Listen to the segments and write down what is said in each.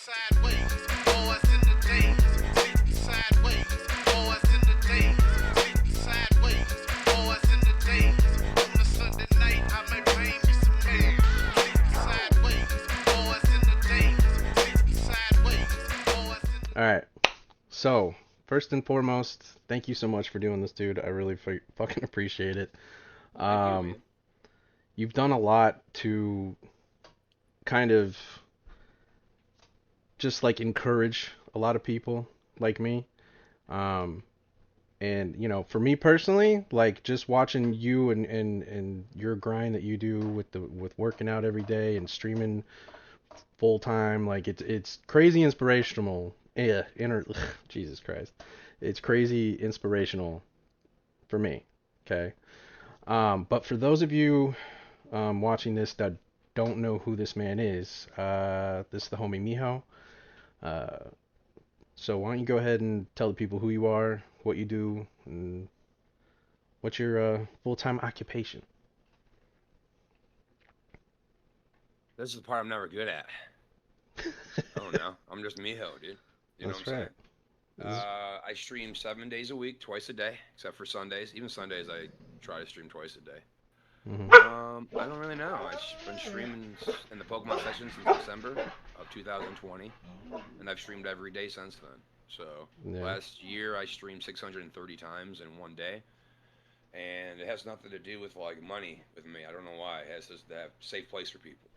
Sideways, boys in the days. Sleeping sideways, boys in the days. Sleeping sideways, boys in the days. On a Sunday night, I might bring me some mail. Sleeping sideways, boys in the days. Sleeping sideways, boys in the. All right. So, first and foremost, thank you so much for doing this, dude. I really fucking appreciate it. Thank you, Um, man. you've done a lot to kind of just like encourage a lot of people like me. Um, and for me personally, like just watching you and your grind that you do with working out every day and streaming full time, like it's crazy inspirational. Yeah, Jesus Christ. It's crazy inspirational for me. Okay. But for those of you watching this that don't know who this man is, this is the homie Meho. Uh, so why don't you go ahead and tell the people who you are, what you do, and what's your full-time occupation? This is the part I'm never good at. Oh no, I'm just Meho, dude. You know That's what I'm right. saying? I stream 7 days a week, twice a day, except for Sundays. Even Sundays, I try to stream twice a day. Hmm. I don't really know. I've been streaming in the Pokemon session since December of 2020, and I've streamed every day since then. So Yeah. last year I streamed 630 times in one day, and it has nothing to do with like money with me. I don't know why. It has just that safe place for people.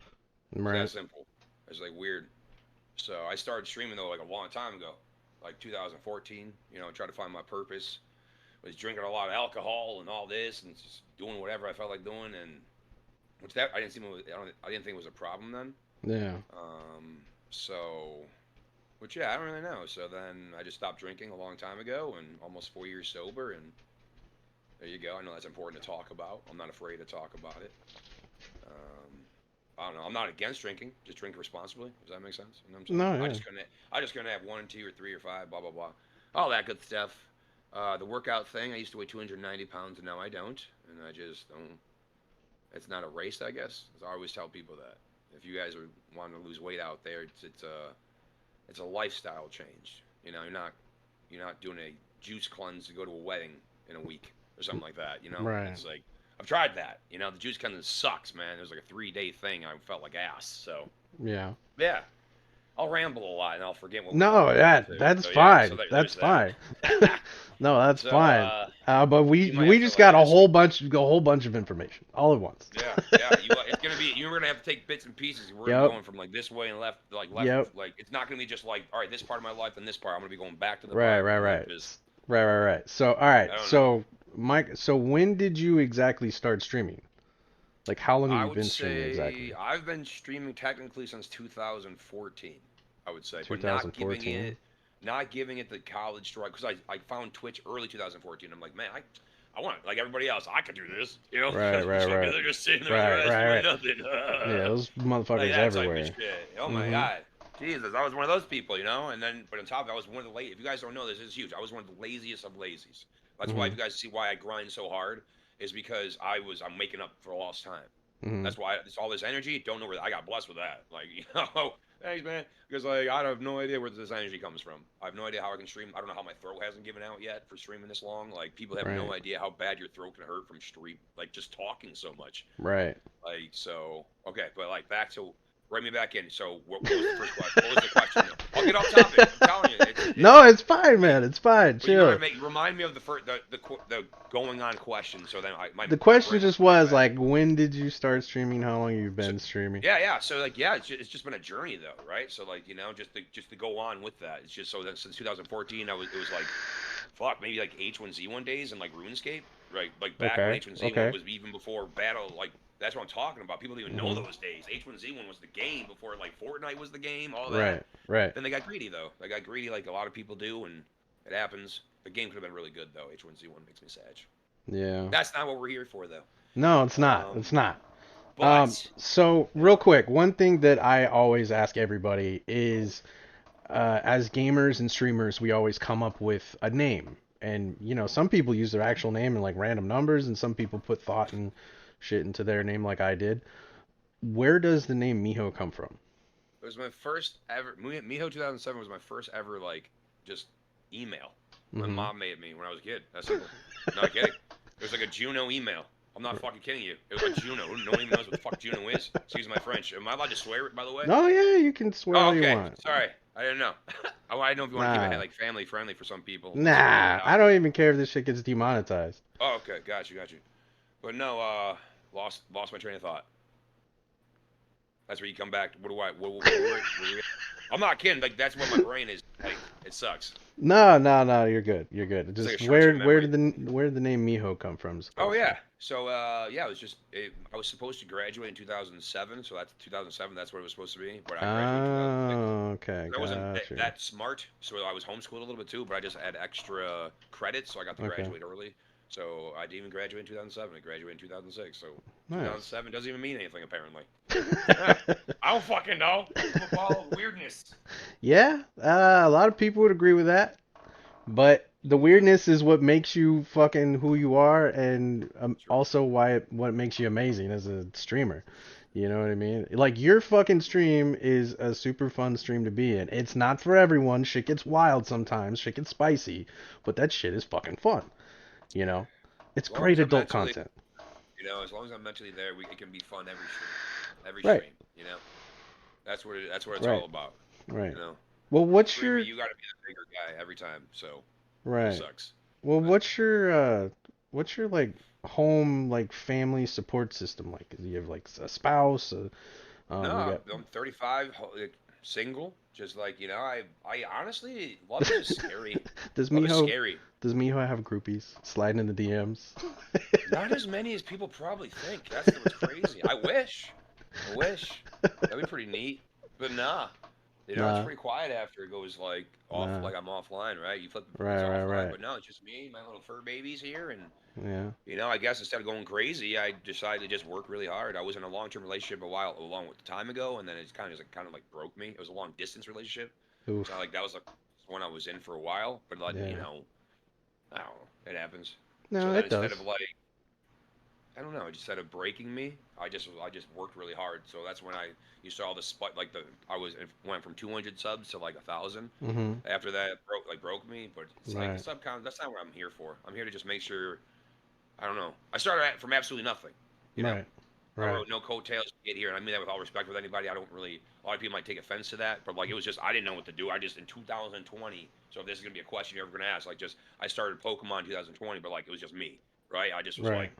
It's that Right. simple. It's like weird. So I started streaming though like a long time ago, like 2014. Try to find my purpose. Was drinking a lot of alcohol and all this, and just doing whatever I felt like doing, and which that I didn't think it was a problem then. Yeah. So, which yeah, I don't really know. So then I just stopped drinking a long time ago, and almost 4 years sober, and there you go. I know that's important to talk about. I'm not afraid to talk about it. Um, I don't know. I'm not against drinking. Just drink responsibly. Does that make sense? You know what I'm saying? No, I yeah. just couldn't. I just couldn't have one, two, or three, or five. Blah blah blah. All that good stuff. The workout thing. I used to weigh 290 pounds, and now I don't. And I just don't. It's not a race, I guess. As I always tell people that if you guys are wanting to lose weight out there, it's a lifestyle change. You're not doing a juice cleanse to go to a wedding in a week or something like that. Right. It's like I've tried that. The juice cleanse sucks, man. It was like a 3-day thing. I felt like ass. So Yeah. yeah, I'll ramble a lot and I'll forget what we're No, talking about too. that's So yeah, so fine. there's That's that. fine. No, that's So fine. But we you might we have to just like got a ask me. whole bunch of information all at once. Yeah, yeah. It's gonna be. You're gonna have to take bits and pieces. We're gonna be Yep. going from like this way and left, like Yep. like it's not gonna be just like all right, this part of my life and this part. I'm gonna be going back to the Right, part right, and like right. just Right. So, all right. I don't know. So, Mike, so when did you exactly start streaming? Like, how long have I you would been streaming say exactly? I've been streaming technically since 2014. I would say, but not giving 2014. it the college strike because I found Twitch early 2014. I'm like, man, I want like everybody else. I could do this, Right, right, So right. they're just sitting there with their Right, ass right, doing right. nothing. Yeah, those Like motherfuckers that type of everywhere. shit. Oh my Hmm. god. Jesus, I was one of those people, And then, but on top of it, I was one of the if you guys don't know this, is huge. I was one of the laziest of lazies. That's why, if Hmm. you guys see why I grind so hard, is because I'm making up for lost time. Hmm. That's why it's all this energy. Don't know where I got blessed with that. Like, thanks, man. Because like I have no idea where this energy comes from. I have no idea how I can stream. I don't know how my throat hasn't given out yet for streaming this long. Like people have no Right, idea how bad your throat can hurt from stream, like just talking so much. right. Like so, okay, but like back to write me back in. So what was the first question? What was the question? I'll get off topic. I'm telling you, No, it's fine, man. It's fine. but you gotta Chill. remind me of the first the going on question. So then The my question brain just will go was back. like, when did you start streaming? How long you've So been streaming? yeah. So like yeah, it's just been a journey though, right? So like just to go on with that. It's just so that since 2014, it was like fuck maybe like H1Z1 days and like RuneScape, right? Like back when Okay, H1Z1 okay. was even before battle. Like that's what I'm talking about. People don't even know Hmm. those days. H1Z1 was the game before like Fortnite was the game. All Right, that. right. Then they got greedy though. They got greedy like a lot of people do, and it happens. The game could have been really good though. H1Z1 makes me sad. Yeah. That's not what we're here for though. No, it's not. Um, It's not. but So you know. real quick, one thing that I always ask everybody is, as gamers and streamers, we always come up with a name. And, some people use their actual name and like random numbers, and some people put thought and shit into their name like I did. Where does the name Miho come from? It was my first ever. Meho2007 was my first ever like just email. My Mm-hmm. mom made me when I was a kid. That's simple. Not kidding. It was like a Juno email. I'm not fucking kidding you. It was a Juno. No one even knows what the fuck Juno is. Excuse my French. Am I allowed to swear, by the way? Oh yeah, you can swear Oh, all you okay. want. Sorry. I didn't know. Oh, I don't know if you want to keep it Nah, like family friendly for some people. Unless you're really nah. I adopted. don't even care if this shit gets demonetized. Oh, okay. Got you. Got you. But no, lost my train of thought. That's where you come back. What do I? I'm not kidding. Like that's what my brain is. Like it sucks. No, no, no. You're good. You're good. It's like Just a short-term where memory. did the name Miho come from? Is the Oh question. yeah. So yeah, it was just I was supposed to graduate in 2007. So that's 2007. That's what it was supposed to be. But I graduated in 2006. Oh, okay. I wasn't Got you. that smart, so I was homeschooled a little bit too. But I just had extra credits, so I got to Okay. graduate early. So I didn't even graduate in 2007. I graduated in 2006. So Nice. 2007 doesn't even mean anything apparently. Yeah. I don't fucking know. Football weirdness. Yeah, a lot of people would agree with that. But the weirdness is what makes you fucking who you are, and Sure. also what makes you amazing as a streamer. You know what I mean? Like your fucking stream is a super fun stream to be in. It's not for everyone. Shit gets wild sometimes. Shit gets spicy, but that shit is fucking fun. You know, it's As long great as I'm adult mentally, content. as long as I'm mentally there, it can be fun every stream. Every Right, stream. That's what it's right, all about. right. You know, Well, what's streamer, your you got to be the bigger guy every time. So it just right? sucks. Well, But what's your like home like family support system like? Do you have like a spouse? no, You got I'm 35, like, single. Just like I honestly, love is just scary. does Love is Miho scary. does Miho have groupies sliding in the DMs? Not as many as people probably think. That's what's crazy. I wish. I wish. That'd be pretty neat. But nah. It's Nah, pretty quiet after it goes like off, nah. like I'm offline, right? You flip it's Right, right, offline, right. but no, it's just me, my little fur babies here, and Yeah. I guess instead of going crazy, I decided to just work really hard. I was in a long-term relationship a long time ago, and then it's kind of like broke me. It was a long distance relationship, so Oof. like that was like one I was in for a while, but like Yeah. I don't know, it happens. So No, then it instead of does. like I don't know. Instead of breaking me, I just worked really hard. So that's when you saw the spot like went from 200 subs to like 1,000. Mhm. After that it broke me, but it's like Right. sub count. That's not what I'm here for. I'm here to just make sure. I don't know. I started from absolutely nothing. You know, Right. I Right. wrote no coattails to get here, and I mean that with all respect with anybody. I don't really. A lot of people might take offense to that, but like it was just I didn't know what to do. I just in 2020. So if this is gonna be a question you're ever gonna ask, like just I started Pokemon in 2020, but like it was just me, right? I just was Right. like.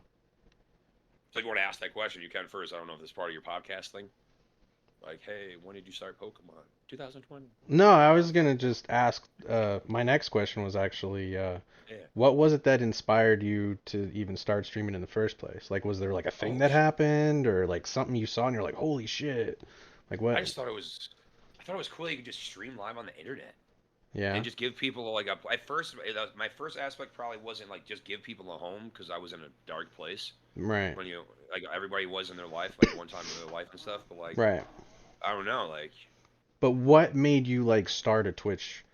So if you want to ask that question, you can first. I don't know if this is part of your podcast thing. Like, hey, when did you start Pokemon? 2020. No, I was 2000. gonna just ask. My next question was actually, Yeah. what was it that inspired you to even start streaming in the first place? Like, was there like a thing Oh that shit. happened, or like something you saw and you're like, holy shit? Like I what? just thought it was. I thought it was cool that you could just stream live on the internet and Yeah. just give people like a. At first, my first aspect probably wasn't like just give people a home because I was in a dark place Right. when like everybody was in their life like one time in their life and stuff. But like Right. I don't know, like But what made you like start a Twitch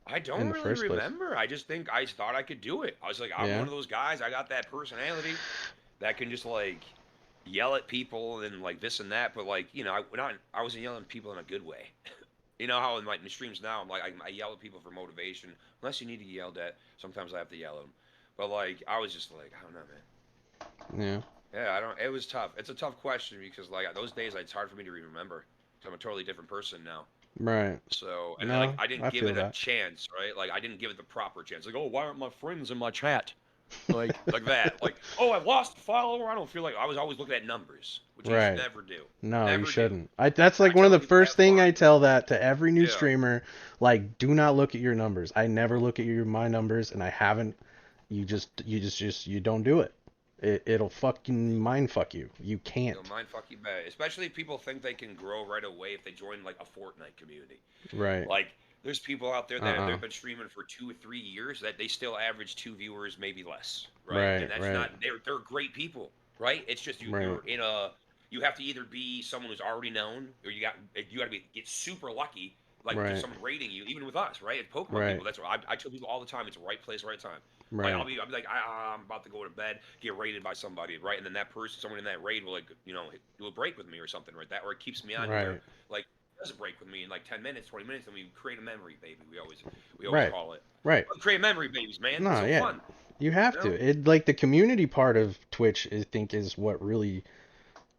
I in don't the really first place? remember. I just think I thought I could do it. I was like, I'm one Yeah. of those guys. I got that personality that can just like yell at people and like this and that. But like, I wasn't yelling at people in a good way. You know how in my streams now, I'm like, I yell at people for motivation. Unless you need to get yelled at, sometimes I have to yell at them. But like, I was just like, I don't know, man. Yeah. Yeah, I don't. It was tough. It's a tough question because like those days, it's hard for me to remember. 'Cause I'm a totally different person now. Right. So, and like No, I didn't I give feel it a that. chance, right? Like I didn't give it the proper chance. Like, oh, why aren't my friends in my chat? Like that. Like, oh, I lost a follower. I don't feel like I was always looking at numbers, which you should Right. never do. No, you Never do. shouldn't. That's I like one of tell the people first have thing fun. I tell that to every new Yeah. streamer. Like, do not look at your numbers. I never Nope. look at my numbers, and I haven't. You don't do it. It'll fucking mind fuck you. You You'll can't. mind fuck you bad. Especially if people think they can grow right away if they join like a Fortnite community. Right. Like, there's people out there that Uh-uh. have been streaming for 2 or 3 years that they still average 2 viewers, maybe less, right? Right. And that's Right. not they're great people, right? It's just Right. you're in a you have to either be someone who's already known or you got to get super lucky, like just Right. someone rating you, even with us, right? As Pokemon Right. people, that's what I tell people all the time. It's right place, right time. Like Right. I'll be like I'm about to go to bed, get raided by somebody, right? And then that person, someone in that raid will like do a break with me or something, right? That or it keeps me on here, Right. like doesn't break with me in like 10 minutes, 20 minutes, and we create a memory, baby. We always Right. call it. Right. Create memory, babies, man. No, It's so yeah. fun. You have You to. know? It like the community part of Twitch, I think, is what really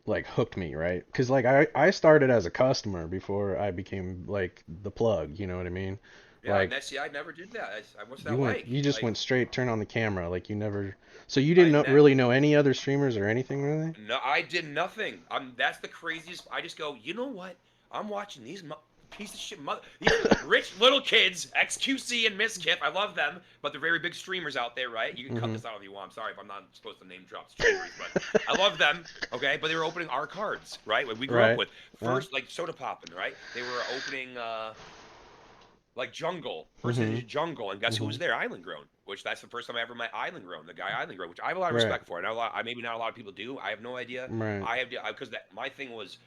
like hooked me, right? Because like I started as a customer before I became like the plug. You know what I mean? Yeah, and Like that's, see, I never did that. What's that like? you just Like, went straight, turn on the camera, like you never. So you I didn't know, met really know any other streamers or anything, really? No, I did nothing. That's the craziest. I just go, you know what? I'm watching these piece of shit these rich little kids, XQC and Miss Kip. I love them, but they're very big streamers out there, right? You can cut this out if you want. I'm sorry if I'm not supposed to name drop streamers, but I love them. Okay, but they were opening our cards, right? What we grew up Right. with first, like Soda Poppin', right? They were opening like Jungle, first Mm-hmm. edition Jungle, and guess who Mm-hmm. was there? Island Grown, which that's the first time I ever met Island Grown, the guy Island Grown, which I have a lot of Right. respect for. And maybe not a lot of people do. I have no idea. Right. I have because that my thing was,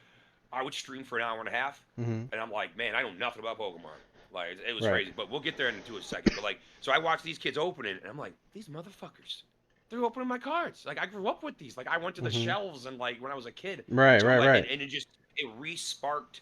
I would stream for an hour and a half, Mm-hmm. and I'm like, man, I know nothing about Pokemon. Like it was Right. crazy, but we'll get there into a second. But like, so I watched these kids open it, and I'm like, these motherfuckers, they're opening my cards. Like I grew up with these. Like I went to the Mm-hmm. shelves and like when I was a kid. Right. So Right. like, Right. and it re-sparked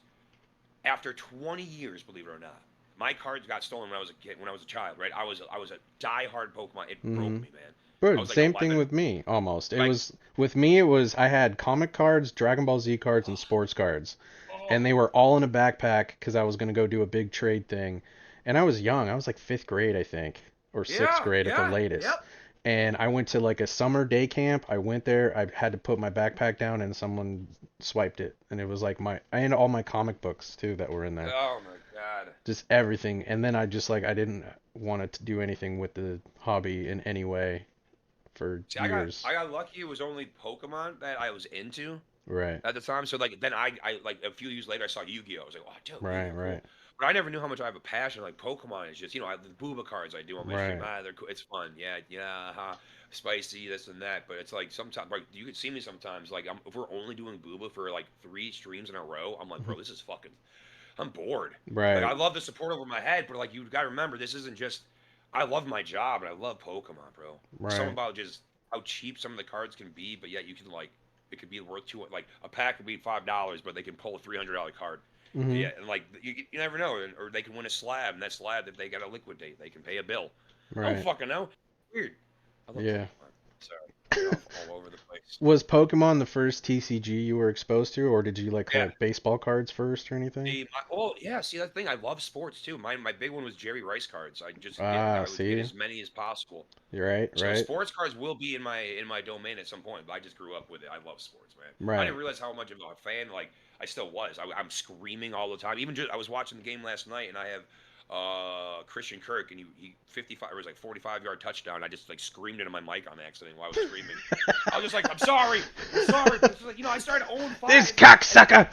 after 20 years, believe it or not. My cards got stolen when I was a kid, when I was a child, right? I was a die-hard Pokemon. It broke me, man. I Good. was like Same thing 11. with me, almost. It Like, was with me. It was I had comic cards, Dragon Ball Z cards, and sports cards, oh, and they were all in a backpack because I was gonna go do a big trade thing, and I was young. I was like fifth grade, I think, or sixth yeah, grade at the yeah, latest. yep. And I went to like a summer day camp. I went there. I had to put my backpack down, and someone swiped it, and it was like I had all my comic books too that were in there, Oh my god. just everything. And then I just like I didn't want to do anything with the hobby in any way for See, years. I got lucky. It was only Pokemon that I was into Right, at the time. So like then I like a few years later I saw Yu-Gi-Oh. I was like, oh, dude, right, Yu-Gi-Oh, cool. right, But I never knew how much I have a passion. Like Pokemon is just, the Booba cards I do on my stream. right. They're cool. It's fun. Yeah, yeah, spicy, this and that. But it's like sometimes, like you can see me sometimes. Like if we're only doing Booba for like 3 streams in a row, I'm like, bro, this is fucking. I'm bored. Like I Right, love the support over my head, but like you got to remember, this isn't just. I love my job and I love Pokemon, bro. There's something right. about just how cheap some of the cards can be, but yet you can like it could be worth like a pack could be $5, but they can pull a $300 card. Hmm. Yeah, and like you never know, or they can win a slab, and that slab, if they got to liquidate, they can pay a bill. I don't Right. fucking know. Weird. I love Yeah. Pokemon. Sorry, off all over the place. Was Pokemon the first TCG you were exposed to, or did you like Yeah. collect baseball cards first or anything? Yeah. See that thing. I love sports too. My big one was Jerry Rice cards. I just I would get See? as many as possible. You're right, So right, sports cards will be in my domain at some point, but I just grew up with it. I love sports, man. I right. didn't realize how much of a fan like I still was. I'm screaming all the time. Even just I was watching the game last night, and I have Christian Kirk, and he 55 it was like 45-yard touchdown. I just like screamed into my mic on accident while I was screaming. I was just like, I'm sorry. But it's like, I started 0-5. This cocksucker!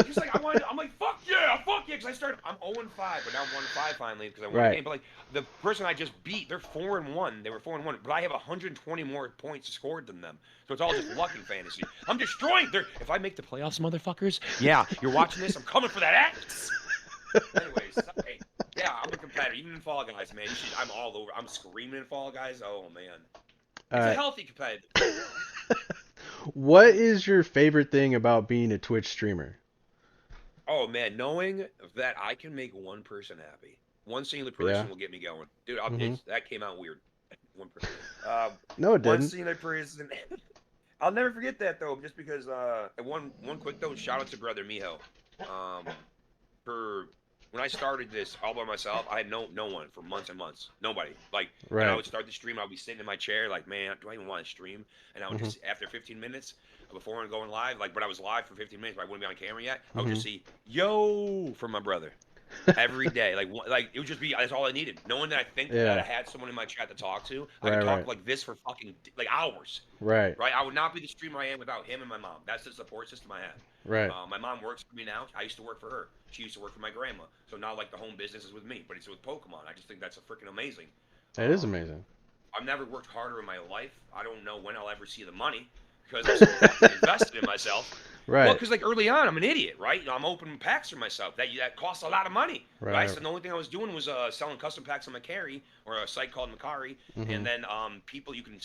He's like, I'm like, fuck yeah, because I started, I'm 0-5, but now I'm 1-5 finally because I won the Right. game. But like the person I just beat, they're 4-1. They were 4-1, but I have 120 more points scored than them. So it's all just luck and fantasy. I'm destroying their. If I make the playoffs, motherfuckers, yeah, you're watching this. I'm coming for that axe. Anyways, hey, yeah, I'm a competitor. Even in Fall Guys, man, I'm all over. I'm screaming in Fall Guys. Oh man, it's a healthy competitive. What is your favorite thing about being a Twitch streamer? Oh man, knowing that I can make one person happy, one singular person Yeah. will get me going, dude. Mhm. That came out weird. One person. No, it One didn't. singular person. I'll never forget that though, just because. One quick though, shout out to brother Meho. For when I started this all by myself, I had no one for months and months. Nobody. Like when I Right. would start the stream, I'd be sitting in my chair like, man, do I even want to stream? And I would Mhm. just after 15 minutes before I'm going live, like when I was live for 15 minutes, but I wouldn't be on camera yet. I would just see yo from my brother every day. Like it would just be that's all I needed. Knowing that I think that Yeah. I had someone in my chat to talk to, I Right, could talk right. like this for fucking like hours. Right, Right? I would not be the streamer I am without him and my mom. That's the support system I have. right. My mom works for me now. I used to work for her. She used to work for my grandma. So now, like, the home business is with me, but it's with Pokemon. I just think that's a freaking amazing. That is amazing. I've never worked harder in my life. I don't know when I'll ever see the money because I'm so fucking invested in myself. Well, Right, because, like, early on, I'm an idiot, right? I'm opening packs for myself. That costs a lot of money, right? right. So the only thing I was doing was selling custom packs on Macari or a site called Macari. Mhm. And then people you can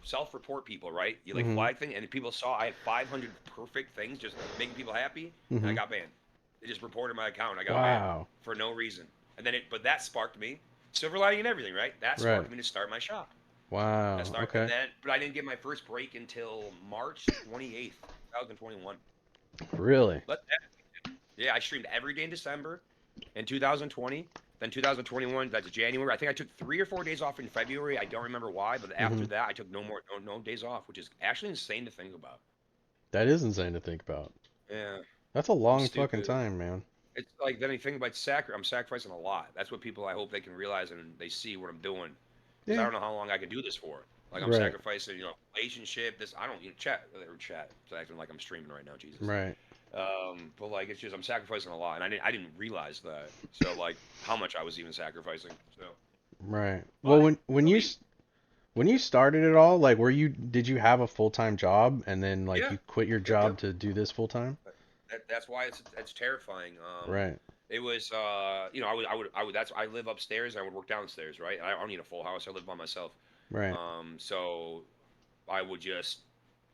self-report people, right? You like Mhm. flag thing, and people saw I had 500 perfect things just making people happy, and I Mhm. got banned. They just reported my account, and I got banned Wow. for no reason. And then but that sparked me, silver lining and everything, right? That Right. sparked me to start my shop. Wow. And Okay. then, but I didn't get my first break until March 28th, 2021. Really? Let Yeah, I streamed every day in December in 2020. Then 2021, that's January. I think I took 3 or 4 days off in February. I don't remember why, but after Mhm. that, I took no days off, which is actually insane to think about. That is insane to think about. Yeah, That's a I'm long fucking stupid. time, man. It's like then you think about I'm sacrificing a lot. That's what people I hope they can realize and they see what I'm doing, because I Yeah. don't know how long I can do this for. Like I'm Right. sacrificing, relationship. This I don't chat. It's acting like I'm streaming right now. Jesus. Right. But like it's just I'm sacrificing a lot, and I didn't realize that. So like how much I was even sacrificing. So, Right. Well, but when it'll you be when you started it all, like, did you have a full-time job and then like yeah, you quit your yep. job to do this full time? That's why it's terrifying. Right. It was I live upstairs. I would work downstairs, right? I don't need a full house. I live by myself. Right. So I would just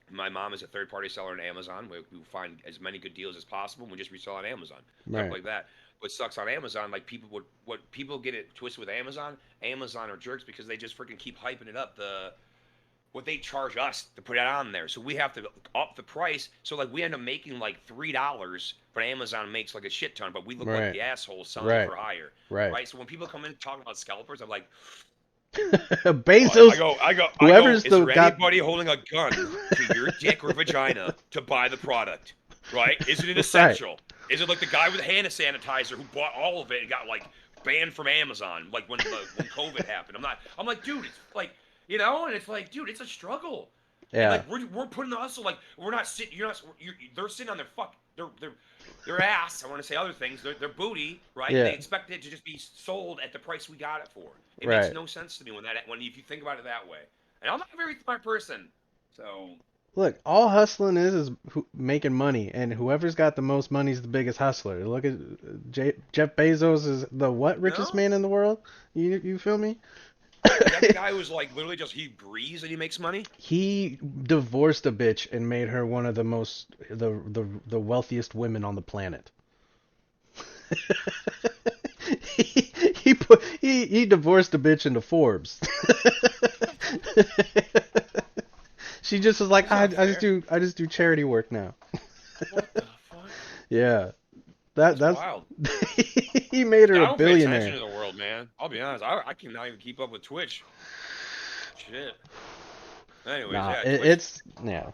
my mom is a third party seller on Amazon. We find as many good deals as possible. And we just resell on Amazon, stuff Right. like that. What sucks on Amazon, like people would what people get it twisted with Amazon. Amazon are jerks because they just freaking keep hyping it up. What they charge us to put it on there, so we have to up the price. So like we end up making like $3, but Amazon makes like a shit ton. But we look like Right. the assholes selling it Right. for higher, Right. right? So when people come in talking about scalpers, I'm like, I Bezos, go, I go, I go. whoever's Is the there got anybody holding a gun to your dick or vagina to buy the product? Right? Is it an right. essential? Is it like the guy with the hand sanitizer who bought all of it and got like banned from Amazon, like when COVID happened? I'm like, dude, it's like, and it's like, dude, it's a struggle. And Yeah. like we're putting the hustle, like we're not sitting. They're sitting on their ass. I want to say other things. Their booty, right? And they Yeah. expect it to just be sold at the price we got it for. It makes Right. no sense to me when if you think about it that way. And I'm not a very smart person, so Look, all hustling is making money, and whoever's got the most money is the biggest hustler. Look at Jeff Bezos is the what richest no. man in the world? You feel me? Is that the guy who's like literally just he breathes and he makes money? He divorced a bitch and made her one of the wealthiest women on the planet. He divorced a bitch into Forbes. She just was like, That's not fair. I just do charity work now. What the fuck? Yeah, That's that's wild. he made her Yeah, I a don't pay attention billionaire. to the world, man. I'll be honest. I cannot even keep up with Twitch. Shit. Anyways, Nah, yeah, Twitch. it's yeah.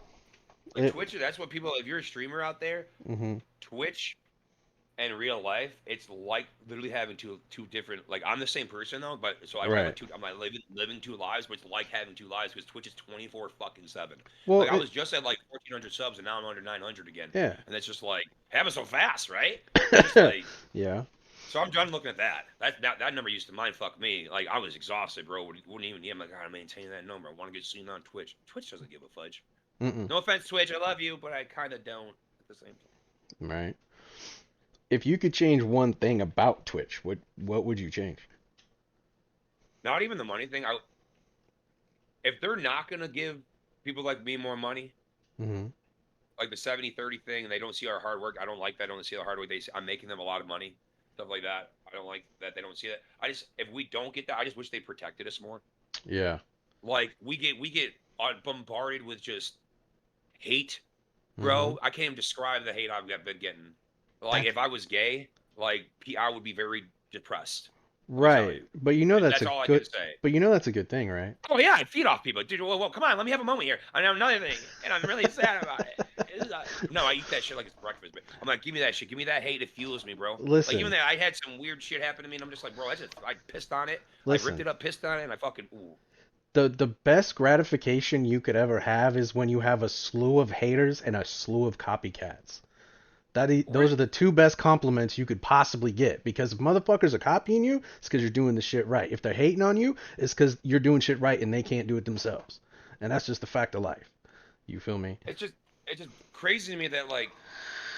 Like It. Twitch, that's what people. If you're a streamer out there, Mhm. Twitch and real life, it's like literally having two different. Like I'm the same person though, but so I have Right. like two. I'm like living two lives, but it's like having two lives because Twitch is 24 fucking 7. Well, Like I was just at like 1,400 subs and now I'm under 900 again, yeah. and it's just like happened so fast, right? It's just like Yeah. so I'm done looking at that. That number used to mind fuck me. Like I was exhausted, bro. Wouldn't even. I'm like, God, I maintain that number. I want to get seen on Twitch. Twitch doesn't give a fudge. Mm-mm. No offense, Twitch. I love you, but I kind of don't at the same time. Right. If you could change one thing about Twitch, what would you change? Not even the money thing. If they're not gonna give people like me more money, Mhm. like the 70-30 thing, and they don't see our hard work, I don't like that. I don't see our hard work. I'm making them a lot of money, stuff like that. I don't like that they don't see that. If we don't get that, I just wish they protected us more. Yeah. Like we get bombarded with just hate, Mhm. bro. I can't even describe the hate been getting. Like That's if I was gay, like I would be very depressed. Let me tell right. you. But you know that's That's a all I can good say. but you know that's a good thing, right? Oh yeah, I feed off people, dude. Well, come on, let me have a moment here. I know another thing, and I'm really sad about it. No, I eat that shit like it's breakfast. But I'm like, give me that shit, give me that hate. It fuels me, bro. Like even Listen. that, I had some weird shit happen to me, and I'm just like, bro, I pissed on it. I ripped Listen. it up, pissed on it, and I fucking ooh. The best gratification you could ever have is when you have a slew of haters and a slew of copycats. Or Those are the two best compliments you could possibly get. Because if motherfuckers are copying you, it's because you're doing the shit right. If they're hating on you, it's because you're doing shit right and they can't do it themselves. And that's just the fact of life. You feel me? it's just crazy to me that like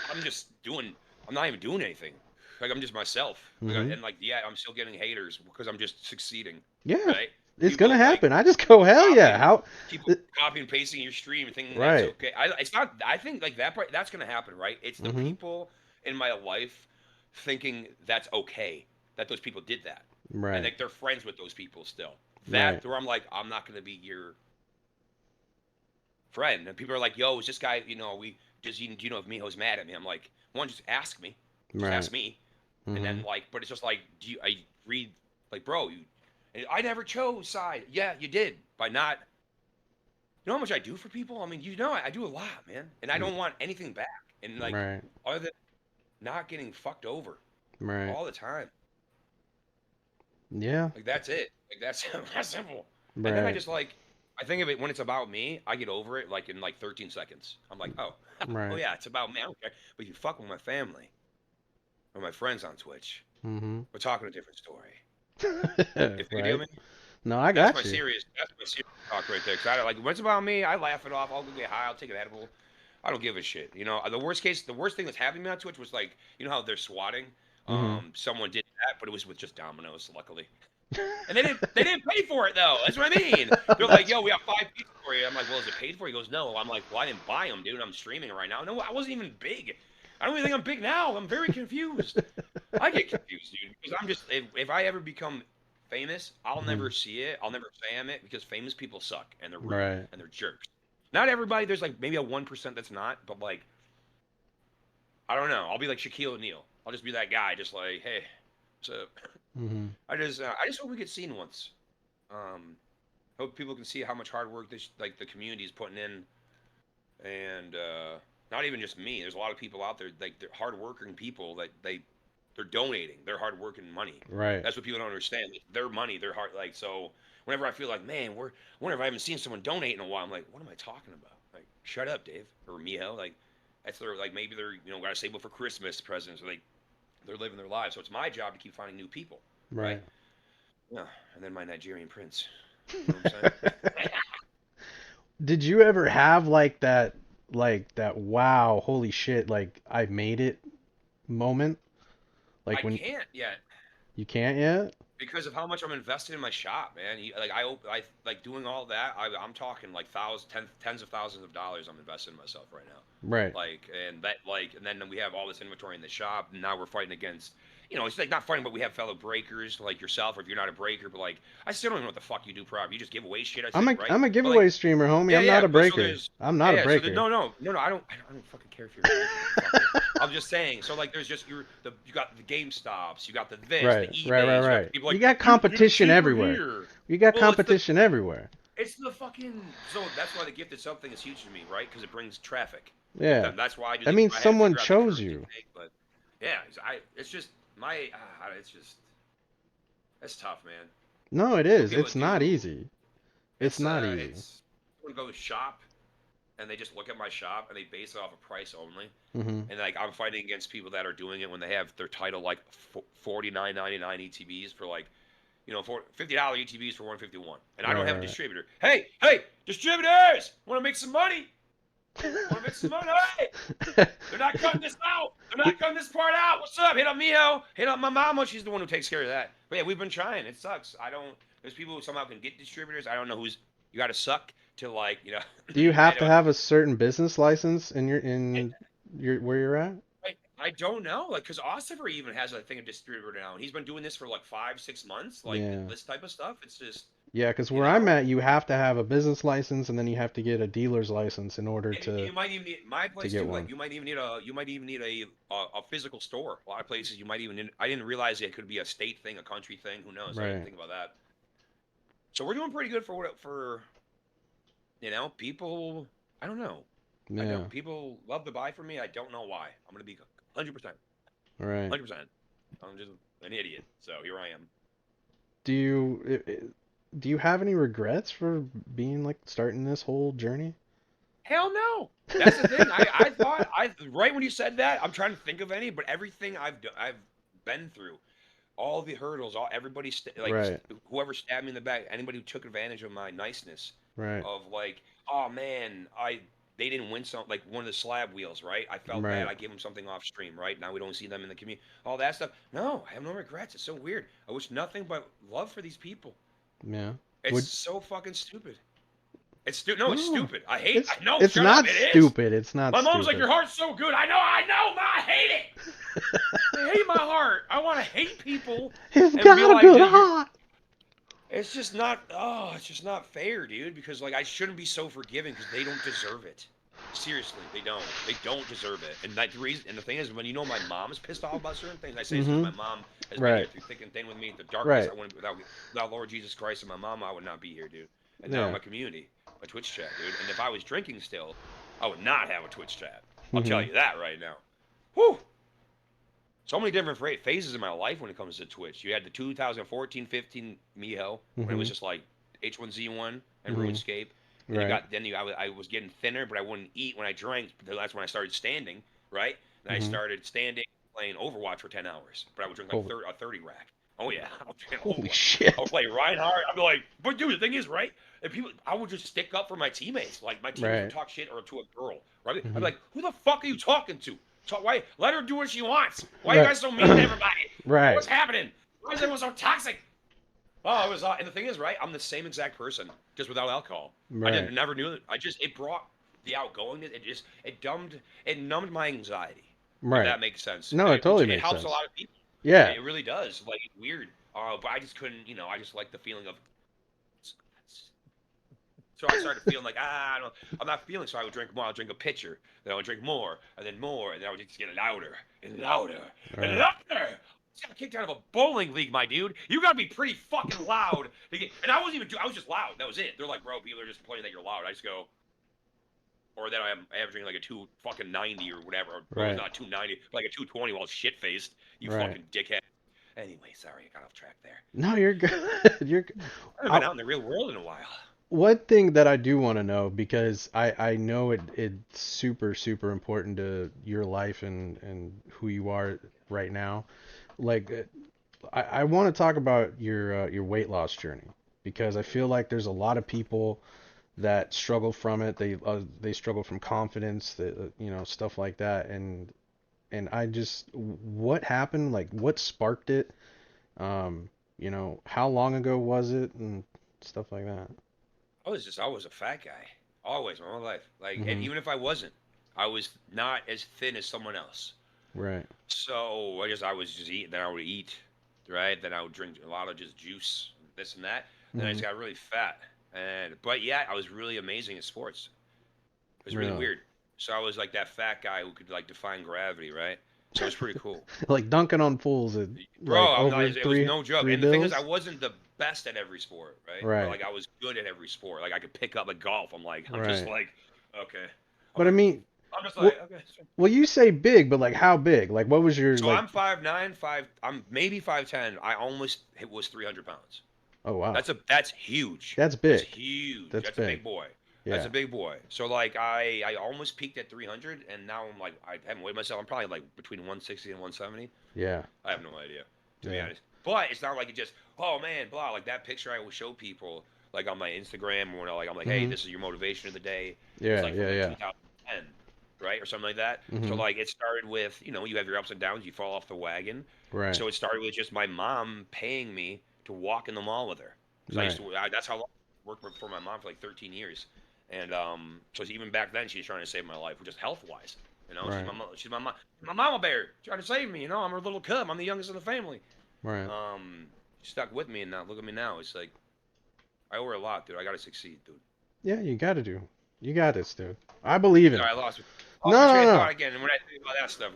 I'm just doing. I'm not even doing anything. Like I'm just myself. Hmm. And like yeah, I'm still getting haters because I'm just succeeding, Yeah. right? It's gonna People like happen. I just go, hell yeah. copying, How? people copying and pasting your stream and thinking that's Right. okay. It's not. I think like that part that's gonna happen, right? It's the Mhm. people in my life thinking that's okay that those people did that, and Right. like they're friends with those people still. Right. That where I'm like, I'm not gonna be your friend, and people are like, yo, is this guy? Do you know if Miho's mad at me? I'm like, one, just ask me, just Right. ask me, and then Mhm. like, but it's just like, I read like, bro, and I never chose side. Yeah, you did by not. You know how much I do for people? I mean, I do a lot, man, and I Mm, don't want anything back. And like, right. other than not getting fucked over Right. all the time, Yeah. like that's it. Like that's that's simple. And then I Right. just like, I think of it when it's about me, I get over it like in like 13 seconds. I'm like, oh, oh Right. yeah, it's about me. I don't care. But you fuck with my family or my friends on Twitch, Mhm. we're talking a different story. If you deal Right. me, No, I got you. that's my serious talk right there. Cause I like when it's about me, I laugh it off. I'll go get high. I'll take an edible. I don't give a shit. The worst thing that's happened to me on Twitch was like, you know how they're swatting. Mhm. Someone did that, but it was with just Domino's, luckily. And they didn't pay for it though. That's what I mean. They're like, That's yo, we have 5 pizzas for you. I'm like, well, is it paid for? He goes, no. I'm like, well, I didn't buy them, dude. I'm streaming right now. No, I wasn't even big. I don't even think I'm big now. I'm very confused. I get confused, dude, because I'm just if I ever become famous, I'll never Mhm. see it. I'll never fam it because famous people suck and they're rude Right. and they're jerks. Not everybody. There's like maybe a 1% that's not, but like I don't know. I'll be like Shaquille O'Neal. I'll just be that guy, just like, hey, what's up? Mhm. I just hope we get seen once. Um, Hope people can see how much hard work this like the community is putting in, and not even just me. There's a lot of people out there like they're hardworking people that they're donating their hard work and money. Right. That's what people don't understand. Like, their money, their heart. Like so, whenever I feel like, man, whenever I haven't seen someone donate in a while, I'm like, what am I talking about? Like, shut up, Dave or Miho. Like, that's their like maybe they're got to save up for Christmas presents or they're living their lives. So it's my job to keep finding new people, right? Right. Yeah, and then my Nigerian prince. You know what I'm saying? Did you ever have like that wow, holy shit, like I made it moment? Like I when can't yet you can't yet? because of how much I'm invested in my shop, man. Like I like doing all that. I'm talking like tens of thousands of dollars I'm investing in myself right now. Right. Like and then we have all this inventory in the shop. And now we're fighting against, it's like not fighting, but we have fellow breakers like yourself, or if you're not a breaker. But like I still don't know what the fuck you do proper. You just give away shit. I I'm say a right, I'm a but like giveaway streamer, homie. yeah, I'm not yeah. a But so breaker. there's I'm not a yeah. So breaker. no. I don't fucking care if you're a breaker, motherfucker. I'm just saying. So like, there's just you got the Game Stops, you got the this, the Right. Right, right, eBays, you got the right. people You like got you're the competition cheaper everywhere. here. You got Well, competition everywhere. it's the fucking so that's why the gifted something is huge to me, right? Because it brings traffic. Yeah. That's why That means I had to someone figure out the chose currency you. thing. But yeah, it's just my it's just it's tough, man. No, it What is. people It's not do, easy. It's not easy. it's someone goes shop and they just look at my shop and they base it off of price only. Mhm. And like I'm fighting against people that are doing it when they have their title like 49.99 ETBs for like for $50 ETBs for 151, and I Right, don't have a right, distributor. Hey, distributors, want to make some money? Want to make some money? right. They're not cutting this out. They're We- not cutting this part out. What's up? Hit up Miho. Hit up my mama. She's the one who takes care of that. But yeah, we've been trying. It sucks. I don't. There's people who somehow can get distributors. I don't know who's. You got to suck to like. Do you I have to don't. have a certain business license in I, your where you're at? I don't know. Like, because Ossifer even has a thing of distributor now, and he's been doing this for like 5 6 months. Like Yeah. this type of stuff. It's just. Yeah, because You where I'm know. at, you have to have a business license and then you have to get a dealer's license in order And you might even need my to place get too. Like one. you might even need a physical store. A lot of places you might even. I didn't realize it could be a state thing, a country thing. Who knows? I didn't Right. think about that. So we're doing pretty good for people. I don't know. I Yeah. don't. People love to buy from me. I don't know why. I'm gonna be 100%, Right. 100%. I'm just an idiot. So here I am. Do you do you have any regrets for being like starting this whole journey? Hell no. That's the thing. I thought right when you said that, I'm trying to think of any, but everything I've been through, all the hurdles, everybody Right. whoever stabbed me in the back, anybody who took advantage of my niceness, Right. of like, oh man, they didn't win some like one of the slab wheels, right? I felt bad. Right. I gave them something off stream, right? Now we don't see them in the community. All that stuff. No, I have no regrets. It's so weird. I wish nothing but love for these people. Yeah. It's Would so fucking stupid. It's stupid. No, it's no. stupid. I hate. It's No, it's shut up. not It is. stupid. It's not My mom's like, stupid. your heart's so good. I know, Ma. I hate it. I hate my heart. I want to hate people He's and be got a like, good "Dude, you're. heart. It's just not. Oh, it's just not fair, dude. Because like I shouldn't be so forgiving because they don't deserve it. Seriously, they don't. They don't deserve it. And that the reason. And the thing is, when you know my mom is pissed off about certain things, I say it's because Mm-hmm. my mom has been here Right. through thick and thin with me. The darkness, Right. I wouldn't without Lord Jesus Christ and my mom, I would not be here, dude. And now Yeah. my community, my Twitch chat, dude. And if I was drinking still, I would not have a Twitch chat. I'll tell Mm-hmm. you that right now. Whew. So many different phases in my life when it comes to Twitch. You had the 2014-15 Meho when it Mm-hmm. was just like H1Z1 and Mm-hmm. RuneScape. Then you Right. got then you I was getting thinner, but I wouldn't eat when I drank. That's when I started standing, right? And I Mm-hmm. started standing playing Overwatch for 10 hours, but I would drink like Holy, 30 rack. Oh yeah, I'll play holy Overwatch. I would shit. play Reinhardt. I'd be like, but dude, the thing is, right? If people, I would just stick up for my teammates. Like my teammates would Right. talk shit or to a girl, right? I'd be Mm-hmm. like, who the fuck are you talking to? Why? Let her do what she wants. Why are you Right. guys so mean to everybody? Right. What's happening? Why is everyone so toxic? Oh, it was, and the thing is, right? I'm the same exact person, just without alcohol. I Right. didn't never knew it. it brought the outgoingness. It numbed my anxiety. If Right. that makes sense, No, and it totally it makes helps a sense. lot of people. Yeah. It really does. Like it's weird. But I just couldn't. I just like the feeling of. So I started feeling like I don't, I'm not feeling. So I would drink more. I would drink a pitcher. Then I would drink more, and then more, and then I would just get louder and louder and Right. louder. I got kicked out of a bowling league, my dude. You gotta be pretty fucking loud to get. And I wasn't even. I was just loud. That was it. They're like, bro, people are just complaining that you're loud. I just go. Or that I'm averaging like a 2 fucking 90 or whatever. Or Right. not 290, like a 220 while shit faced. You Right. fucking dickhead. Anyway, sorry, I got off track there. No, you're good. You're good. I haven't I, been out in the real world in a while. one thing that I do want to know because I know it's super important to your life and who you are right now. Like I want to talk about your weight loss journey because I feel like there's a lot of people that struggle from it. They struggle from confidence, that stuff like that. And I just what happened? Like what sparked it? How long ago was it and stuff like that. I was a fat guy. Always, my whole life. Like, and Hmm. even if I wasn't, I was not as thin as someone else. Right. So I was just eating. Then I would eat, right? Then I would drink a lot of just juice, this and that. Then I Hmm. just got really fat. But yeah, I was really amazing at sports. It was really Really. weird. So I was like that fat guy who could like define gravity, right? So it was pretty cool. Like dunking on fools at like Bro, I'm not. over It was no joke. three And the thing is, I bills. wasn't the best at every sport, right? But Right. like, I was good at every sport. Like, I could pick up a golf. I'm just Right. like, okay. But I mean, I'm just well, like, okay. Sure. well, you say big, but like how big? Like what was your So like? I'm 5'9", I'm maybe 5'10". I almost it was 300 pounds. Oh wow, That's huge. that's That's big. huge. That's That's a big. big boy. That's Yeah. a big boy. So like I almost peaked at 300, and now I'm like I haven't weighed myself. I'm probably like between 160 and 170. Yeah. I have no idea, to be Yeah. honest. But it's not like it just, oh man, blah. Like that picture I will show people, like on my Instagram, or when I'm like, hey, Hmm. this is your motivation of the day. It's Yeah. like from Yeah. like Yeah. 2010, right, or something like that. So Hmm. like it started with, you have your ups and downs, you fall off the wagon. Right. So it started with just my mom paying me to walk in the mall with her, because I used Right. to. That's how long I worked for my mom for like 13 years. And so even back then, she's trying to save my life, just health wise. Right. She's my mama bear trying to save me. I'm her little cub. I'm the youngest in the family. Right. She stuck with me, and now look at me now. It's like I owe her a lot, dude. I gotta succeed, dude. Yeah. You got to do. You got this, dude. I believe in Sorry, it. I lost No. my No. train of No. thought again. And when I think about that stuff,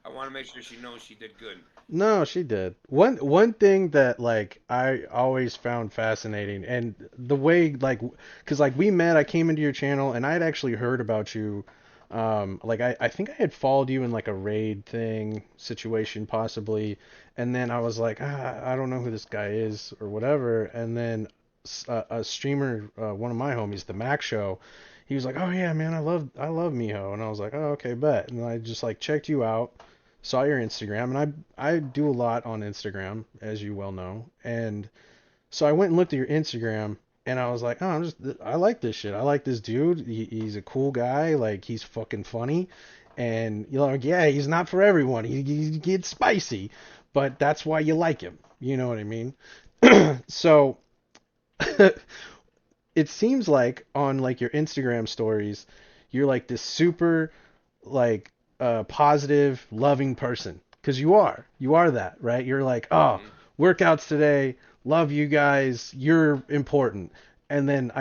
I want to make sure she knows she did good. No, she did. One thing that like I always found fascinating and the way like cuz like we met, I came into your channel and I had actually heard about you like I think I had followed you in like a raid thing situation possibly and then I was like I don't know who this guy is or whatever and then a streamer one of my homies the Mac Show he was like oh yeah man I love Miho and I was like oh okay bet and I just like checked you out saw your Instagram, and I do a lot on Instagram, as you well know. And so I went and looked at your Instagram, and I was like, oh, I like this shit. I like this dude. He's a cool guy. Like he's fucking funny, and you're like, yeah, he's not for everyone. He gets spicy, but that's why you like him. You know what I mean? So it seems like on like your Instagram stories, you're like this super like positive, loving person. Because you are. You are that, right? You're like, oh, Hmm. workouts today. Love you guys. You're important. And then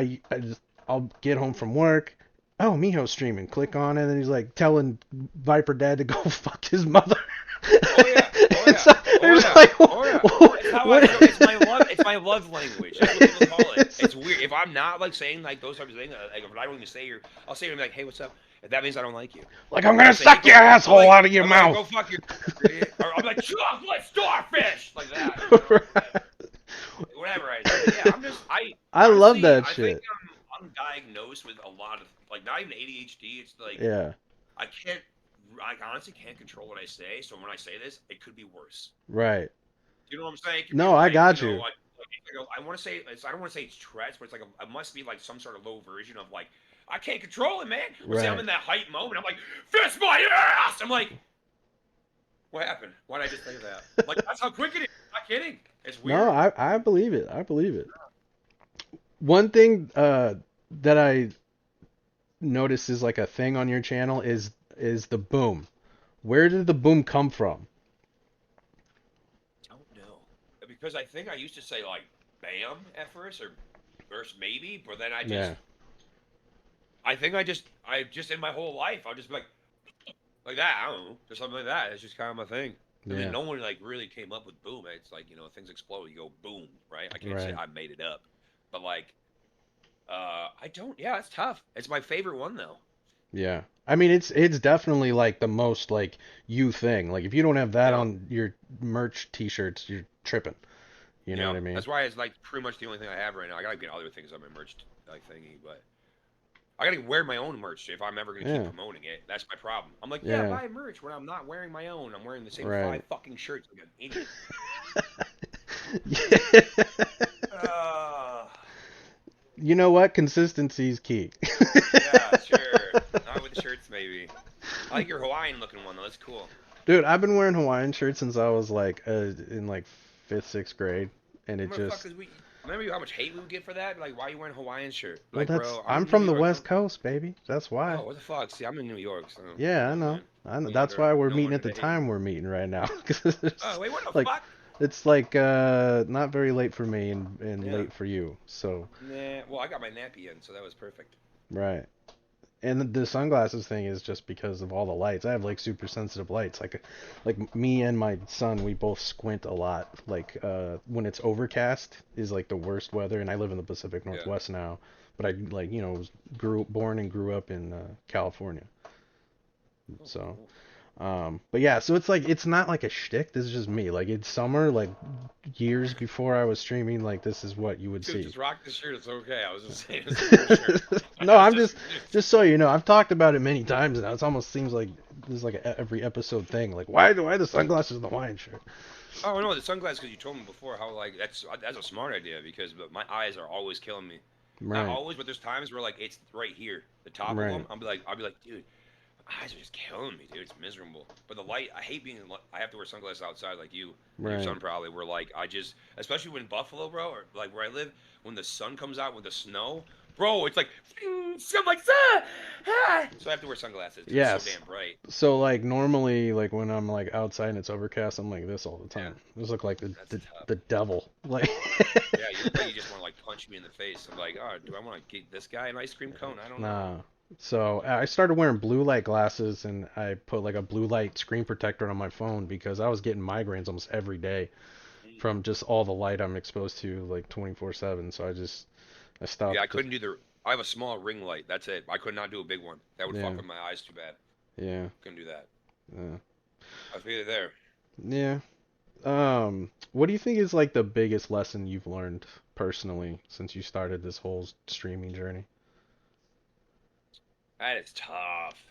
I'll get home from work. Oh, Miho's streaming. Click on it, and he's like telling Viper Dad to go fuck his mother. Oh yeah, oh It's yeah, oh there's yeah, like, oh yeah. It's how I what? show. It's my love. It's my love language. That's what people call it. It's weird. If I'm not like saying like those types of things, like if I don't even say your, I'll say to him like, hey, what's up? If that means I don't like you. Like, I'm But gonna I'll say, hey, suck go. your asshole out of your I'm like, mouth. go fuck your. Or I'm like, chocolate starfish, like that. You know, whatever I say. Yeah, I'm just. I I love honestly, that I think shit. I'm diagnosed with a lot of like not even ADHD. It's like Yeah, I can't. I honestly can't control what I say. So when I say this, it could be worse. right. You know what I'm saying? It could be No, I like, got you. I want to say, I don't want to say it's Tourette's, but it's like, it must be like some sort of low version of like, I can't control it, man. Or say I'm Right. in that hype moment, I'm like, fist my ass! I'm like, what happened? Why did I just say that? Like, that's how quick it is. I'm not kidding. It's No, weird. I believe it. I believe it. One thing that I noticed is like a thing on your channel is the boom. Where did the boom come from? I don't know. Because I think I used to say like, bam at first, or first maybe, but then Yeah. I think I just in my whole life, I'll just be like that. I don't know, just something like that. It's just kind of my thing. I mean, Yeah. no one like really came up with boom. It's like things explode. You go boom, right? I can't say Right. I made it up, but like, I don't. Yeah, it's tough. It's my favorite one though. Yeah. I mean, it's definitely like the most like you thing. Like if you don't have that Yeah, on your merch t-shirts, you're tripping. You know yeah. what I mean? That's why it's like pretty much the only thing I have right now. I gotta get other things on my merch like thingy, but I gotta wear my own merch if I'm ever gonna keep Yeah. promoting it. That's my problem. I'm like, yeah, Yeah. buy merch when I'm not wearing my own. I'm wearing the same Right. five fucking shirts like an idiot. Yeah. Uh, You know what? Consistency is key. yeah, sure. Not with the shirts, maybe. I like your Hawaiian looking one though. That's cool. Dude, I've been wearing Hawaiian shirts since I was like in like fifth, sixth grade, and it just Motherfuckers, we remember how much hate we would get for that? Like, why are you wearing a Hawaiian shirt? well, Like, that's bro, I'm I'm in New from the York. West Coast, baby. That's why. Oh, what the fuck? See, I'm in New York, so Yeah, I yeah, know. man. I know. No That's wonder, why we're no meeting wonder at the they hate me. time we're meeting right now. 'Cause Oh, wait, what the like fuck? it's like not very late for me and Yeah. late for you. So Nah. Well, I got my nappy in, so that was perfect. right. And the sunglasses thing is just because of all the lights. I have like super sensitive lights. Like me and my son, we both squint a lot. Like when it's overcast is like the worst weather. And I live in the Pacific Yeah. Northwest now, but I like was born and grew up in California. Oh, So cool. but yeah, so it's like it's not like a shtick. This is just me. Like it's summer, like years before I was streaming. Like this is what you would Dude, see. just rock this shirt. It's okay. I was just saying, it's a cool shirt. No, I was I'm just so you know. I've talked about it many times now. It almost seems like this is like a every episode thing. Like why the sunglasses and the Hawaiian shirt? Oh no, the sunglasses. Because you told me before how like that's a smart idea because my eyes are always killing me. Not Right, always, but there's times where like it's right here, the top of them. right, I'll be like, dude, my eyes are just killing me, dude. It's miserable. But the light, I hate being. I have to wear sunglasses outside, like you and your right. son probably. Where like I just, especially when Buffalo, bro, or like where I live, when the sun comes out with the snow, bro, it's like, I'm like, ah, ah. So I have to wear sunglasses because it's so Yes. damn bright. So like normally, like when I'm like outside and it's overcast, I'm like this all the Yeah, time. This look like that's tough. the devil. Like Yeah, you look like you just want to like punch me in the face. I'm like, oh, do I want to get this guy an ice cream cone? I don't know. nah. So I started wearing blue light glasses and I put like a blue light screen protector on my phone because I was getting migraines almost every day Mm. from just all the light I'm exposed to like 24/7. So I Yeah, I stopped just couldn't do the. I have a small ring light. That's it. I could not do a big one. That would yeah, fuck with my eyes too bad. yeah, Couldn't do that. yeah. I feel it there. Yeah. What do you think is like the biggest lesson you've learned personally since you started this whole streaming journey? That is tough.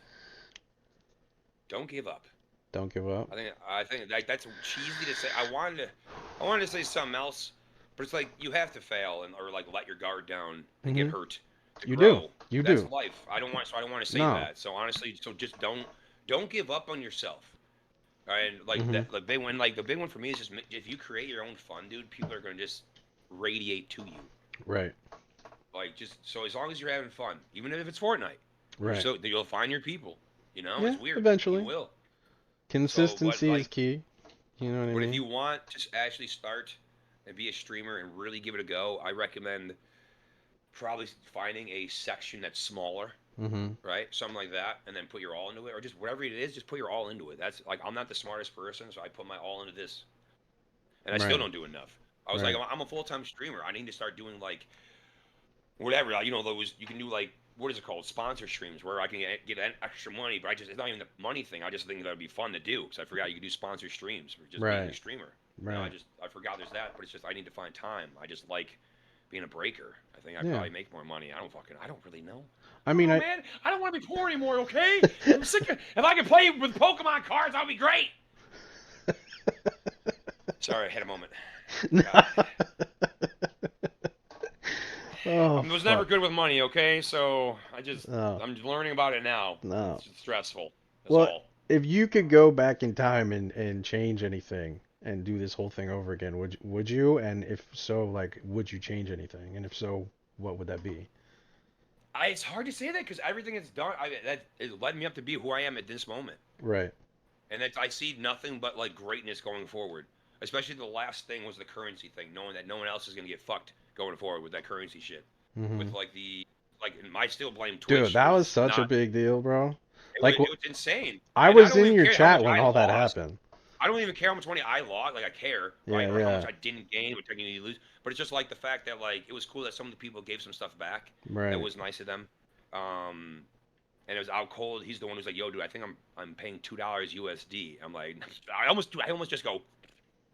Don't give up. Don't give up. I think like that's cheesy to say. I wanted to say something else, but it's like you have to fail and or like let your guard down and get Hmm. hurt to You do. grow. You That's do. life. I don't want to say No. that. So honestly, so just don't give up on yourself. All right, and like Hmm. that, the big one for me is just if you create your own fun, dude, people are gonna just radiate to you. Right. Like, just so as long as you're having fun, even if it's Fortnite, Right. you'll find your people. You know, Yeah, it's weird. You eventually. will. So, but Consistency is like, key. You know what I but if mean? you want to actually start and be a streamer and really give it a go, I recommend probably finding a section that's smaller, Mm-hmm. right? Something like that, and then put your all into it, or just whatever it is, just put your all into it. That's like I'm not the smartest person, so I put my all into this, and I still Right. don't do enough. I was like, Right. I'm a full time streamer. I need to start doing like whatever. Like, you know, those you can do like what is it called, sponsor streams, where I can get extra money, but I just it's not even the money thing. I just think that would be fun to do because I forgot you could do sponsor streams for just being a Right. streamer. You know, Right. I forgot there's that, but it's just I need to find time. I just like being a breaker. I think I Yeah. probably make more money. I don't really know. I I don't mean, know, I. man. I don't want to be poor anymore. Okay, I'm sick of. If I could play with Pokemon cards, that would be great. Sorry, I had a moment. God. Oh I was never fuck. good with money. Okay, so Oh I'm learning about it now. no. It's stressful. That's Well, all. if you could go back in time and change anything and do this whole thing over again, would you? And if so, like, would you change anything? And if so, what would that be? It's hard to say that because everything it's done, that it led me up to be who I am at this moment, Right. and I see nothing but like greatness going forward. Especially the last thing was the currency thing, knowing that no one else is gonna get fucked going forward with that currency shit. Hmm. With and I still blame Dude, Twitch that was was such a not. big deal, bro. Like, It was insane, I and I was don't in even your care how much chat when I all that lost. happened. I don't even care how much money I lost. Like I care, right, Yeah, or how much yeah. I didn't gain, or technically lose. But it's just like the fact that like it was cool that some of the people gave some stuff back. That Right. was nice of them. Um, and it was out cold. He's the one who's like, "Yo, dude, I think I'm paying $2 USD." I'm like, I almost just go,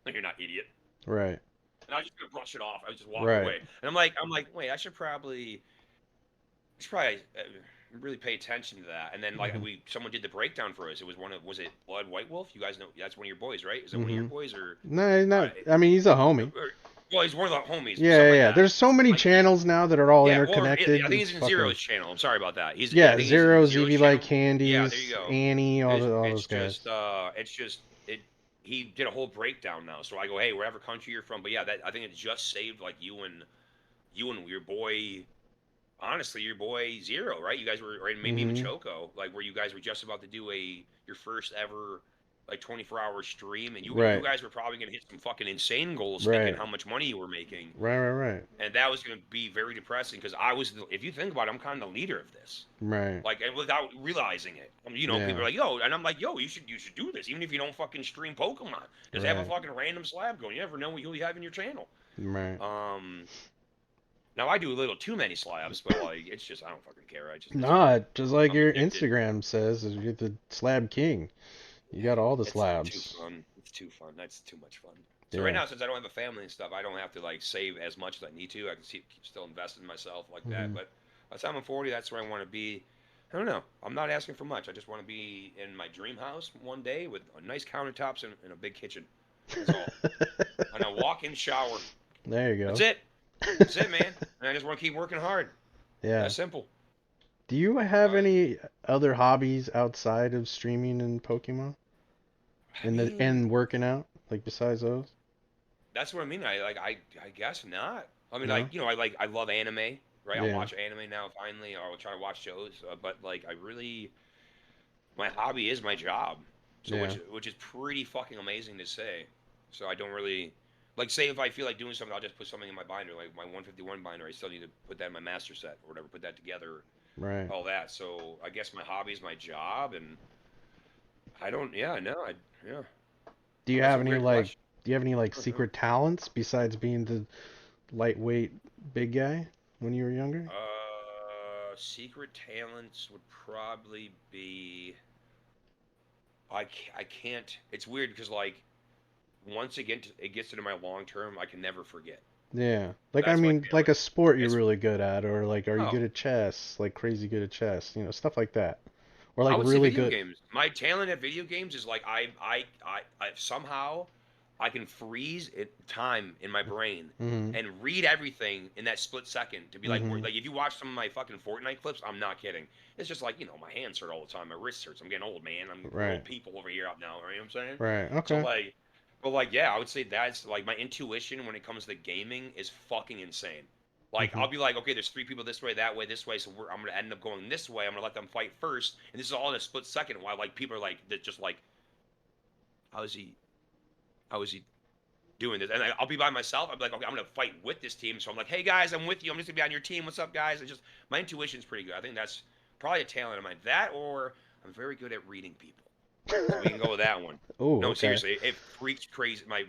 "No, you're not idiot." Right. And I was just gonna brush it off. I was just walk Right. away. And I'm like, wait, I should probably really pay attention to that. And then like Hmm. someone did the breakdown for us. It was was it Blood White Wolf? You guys know that's one of your boys, right? Is it one of your Hmm. boys or? No, Uh, not. I mean, he's a homie. well, he's one of the homies, Yeah, something yeah, like yeah. that. There's so many Like he's channels now that are all yeah. Well, I interconnected. think It's he's in fucking. Zero's channel. I'm sorry about that. I Yeah, think he's in Zero, Zero's ZV Like channel. Yeah, there you Candies, go. Annie, all It's those guys. just it. He did a whole breakdown now. So I go, hey, wherever country you're from, but yeah, that I think it just saved like you and your boy. Honestly, your boy Zero, right? You guys were, or maybe even Hmm. Choco, like where you guys were just about to do your first ever like 24-hour stream, and you Right. guys were probably gonna hit some fucking insane goals, thinking Right. how much money you were making, Right. Right. Right. and that was gonna be very depressing because if you think about it, I'm kind of the leader of this, Right. like, and without realizing it. You know, people Yeah. are like, yo, and I'm like, yo, you should do this, even if you don't fucking stream Pokemon. Just have a Right. fucking random slab going. You never know what you'll have in your channel. Right. Um, Now I do a little too many slabs, but like it's just I don't fucking care. It's fun. Nah, just like I'm your addicted. Instagram says, you're the slab king. You got all the It's too slabs. fun. It's too fun. That's too much fun. So right Yeah. now, since I don't have a family and stuff, I don't have to like save as much as I need to. I can still invest in myself like that. Hmm. But by the time I'm 40, that's where I want to be. I don't know. I'm not asking for much. I just want to be in my dream house one day with nice countertops and a big kitchen. That's all. And a walk-in shower. There you That's go. it. That's it, man. And I just want to keep working hard. Yeah. That's simple. Do you have Uh, any other hobbies outside of streaming and Pokemon I mean, and working out, like besides those? that's what I mean. I guess not. I mean, No? like, I love anime, right? I'll Yeah. watch anime now finally, or I'll try to watch shows. But like, my hobby is my job. So Yeah. which is pretty fucking amazing to say. So I don't really like say if I feel like doing something, I'll just put something in my binder, like my 151 binder. I still need to put that in my master set or whatever, put that together, Right. all that. So I guess my hobby is my job, and I don't. Yeah, no, yeah. Do you That's have a any weird like question. do you have any like I don't know. secret talents besides being the lightweight big guy when you were younger? Secret talents would probably be I can't. It's weird because like once it gets into my long term, I can never forget. Yeah. Like I That's my mean like talent. a sport you're It's really good at or like are you oh, good at chess? Like crazy good at chess, stuff like that. Or I like would say really video good. games. My talent at video games is like I somehow I can freeze time in my brain Mhm. and read everything in that split second to be Mhm. like if you watch some of my fucking Fortnite clips, I'm not kidding. It's just like my hands hurt all the time, my wrists hurts. I'm getting old, man. We're Right. old people over here up now. You know what I'm saying? Right. So Okay. like, but like yeah, I would say that's like my intuition when it comes to gaming is fucking insane. Like Mhm. I'll be like, okay, there's 3 people this way, that way, this way, so I'm gonna end up going this way. I'm gonna let them fight first, and this is all in a split second. While like people are like, that just like, how is he? How is he doing this? And I'll be by myself. I'll be like, okay, I'm gonna fight with this team. So I'm like, hey guys, I'm with you. I'm just gonna be on your team. What's up, guys? It's just my intuition's pretty good. I think that's probably a talent of mine. That or I'm very good at reading people. So we can go with that one. Oh, No, okay. seriously, it freaks crazy. My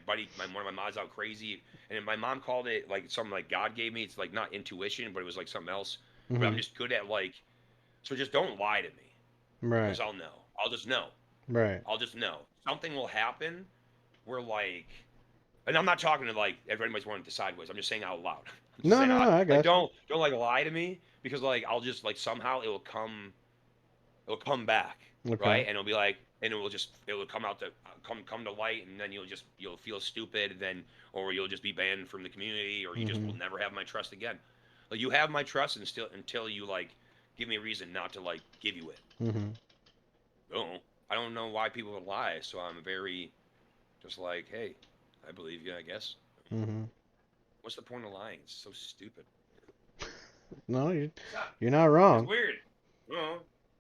buddy, one of my mods out crazy, and my mom called it like something like God gave me. It's like not intuition, but it was like something else. But I'm Mhm. just good at like, so just don't lie to me, Right. because I'll know. I'll just know. Right. I'll just know. Something will happen where like, and I'm not talking to like everybody's wanting to sideways. I'm just saying out loud. I'm just No, saying no, out no. loud. I Like got you. don't like lie to me because like I'll just like somehow it'll come back, Okay. right? And it'll be like, and it'll come out to come to light, and then you'll feel stupid, then or you'll just be banned from the community, or you just will Mhm. never have my trust again. Like you have my trust, and still until you like give me a reason not to like give you it. Mhm. I don't know why people would lie, so I'm very just like, hey, I believe you, I guess. Mhm. What's the point of lying? It's so stupid. No, It's not. you're not It's wrong. weird.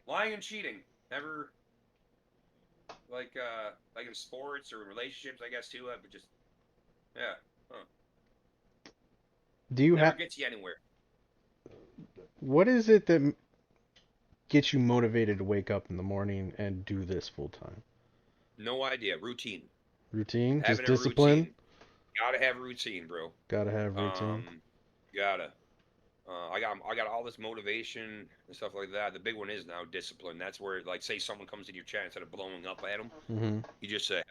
Lying and cheating. Never like in sports or relationships, I guess too. But just yeah, huh. Do you Never have gets you anywhere. what is it that gets you motivated to wake up in the morning and do this full time? No idea. Routine. Routine? Just Having a discipline? routine. Gotta have a routine, bro. Gotta have routine. Gotta. I got all this motivation and stuff like that. The big one is now discipline. That's where like say someone comes in your chat instead of blowing up at them, Mhm. you just say,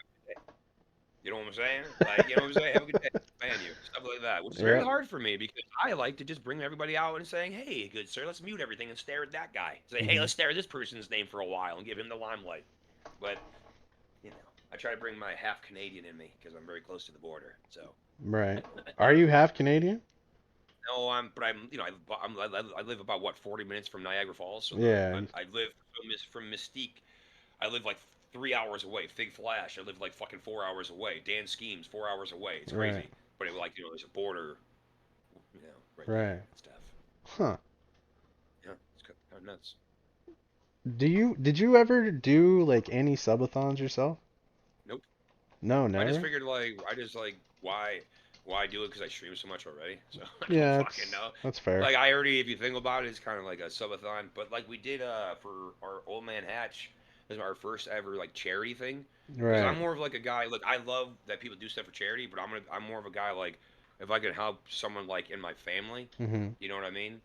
you know what I'm saying? Like, you know what I'm saying? Have a good day. Ban you. Stuff like that. Which is very Yep. hard for me because I like to just bring everybody out and saying, hey, good sir, let's mute everything and stare at that guy. Say, hey, Mhm. let's stare at this person's name for a while and give him the limelight. But, you know, I try to bring my half Canadian in me because I'm very close to the border. So, Right. you Are know. you half Canadian? No, I live about what 40 minutes from Niagara Falls, so Yeah. I live from Mystique. I live like 3 hours away. Fig Flash, I live like fucking 4 hours away. Dan Schemes, 4 hours away. It's Right. crazy, but there's a border, right there Right. and stuff. Huh. Yeah, it's kind of nuts. Did you ever do like any subathons yourself? Nope. No, I just never? figured why do it because I stream so much already. So I don't Yeah, fucking it's know. that's fair. Like I already, if you think about it, it's kind of like a subathon. But like we did for our Old Man Hatch, this was our first ever like charity thing. Because Right. I'm more of like a guy. Look, I love that people do stuff for charity, but I'm more of a guy like if I could help someone like in my family, Mhm. you know what I mean?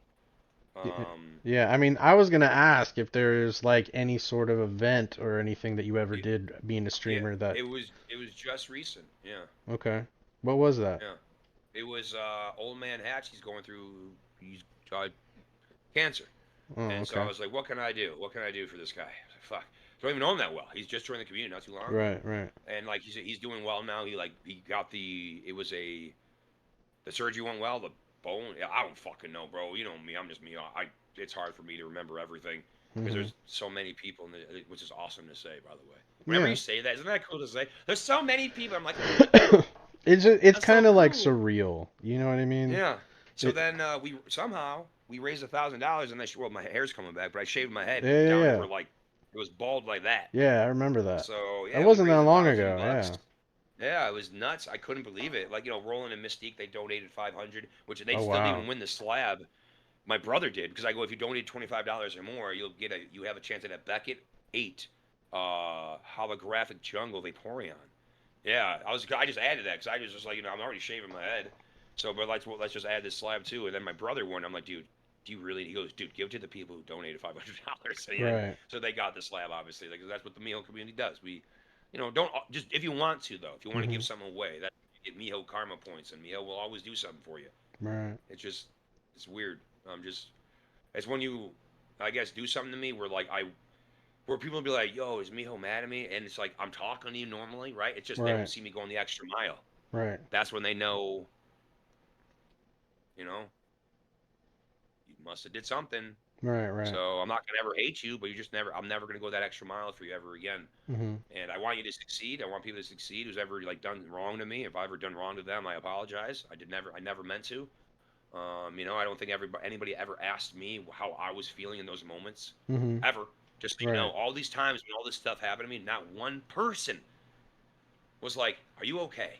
Yeah. Um, Yeah, I mean, I was gonna ask if there's like any sort of event or anything that you ever y- did being a yeah, streamer that. it was just recent. Yeah, Okay. What was that? yeah. It was Old Man Hatch. He's uh, cancer. Oh, And so I okay. was like, what can I do? What can I do for this guy? I was like, fuck. Don't even know him that well. He's just joined the community not too long. Right, right. And like he's doing well now. He got the surgery went well. The bone, I don't fucking know, bro. You know me. I'm just me. It's hard for me to remember everything because Mhm. there's so many people, which is awesome to say, by the way. Whenever you Yeah. say that, isn't that cool to say? There's so many people. I'm like, It's that's so kind of like cool. surreal. You know what I mean? Yeah. So It. then we raised $1,000, and well, my hair's coming back, but I shaved my head Yeah, yeah, down to yeah. where like it was bald like that. Yeah, I remember that. So That yeah, we wasn't that raised a long thousand ago. bucks. Yeah. Yeah, it was nuts. I couldn't believe it. Like Roland and Mystique, they donated 500, which they Oh still didn't wow. even win the slab. My brother did because I go if you donate $25 or more, you have a chance at a Beckett 8 holographic jungle Vaporeon. Yeah, I just added that because I was just like I'm already shaving my head, so but let's just add this slab too. And then my brother won. I'm like, dude, do you really? He goes, dude, give it to the people who donated $500. And Right. so they got the slab obviously, like 'cause that's what the Meho community does. We, don't just if you want to though, if you want to give Mhm. something away, that you get Meho karma points, and Meho will always do something for you. Right. It's just it's weird. It's when you I guess do something to me where people will be like, yo, is Miho mad at me? And it's like, I'm talking to you normally, right? It's just they don't Right. see me going the extra mile. Right. That's when they know, you know, you must have did something. Right. Right. So I'm not gonna ever hate you, but I'm never gonna go that extra mile for you ever again. Mhm. And I want you to succeed. I want people to succeed. Who's ever like done wrong to me? If I ever done wrong to them, I apologize. I never meant to. I don't think anybody ever asked me how I was feeling in those moments, Mm-hmm. ever. Just so you know, Right. all these times when all this stuff happened to me, not one person was like, "Are you okay?"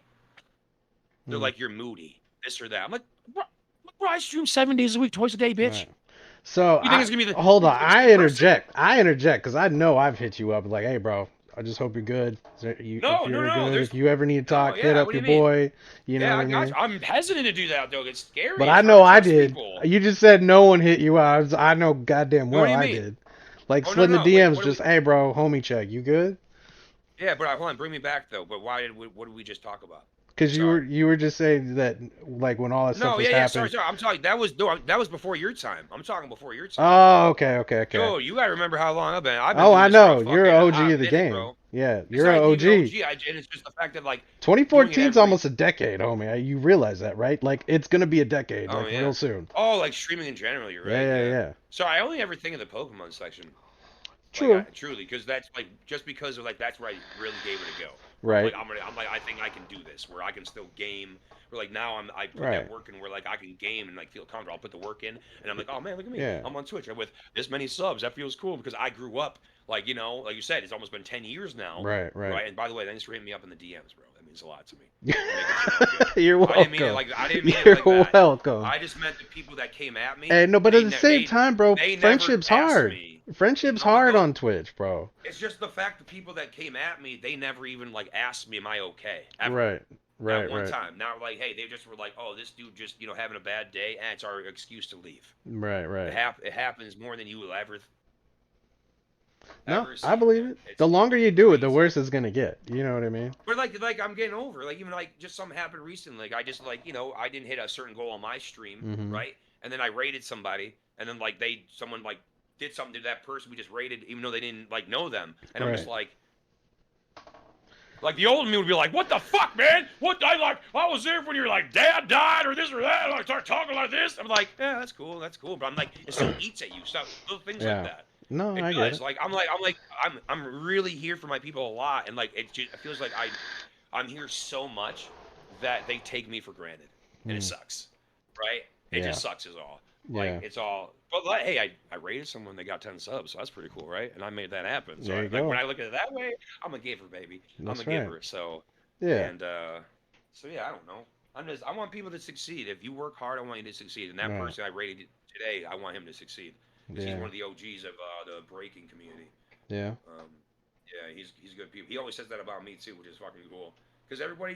They're Mm. like, "You're moody, this or that." I'm like, bro, I stream 7 days a week, twice a day, bitch. Right. So You think it's gonna be the hold on. the same person? I interject because I know I've hit you up like, hey, bro, I just hope you're good. If No, no, you're no. good, There's if you ever need to no, talk, hit yeah. up What do your you mean? boy. You know Yeah, what I I got mean? you. I'm hesitant to do that though. It's But scary. I It's hard know to I trust did. people. You just said no one hit you up. I know goddamn What do well you I mean? did. Like Oh no, slid in no. the Wait, DMs, what do just we? hey, bro, homie, check. You good? Yeah, but hold on. Bring me back though. But why did we? What did we just talk about? Because Sorry. you were just saying that like when all that stuff No, was yeah, yeah. Sorry, happening. sorry. I'm talking. That was no, that was before your time. I'm talking before your time. Oh, okay, okay, okay. Yo, you gotta remember how long I've been. I've been Oh, doing I this for a know. You're fucking an OG hot of the minute, game. bro. Yeah, It's you're an not even OG. OG. And it's just the fact that like doing it 2014 is every. almost a decade, homie. You realize that, right? Like it's gonna be a decade, Oh like yeah. real soon. Oh, like streaming in general. You're Yeah, right. yeah, Yeah. yeah. So I only ever think of the Pokemon section. Like I True. truly, because that's like just because of like that's where I really gave it a go. Where Right. I'm like I think I can do this. Where I can still game. Where like now I put that Right. work in where like I can game and like feel comfortable. I'll put the work in and I'm like, oh man, look at me. Yeah. I'm on Twitch with this many subs. That feels cool because I grew up like like you said, it's almost been 10 years now, Right. Right. right? And by the way, thanks for hitting me up in the DMs, bro. That means a lot to me. You make it feel all good. You're I didn't mean it welcome. like I didn't mean it You're like that. welcome. I just meant the people that came at me. And no, but at the same time, bro, They never friendship's asked hard. me. Friendship's No, but hard no, on Twitch, bro. it's just the fact the people that came at me, they never even like asked me, "Am I okay?" Ever. Right. Not Right. one Right. time. Not like, hey, they just were like, "Oh, this dude just having a bad day," and it's our excuse to leave. Right. Right. It happens more than you will No, ever I see, believe man. it. The It's longer you do it, the crazy. worse it's gonna get. You know what I mean? But like I'm getting over. Like even like just something happened recently. Like I just like I didn't hit a certain goal on my stream, Mm-hmm. right? And then I rated somebody, and then like someone like did something to that person we just rated, even though they didn't like know them, and I'm just Right. like the old me would be like, "What the fuck, man? I was there when your like dad died or this or that." And I start talking like this. I'm like, "Yeah, that's cool, that's cool." But I'm like, it still eats at you. Stuff, little things like Yeah. that. No, It I get does. it. Like I'm really here for my people a lot, and like it feels like I'm here so much that they take me for granted, and it Mm. sucks, right? It Yeah. just sucks is all. Like Yeah. it's all. But like, hey, I rated someone they got 10 subs, so that's pretty cool, right? And I made that happen. So There you like when go. I look at it that way, I'm a giver, baby. I'm a That's right. giver. So Yeah. and so yeah, I don't know. I want people to succeed. If you work hard, I want you to succeed. And that Right. person I rated today, I want him to succeed because he's Yeah. one of the OGs of the breaking community. Yeah. Um, yeah, he's good people. He always says that about me too, which is fucking cool. Because everybody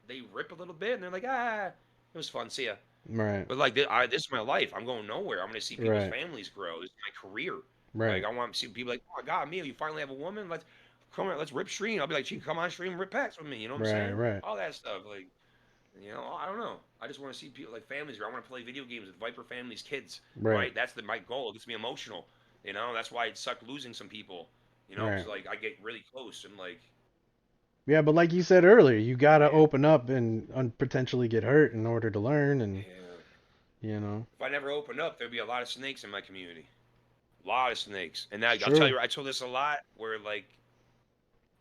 they rip a little bit and they're like, it was fun, see ya. Right. But like this is my life. I'm going nowhere. I'm gonna see people's Right. families grow. This is my career. Like Right. I want to see people like, oh my god, Mia, you finally have a woman. Let's come on, let's rip stream. I'll be like, she can come on stream and rip packs with me. You know what I'm Right. saying? Right. All that stuff. Like, I don't know. I just want to see people like families grow. I want to play video games with Viper families' kids. Right. Right? That's my goal. It gets me emotional. That's why it sucked losing some people. Right. Because like I get really close and like, Yeah, but like you said earlier, you gotta man, open up and potentially get hurt in order to learn, and yeah. you know. If I never opened up, there'd be a lot of snakes in my community. A lot of snakes. And now It's I'll tell true. you, I told this a lot. Where like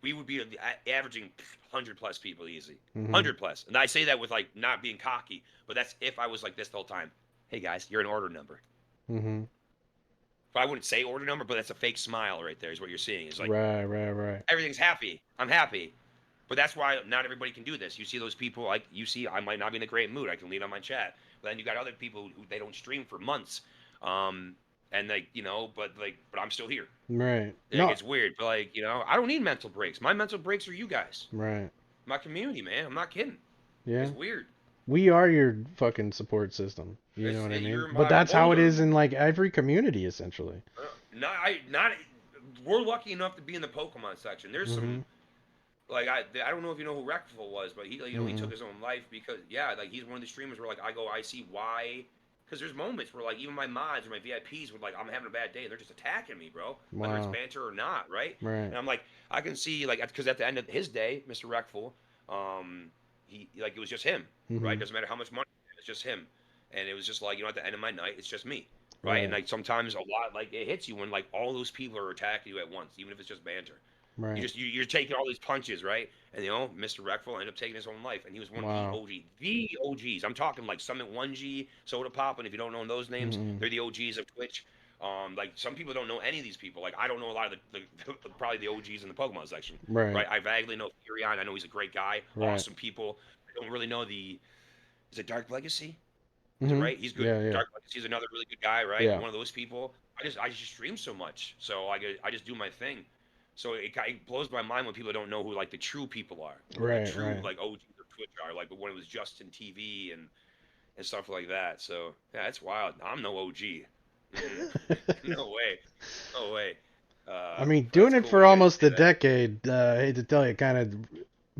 we would be averaging 100 plus people easy, Mhm. 100 plus. And I say that with like not being cocky, but that's if I was like this the whole time. Hey guys, you're an order number. Mhm. But I wouldn't say order number, but that's a fake smile right there. Is what you're seeing. It's like Right. Right. Right. everything's happy. I'm happy. But that's why not everybody can do this. You see those people like you see. I might not be in a great mood. I can lead on my chat. But then you got other people who they don't stream for months, um, and like but I'm still here. Right. Like No. it's weird, but like I don't need mental breaks. My mental breaks are you guys, Right. my community, man. I'm not kidding. Yeah. It's weird. We are your fucking support system. You know It's what I mean? you're But my that's how it older. is in like every community essentially. Not. We're lucky enough to be in the Pokemon section. There's some Mhm. like I don't know if you know who Rectful was, but he took Mhm. his own life because like he's one of the streamers where like I see why. Because there's moments where like even my mods or my VIPs would like I'm having a bad day and they're just attacking me, bro. Whether it's Wow. banter or not, right? Right. And I'm like I can see like because at the end of his day, Mr. Rectful, he like it was just him, right? Mhm. Doesn't matter how much money, it's just him, and it was just like at the end of my night, it's just me, right? And Right. like sometimes a lot like it hits you when like all those people are attacking you at once, even if it's just banter. Right. You're taking all these punches, right? And Mr. Reckful ended up taking his own life, and he was one of Wow. the OGs. I'm talking like Summit 1G, Soda Pop, and if you don't know those names, Mm-mm. they're the OGs of Twitch. Like some people don't know any of these people. Like I don't know a lot of the probably the OGs in the Pokemon section, Right. right? I vaguely know Furion. I know he's a great guy, Right. awesome people. I don't really know is it Dark Legacy? Is it Mm-hmm. right? He's good. Yeah, yeah. Dark Legacy's another really good guy, right? Yeah. One of those people. I just stream so much, so I just do my thing. So it blows my mind when people don't know who like the true people are, Right, the true right. like OGs of Twitch are, like when it was Justin TV and stuff like that. So yeah, it's wild. I'm no OG. No way, no way. I mean, But doing that's it cool for you guys almost say a that. decade, I hate to tell you, kind of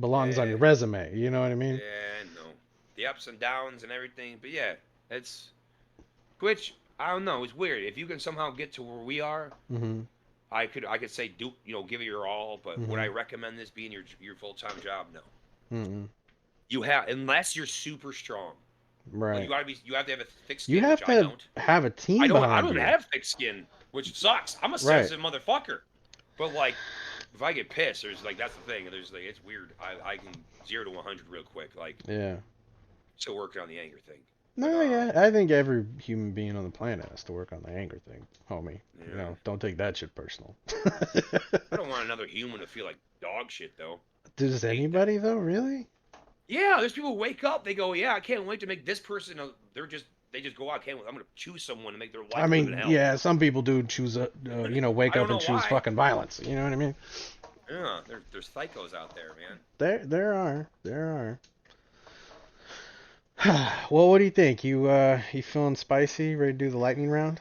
belongs on Yeah, your resume. You know what I mean? yeah, no, the ups and downs and everything. But yeah, it's Twitch. I don't know. It's weird. If you can somehow get to where we are, Mm-hmm. I could say do give it your all, but would Mm-hmm. I recommend this being your full-time job? No. Mm-mm. You have unless you're super strong. Like Right. you have to have a thick You skin, have which I to don't. have a team I behind don't you. have thick skin, which sucks. I'm a Right. sensitive motherfucker. But like if I get pissed, there's like that's the thing. There's like it's weird. I can 0 to 100 real quick. Like Yeah. still working on the anger thing. But No, yeah. I think every human being on the planet has to work on the anger thing, homie. You yeah. know, don't take that shit personal. I don't want another human to feel like dog shit though. Does I hate that. anybody though, really? Yeah, there's people who wake up, they go, yeah, I can't wait to make this person. They just go out. I'm gonna choose someone to make their life I live in mean, hell. yeah, some people do choose wake I up don't and know choose why. fucking violence. You know what I mean? Yeah, there's psychos out there, man. There are. Well, what do you think? You feeling spicy? Ready to do the lightning round?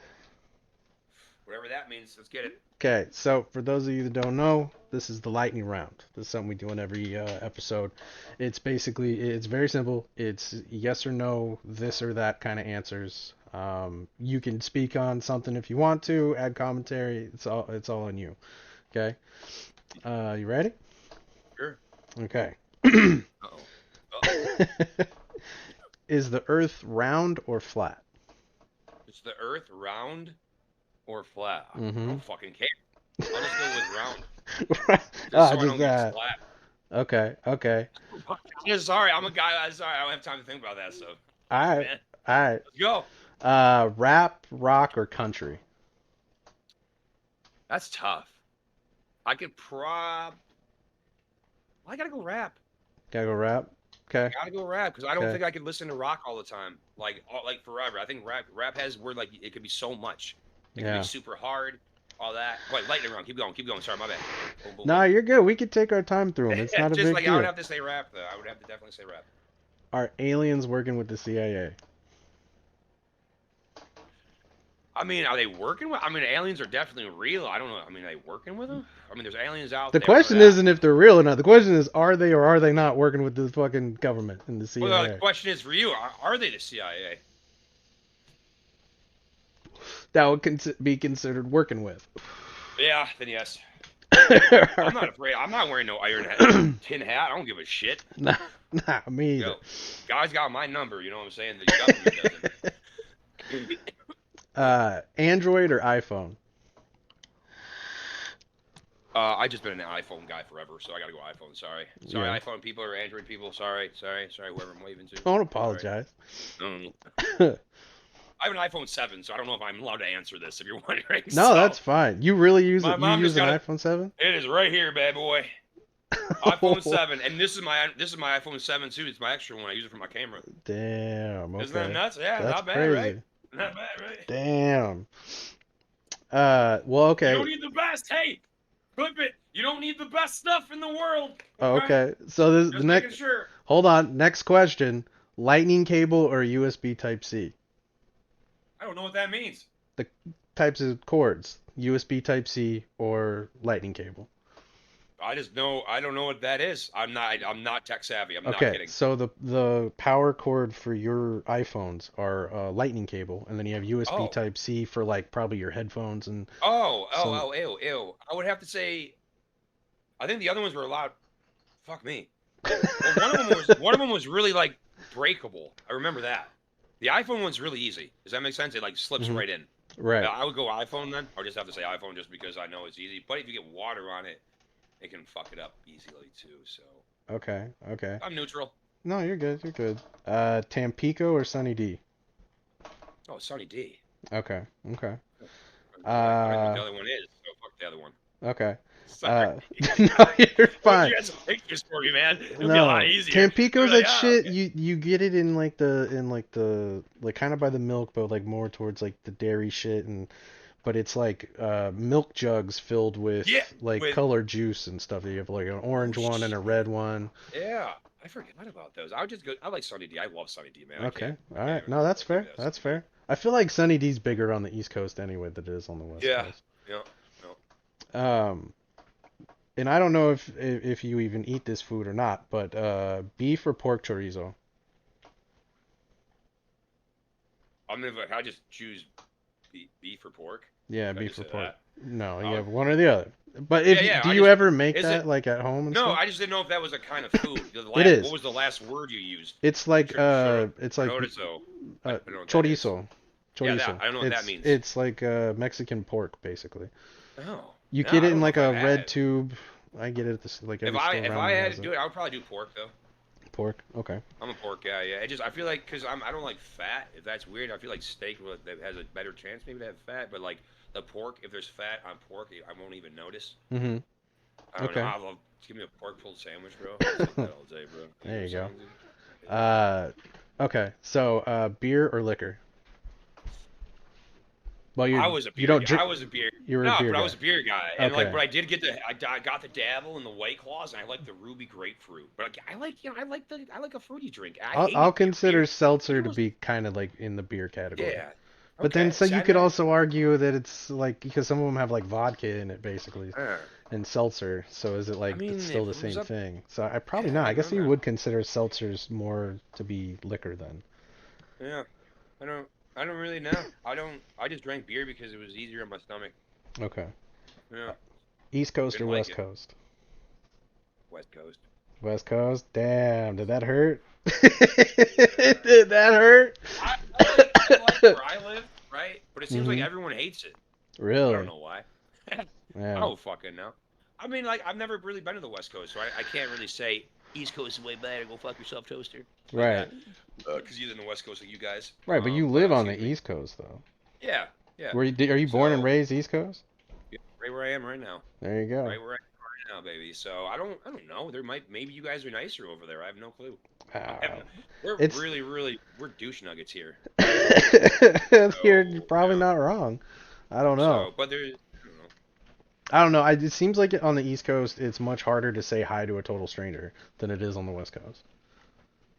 Whatever that means. Let's get it. Okay, so for those of you that don't know, this is the lightning round. This is something we do in every episode. It's very simple. It's yes or no, this or that kind of answers. You can speak on something if you want to, add commentary. It's all on you. Okay. You ready? Sure. Okay. Uh-oh. Uh-oh. Is the Earth round or flat? Is the Earth round or flat? I Mm-hmm. don't fucking care. I'll just go with round. Right. Just so I don't Just get slapped. Okay. Yeah, sorry, I'm a guy. I'm sorry, I don't have time to think about that stuff. All right. Man, All right. let's go. Rap, rock, or country? That's tough. I could I gotta go rap. Gotta go rap. Okay. Gotta go rap because I don't Okay. think I could listen to rock all the time, like forever. I think rap has where like it could be so much. It can Yeah. be super hard, all that. Wait, lightning round. Keep going. Sorry, my bad. Boom, boom, No, boom. you're good. We could take our time through them. It's not a Just big like deal. I would have to say rap though. I would have to definitely say rap. Are aliens working with the CIA? I mean, are they working with? I mean, aliens are definitely real. I don't know. I mean, are they working with them? I mean, there's aliens out The there. question isn't if they're real or not. The question is, are they or are they not working with the fucking government and the CIA? Well, the question is for you: Are they the CIA? That would be considered working with. Yeah, then yes. I'm not afraid. I'm not wearing no tin hat. I don't give a shit. Nah, me either. Yo, guys got my number. You know what I'm saying? The government doesn't. Android or iPhone? I just been an iPhone guy forever, so I gotta go iPhone. Sorry, Yeah. iPhone people or Android people. Sorry, whoever I'm waving to. Don't apologize. Sorry. I have an iPhone 7, so I don't know if I'm allowed to answer this. If you're wondering. No, So, that's fine. You really use My it? You mom use just an got iPhone 7? it is right here, bad boy. iPhone 7, and this is my iPhone 7 too. It's my extra one. I use it for my camera. Damn. Okay. Isn't that nuts? Yeah, That's not bad, crazy. right? Not bad, right? Damn. Well, okay. You don't need the best. Hey, flip it. You don't need the best stuff in the world. Oh, okay. So this Just the making next. sure. Hold on. Next question: Lightning cable or USB Type C? I don't know what that means. Types of cords: USB Type C or Lightning cable. I just know I don't know what that is. I'm not tech savvy. I'm not Okay. kidding. So the power cord for your iPhones are Lightning cable, and then you have USB Oh. Type C for like probably your headphones and. Ew. I would have to say. I think the other ones were a lot. Fuck me. Well, one of them was really like breakable. I remember that. The iPhone one's really easy. Does that make sense? It like slips Mhm. right in. Right. I would go iPhone then. I'll just have to say iPhone just because I know it's easy. But if you get water on it, it can fuck it up easily too. So Okay. Okay. I'm neutral. No, you're good. You're good. Tampico or Sunny D? Oh, Sonny D. Okay. Okay. Yeah, I don't know what the Uh. other one is. So fuck the other one. Okay. Sorry. No, you're Well, fine. you had some pictures for me, man. It'll be a lot No, easier. I'll Tampico's be like, that oh, shit. okay. You get it in like kind of by the milk, but like more towards like the dairy shit, and but it's like milk jugs filled with Yeah, like with colored juice and stuff. You have like an oh orange one and a shit. red one. Yeah, I forgot about those. I would just go. I like Sonny D. I love Sonny D, man. Okay, all I can't right. even No, that's give fair. me that That's Sonny D. fair. I feel like Sunny D's bigger on the East Coast anyway than it is on the West Yeah, Coast. yeah, yeah. Um, and I don't know if you even eat this food or not, but beef or pork chorizo? I'm gonna. I just choose beef or pork. Yeah, Can I beef just or say pork. that? No, you Oh, have one or the other. But yeah, if yeah. do I you just ever make is it. that like at home and No, stuff? I just didn't know if that was a kind of food. It is. What was the last word you used? It's like it's like Chorizo. I don't know what that is. chorizo. Yeah, that. Chorizo. I don't know what that means. It's like Mexican pork basically. Oh, You no, get it I in don't know like if I've a had red it. tube. I get it at this like every store If around I me had has to it. do it, I would probably do pork though. Pork. Okay. I'm a pork guy. Yeah, I feel like because I don't like fat. If that's weird, I feel like steak that has a better chance maybe to have fat. But like the pork, if there's fat on pork, I won't even notice. Mhm. I don't know. Okay. I love give me a pork pulled sandwich, bro. I'll take that all day, bro. You know There what you I'm go. saying, dude? Yeah. Okay. So beer or liquor? Well, I was a you beer don't guy. drink. I was a beer. You were a No, beer but I guy. was a beer guy, and like, Okay. but I did get I got the dabble in the White Claws, and I like the ruby grapefruit. But like, I like a fruity drink. I I'll hated beer. consider seltzer Beer to was be kind of like in the beer category. yeah. But then Okay. so See, you I could never. also argue that it's like because some of them have like vodka in it basically Uh, and seltzer. So is it I like it's mean, still if the it was same up, thing? So I probably yeah, not. I I don't guess know, you man. would consider seltzers more to be liquor then. Yeah, I don't. I don't really know. I don't. I just drank beer because it was easier on my stomach. Okay. Yeah, East Coast or didn't like West it. Coast? West Coast. West Coast. Damn, did that hurt? Did that hurt? I like where I live, right? But it seems like hmm everyone hates it. I don't Really? know why. I Yeah. don't fucking know. I mean, like, I've never really been to the West Coast, so I can't really say East Coast is way better. Go fuck yourself, toaster. Like Right. that. Because you're in the West Coast, like you guys. Right, but you But live on the excuse me. East Coast though. Yeah, yeah. Are you born and So raised East Coast? yeah, right where I am right now. There you go. Right where I am right now, baby. So I don't know. Maybe you guys are nicer over there. I have no clue. I have Uh, no, we're it's really we're douche nuggets here. you're So probably not wrong. I don't know. but there's I don't know. I don't know. It seems like on the East Coast, it's much harder to say hi to a total stranger than it is on the West Coast.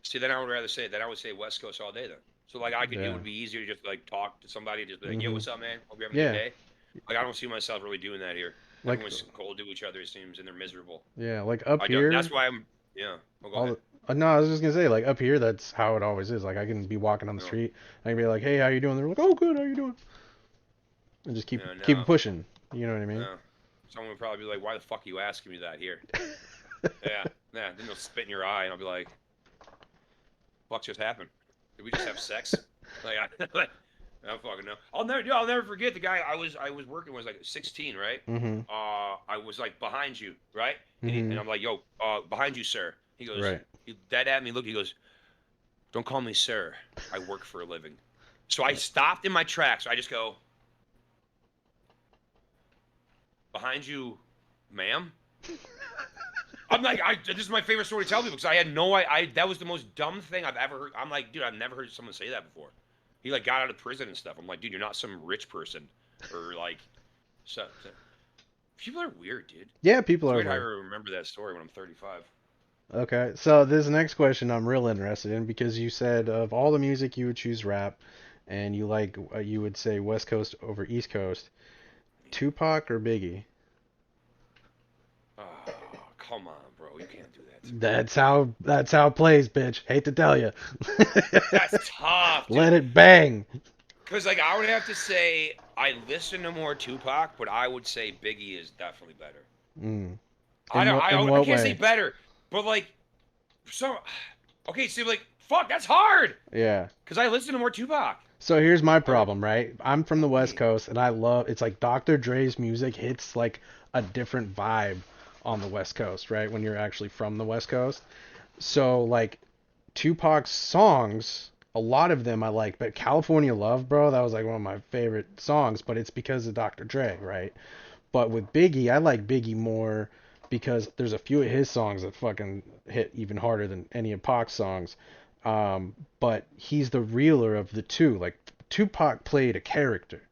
See, then I would rather say that I would say West Coast all day then. So like it Yeah. would be easier to just like talk to somebody, just be like, yo, hmm what's up, man? Hope you're having a good Yeah. day. Like I don't see myself really doing that here. Like, Everyone's cold to each other, it seems, and they're miserable. yeah, like up I don't. That's here, why I'm. Yeah. Oh, go all ahead. no, I was just gonna say, like up here, that's how it always is. Like I can be walking on the No. street, I can be like, "Hey, how you doing?" They're like, "Oh, good. How you doing?" And just Yeah. keep it No. pushing. You know what I mean? No. Someone would probably be like, why the fuck are you asking me that here? Yeah. Yeah. Then they'll spit in your eye, and I'll be like, what just happened? Did we just have sex? Like I don't fucking know. I'll never forget the guy I was working with, like 16, right? hmm I was like behind you, right? hmm And I'm like, yo, behind you, sir. He goes, Right. he dead at me. Look, he goes, don't call me sir. I work for a living. So I stopped in my tracks. I just go, behind you, ma'am. I'm like, this is my favorite story to tell people because I had no I that was the most dumb thing I've ever heard. I'm like, dude, I've never heard someone say that before. He like got out of prison and stuff. I'm like, dude, you're not some rich person or like, people are weird, dude. Yeah, people It's are weird how I weird. remember that story when I'm 35. Okay, so this next question I'm real interested in because you said of all the music you would choose rap, and you would say West Coast over East Coast. Tupac or Biggie? Oh, come on, bro. You can't do that to me. That's how it plays, bitch. Hate to tell you. That's tough, Let dude. it bang. Because like I would have to say I listen to more Tupac, but I would say Biggie is definitely better. Mm. I don't. In I what can't say way? better, but like, okay, see, like, fuck, that's hard. Yeah. Cause I listen to more Tupac. So here's my Or, problem, right? I'm from the West Coast and I love it's like Dr. Dre's music hits like a different vibe on the West Coast, right? When you're actually from the West Coast. So like Tupac's songs, a lot of them I like, but California Love, bro, that was like one of my favorite songs, but it's because of Dr. Dre, right? But with Biggie, I like Biggie more because there's a few of his songs that fucking hit even harder than any of Pac's songs. But he's the realer of the two. Like Tupac played a character.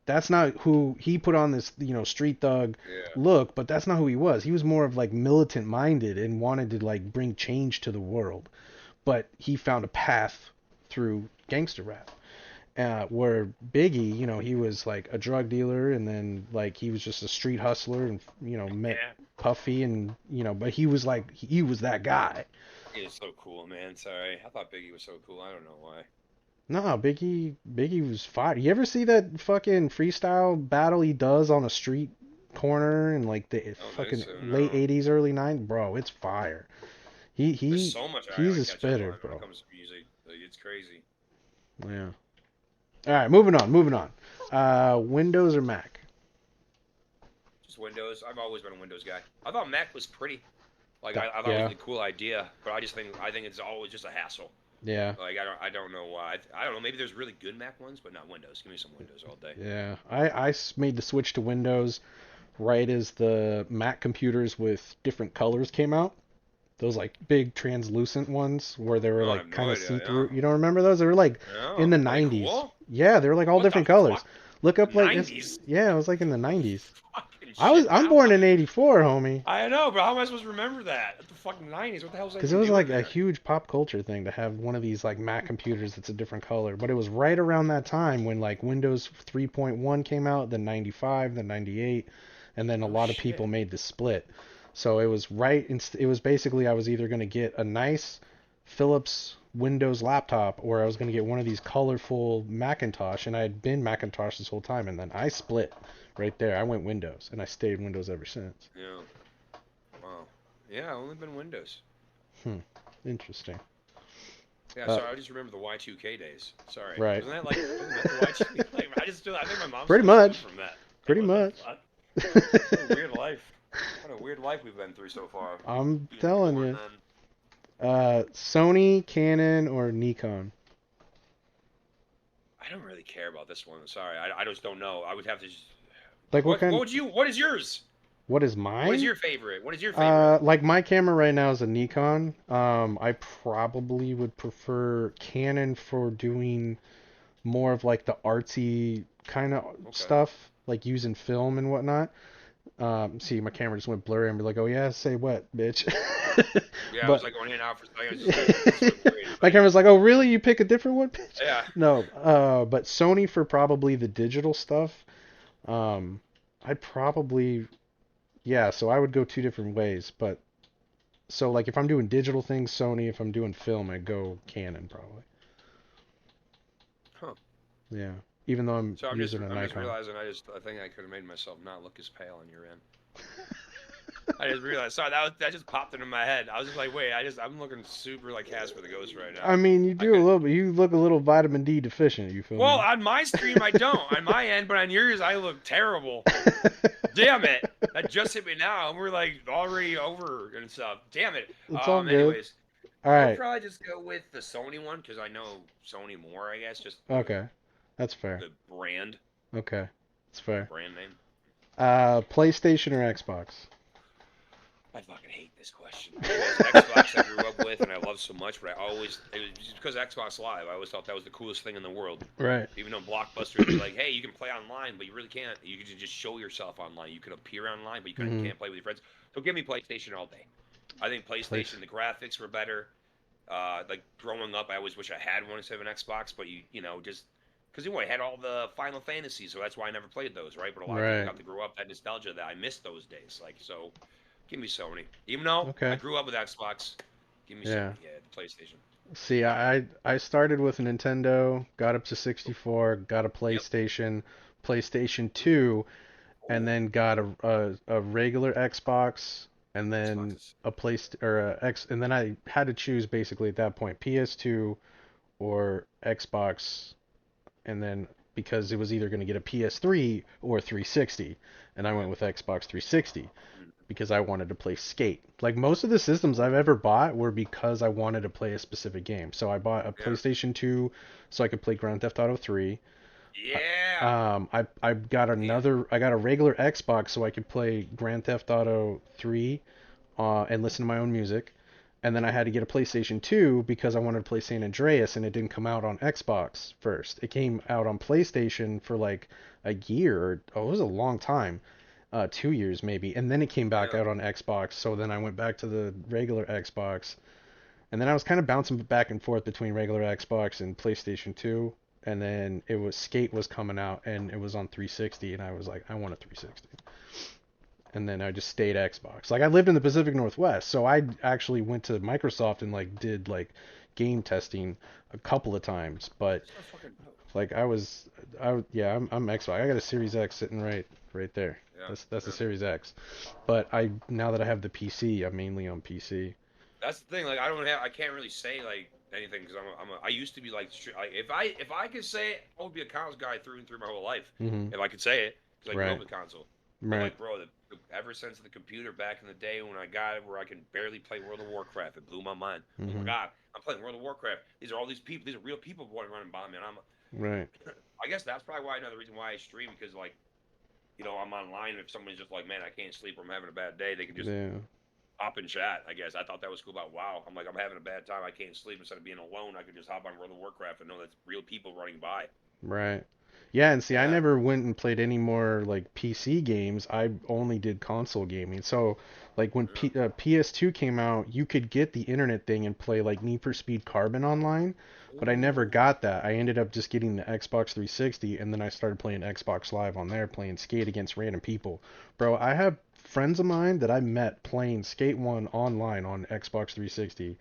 That's not who he put on this, street thug Yeah. look, but that's not who he was. He was more of like militant minded and wanted to like bring change to the world. But he found a path through gangster rap. Where Biggie, he was like a drug dealer, and then like he was just a street hustler, and met Yeah. Puffy, and but he was that guy. He is so cool, man. Sorry, I thought Biggie was so cool. I don't know why. No, Biggie was fire. You ever see that fucking freestyle battle he does on a street corner in like the Oh, fucking so, late no. '80s, early '90s? Bro, it's fire. He There's so much I he's gotta a catch up spitter, on when bro. it comes to music. Like, it's crazy. Yeah. All right, moving on. Windows or Mac? Just Windows. I've always been a Windows guy. I thought Mac was pretty. Like I thought Yeah. it was a cool idea, but I think it's always just a hassle. Yeah. Like I don't know why. I don't know. Maybe there's really good Mac ones, but not Windows. Give me some Windows all day. Yeah, I made the switch to Windows right as the Mac computers with different colors came out. Those like big translucent ones where they were No, I like have no kind of idea. see-through. Yeah. You don't remember those? They were like in the No. Are they 90s. cool? Yeah, they were like all What the different colors. fuck? Look up like 90s? yeah, it was like in the 90s. Fucking I'm shit. born in '84, homie. I know, but how am I supposed to remember that? At the fucking 90s. What the hell was I Because it was doing like a there? huge pop culture thing to have one of these like Mac computers that's a different color. But it was right around that time when like Windows 3.1 came out, then 95, then 98, and then a Oh, lot of shit. people made the split. So it was it was basically I was either going to get a nice Philips Windows laptop or I was going to get one of these colorful Macintosh, and I had been Macintosh this whole time, and then I split right there. I went Windows, and I stayed Windows ever since. Yeah. Wow. Yeah, I've only been Windows. Interesting. Yeah, Uh, sorry, I just remember the Y2K days. Sorry. Right. Wasn't that the Y2K? Like, I think my mom's Pretty still much. from that. Pretty Like, what much. the fuck? What a weird life. What a weird life we've been through so far. I'm Being telling born you. then. Sony, Canon, or Nikon? I don't really care about this one. Sorry, I just don't know. I would have to just. Like what kind? What would you? What is yours? What is mine? What is your favorite? What is your favorite? Like my camera right now is a Nikon. I probably would prefer Canon for doing more of like the artsy kind of stuff, like using film and whatnot. See, my camera just went blurry and be like, oh yeah, say what, bitch. Yeah, I but was like going in and out for seconds. This was weird. my camera's like, oh really? You pick a different one, bitch? Yeah. No, but Sony for probably the digital stuff. I'd probably, yeah, so I would go two different ways, but so like if I'm doing digital things, Sony. If I'm doing film, I'd go Canon probably. Huh. Yeah, even though I'm So I'm using a just Nikon. realizing I think I could have made myself not look as pale on your end. I just realized. Sorry, that just popped into my head. I was just like, wait, I'm looking super like Casper the Ghost right now. I mean, you do a little bit. You look a little vitamin D deficient. You feel Well, me? on my stream I don't. On my end, but on yours I look terrible. Damn it! That just hit me now, and we're like already over and stuff. Damn it. It's all good. Anyways, All I'll right. probably just go with the Sony one because I know Sony more. I guess just Okay, that's fair. the brand Okay, that's fair. name. PlayStation or Xbox? I fucking hate this question. Because Xbox I grew up with and I love so much, but it was just because Xbox Live. I always thought that was the coolest thing in the world. Right. Even though Blockbuster would be like, hey, you can play online, but you really can't. You can just show yourself online. You can appear online, but you can't play with your friends. So give me PlayStation all day. I think PlayStation, the graphics were better. Like growing up, I always wish I had one instead of an Xbox, but just because I had all the Final Fantasy, so that's why I never played those, right? But a lot of people got to grow up that nostalgia that I missed those days. Like so. Give me Sony. Even though I grew up with Xbox, give me Sony. Yeah, the PlayStation. See, I started with a Nintendo, got up to 64, got a PlayStation, PlayStation 2, and then got a regular Xbox, and then a and then I had to choose basically at that point PS2 or Xbox, and then because it was either going to get a PS3 or 360, and I went with Xbox 360. because I wanted to play Skate. Like most of the systems I've ever bought were because I wanted to play a specific game. So I bought a Yeah. PlayStation 2 so I could play Grand Theft Auto 3. Yeah. I got I got a regular Xbox so I could play Grand Theft Auto 3 and listen to my own music. And then I had to get a PlayStation 2 because I wanted to play San Andreas and it didn't come out on Xbox first. It came out on PlayStation for like a year or it was a long time. 2 years maybe, and then it came back Yeah. out on Xbox. So then I went back to the regular Xbox, and then I was kind of bouncing back and forth between regular Xbox and PlayStation 2. And then it was Skate was coming out, and it was on 360, and I was like, I want a 360. And then I just stayed Xbox. Like I lived in the Pacific Northwest, so I actually went to Microsoft and like did like game testing a couple of times. But So fucking dope. like yeah, I'm Xbox. I got a Series X sitting right there. Yeah. That's the Yeah. Series X. But now that I have the PC, I'm mainly on PC. That's the thing. Like I can't really say like anything because I used to be like if I could say it, I would be a console guy through and through my whole life. Hmm. If I could say it, because I grew Right. up with console. But Right. like, bro, ever since the computer back in the day when I got it, where I can barely play World of Warcraft, it blew my mind. Oh my Hmm. god, I'm playing World of Warcraft. These are all these people. These are real people running by me, and Right. I guess that's probably another reason why I stream because like, I'm online. If somebody's just like, man, I can't sleep or I'm having a bad day, they can just Yeah. hop in chat. I guess I thought that was cool about WoW. I'm like, I'm having a bad time. I can't sleep. Instead of being alone, I could just hop on World of Warcraft and know that's real people running by. Right. Yeah, and see, I Yeah. never went and played any more like PC games. I only did console gaming. So, like when PS2 came out, you could get the internet thing and play like Need for Speed Carbon online, but I never Ooh. got that. I ended up just getting the Xbox 360, and then I started playing Xbox Live on there, playing Skate against random people. Bro, I have friends of mine that I met playing Skate 1 online on Xbox 360,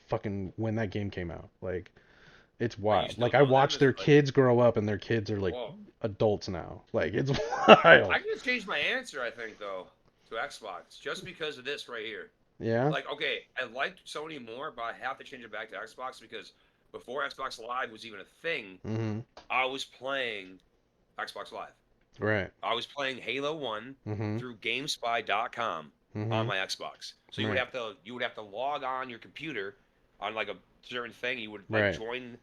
fucking when that game came out. Like, it's Are you wild. still Like I doing them? watch Is their it like, kids grow up and their kids are like whoa? adults now. Like it's wild. I can just change my answer. I think though to Xbox just because of this right here. Yeah. Like, okay, I liked Sony more, but I have to change it back to Xbox because before Xbox Live was even a thing, Mm-hmm. I was playing Xbox Live. Right. I was playing Halo 1 Mm-hmm. through GameSpy.com Mm-hmm. on my Xbox. So Right. you would have to log on your computer on like a certain thing. You would like Right. join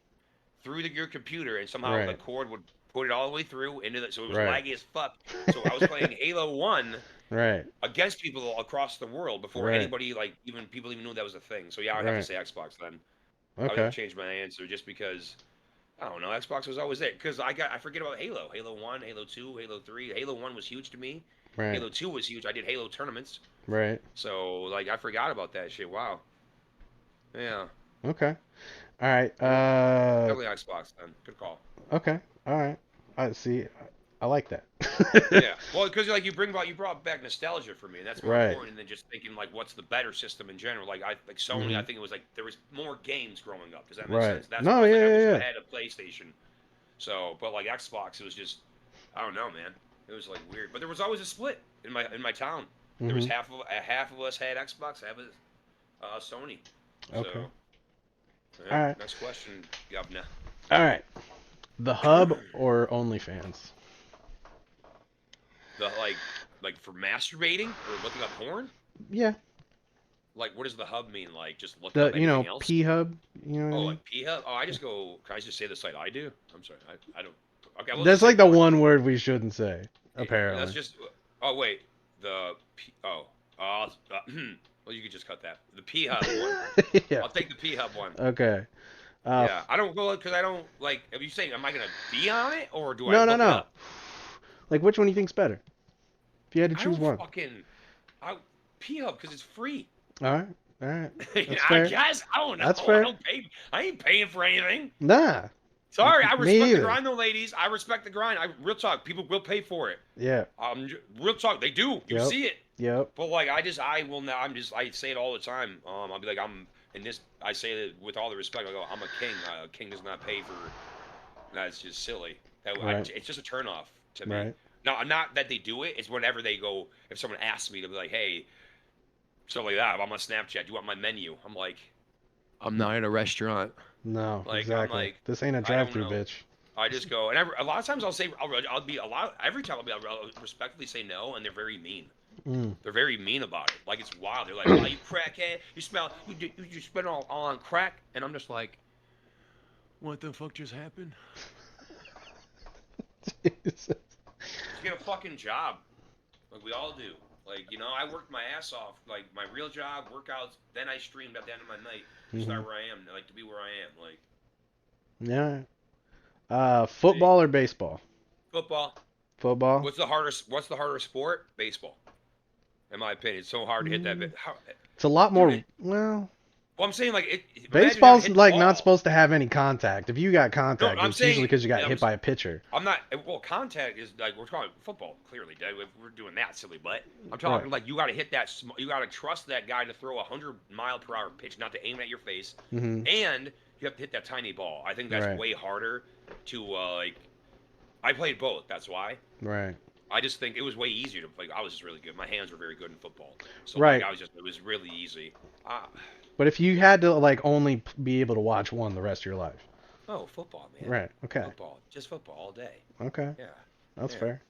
through your computer, and somehow the Right. cord would put it all the way through into the. So it was Right. laggy as fuck. So I was playing Halo 1 Right. against people across the world before Right. anybody like people even knew that was a thing. So yeah, I would have Right. to say Xbox then. I would Okay. have to change my answer just because I don't know. Xbox was always it because I forget about Halo, Halo 1, Halo 2, Halo 3. Halo 1 was huge to me. Right. Halo 2 was huge. I did Halo tournaments, Right. so like I forgot about that shit. Wow. Yeah. Okay. All right. Definitely Xbox then. Good call. Okay. All right. I see. I like that. Yeah. Well, because like you brought back nostalgia for me, and that's more Right. important than just thinking like what's the better system in general. Like Sony, I Mhm. think it was like there was more games growing up. Does that make Right. sense? That's No, why, like, yeah, I wish yeah, I yeah. had a PlayStation. So, but like Xbox, it was just I don't know, man. It was like weird. But there was always a split in my town. There was Mhm. half of us had Xbox, half of Sony. Okay. So, yeah, All right. next question, Governor. All right. The Hub or OnlyFans? The like for masturbating or looking up porn? Yeah. Like, what does the hub mean? Like, just look The up anything else? P Hub. You know what I Oh, mean? like P hub? Oh, I just go. Can I just say the site I do? I'm sorry, I don't. Okay, well, That's let's like the say porn. one word we shouldn't say. That's Apparently. just. Oh wait, the P. Oh, well, you could just cut that. The P hub one. Yeah. I'll take the P hub one. Okay. Yeah, I don't go because I don't like. Are you saying am I gonna be on it or do I No, look no, it no. up? Like, which one do you think's better? If you had to I choose don't one. fucking. P hub because it's free. All right. All right. That's I fair. guess I don't know. That's fair. I don't pay. I ain't paying for anything. Nah. Sorry, I Me respect the either. grind, though, ladies. I respect the grind. Real talk. People will pay for it. Yeah. Real talk. They do. You Yep. see it. Yep. But like, I will not. I say it all the time. I'll be like, I say it with all the respect. I go, I'm a king. A king does not pay for. That's just silly. Right. It's just a turnoff to me. Right. No, not that they do it. It's whenever they go. If someone asks me to be like, hey, stuff like that. I'm on Snapchat. Do you want my menu? I'm like, I'm not in a restaurant. No. Like, I'm Exactly. like, This ain't a I don't drive-through, know. bitch. I just go, and a lot of times I'll say, every time I'll respectfully say no, and they're very mean. Mm. They're very mean about it. Like it's wild. They're like, "Oh, you crackhead! You smell. You spit all on crack." And I'm just like, "What the fuck just happened?" Jesus. Just get a fucking job, like we all do. Like I worked my ass off, like my real job, workouts. Then I streamed at the end of my night to Hmm. start where I am, like to be where I am. Like Yeah. see, Football or baseball? football. Football. What's the harder sport? Baseball. In my opinion, it's so hard to hit that Mm. bit. How, It's a lot dude, more. Well, well, I'm saying like imagine having to baseball's hit the like not ball. supposed to have any contact. If you got No, contact, I'm it's usually saying because you got I'm hit by a pitcher. I'm not. Well, contact is like we're talking football. Clearly, Dad, we're doing that silly butt. I'm Right. talking like you got to hit that. You got to trust that guy to throw a 100-mile-per-hour pitch, not to aim at your face, Hmm. and you have to hit that tiny ball. I think that's Right. way harder to like. I played both. That's why. Right. I just think it was way easier to like. I was just really good. My hands were very good in football, so like Right. it was really easy. Uh, But if you had to like only be able to watch one the rest of your life. oh, football, man. Right. Okay. Football, just football all day. Okay. Yeah, That's yeah. fair.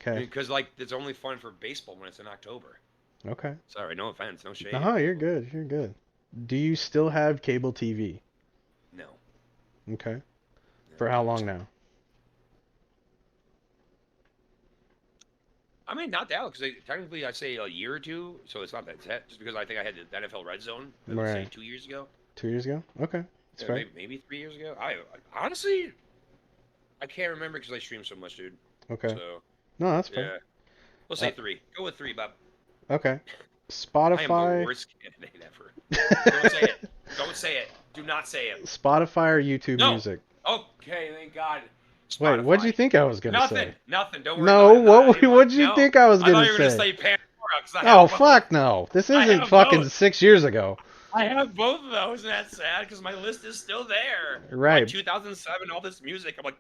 Okay. Because like it's only fun for baseball when it's in October. Okay. Sorry, no offense, no shade. No, you're good. You're good. Do you still have cable TV? No. Okay. No, For I how don't. long now? I mean, not that because technically I'd say a year or two, so it's not that set. Just because I think I had the NFL Red Zone, let's say Right. 2 years ago. 2 years ago? Okay. That's Yeah, fair. maybe 3 years ago. I honestly I can't remember because I stream so much, dude. Okay. So No, that's fair. yeah, let's Uh, say three. Go with three, Bob. okay. I am the Spotify. worst candidate ever. Don't say it. Don't say it. Do not say it. Spotify or YouTube No. Music? Okay, thank God. Wait, what'd you Spotify. think I was gonna Nothing. say? Nothing. Don't worry No, about it. I'm not- what I what'd you no. think I was I thought gonna you were gonna say? say Pandora because I Oh, have fuck no. This I isn't have fucking both. 6 years ago. I have both of those, and that's sad because my list is still there. Right. Like 2007, all this music. I'm like,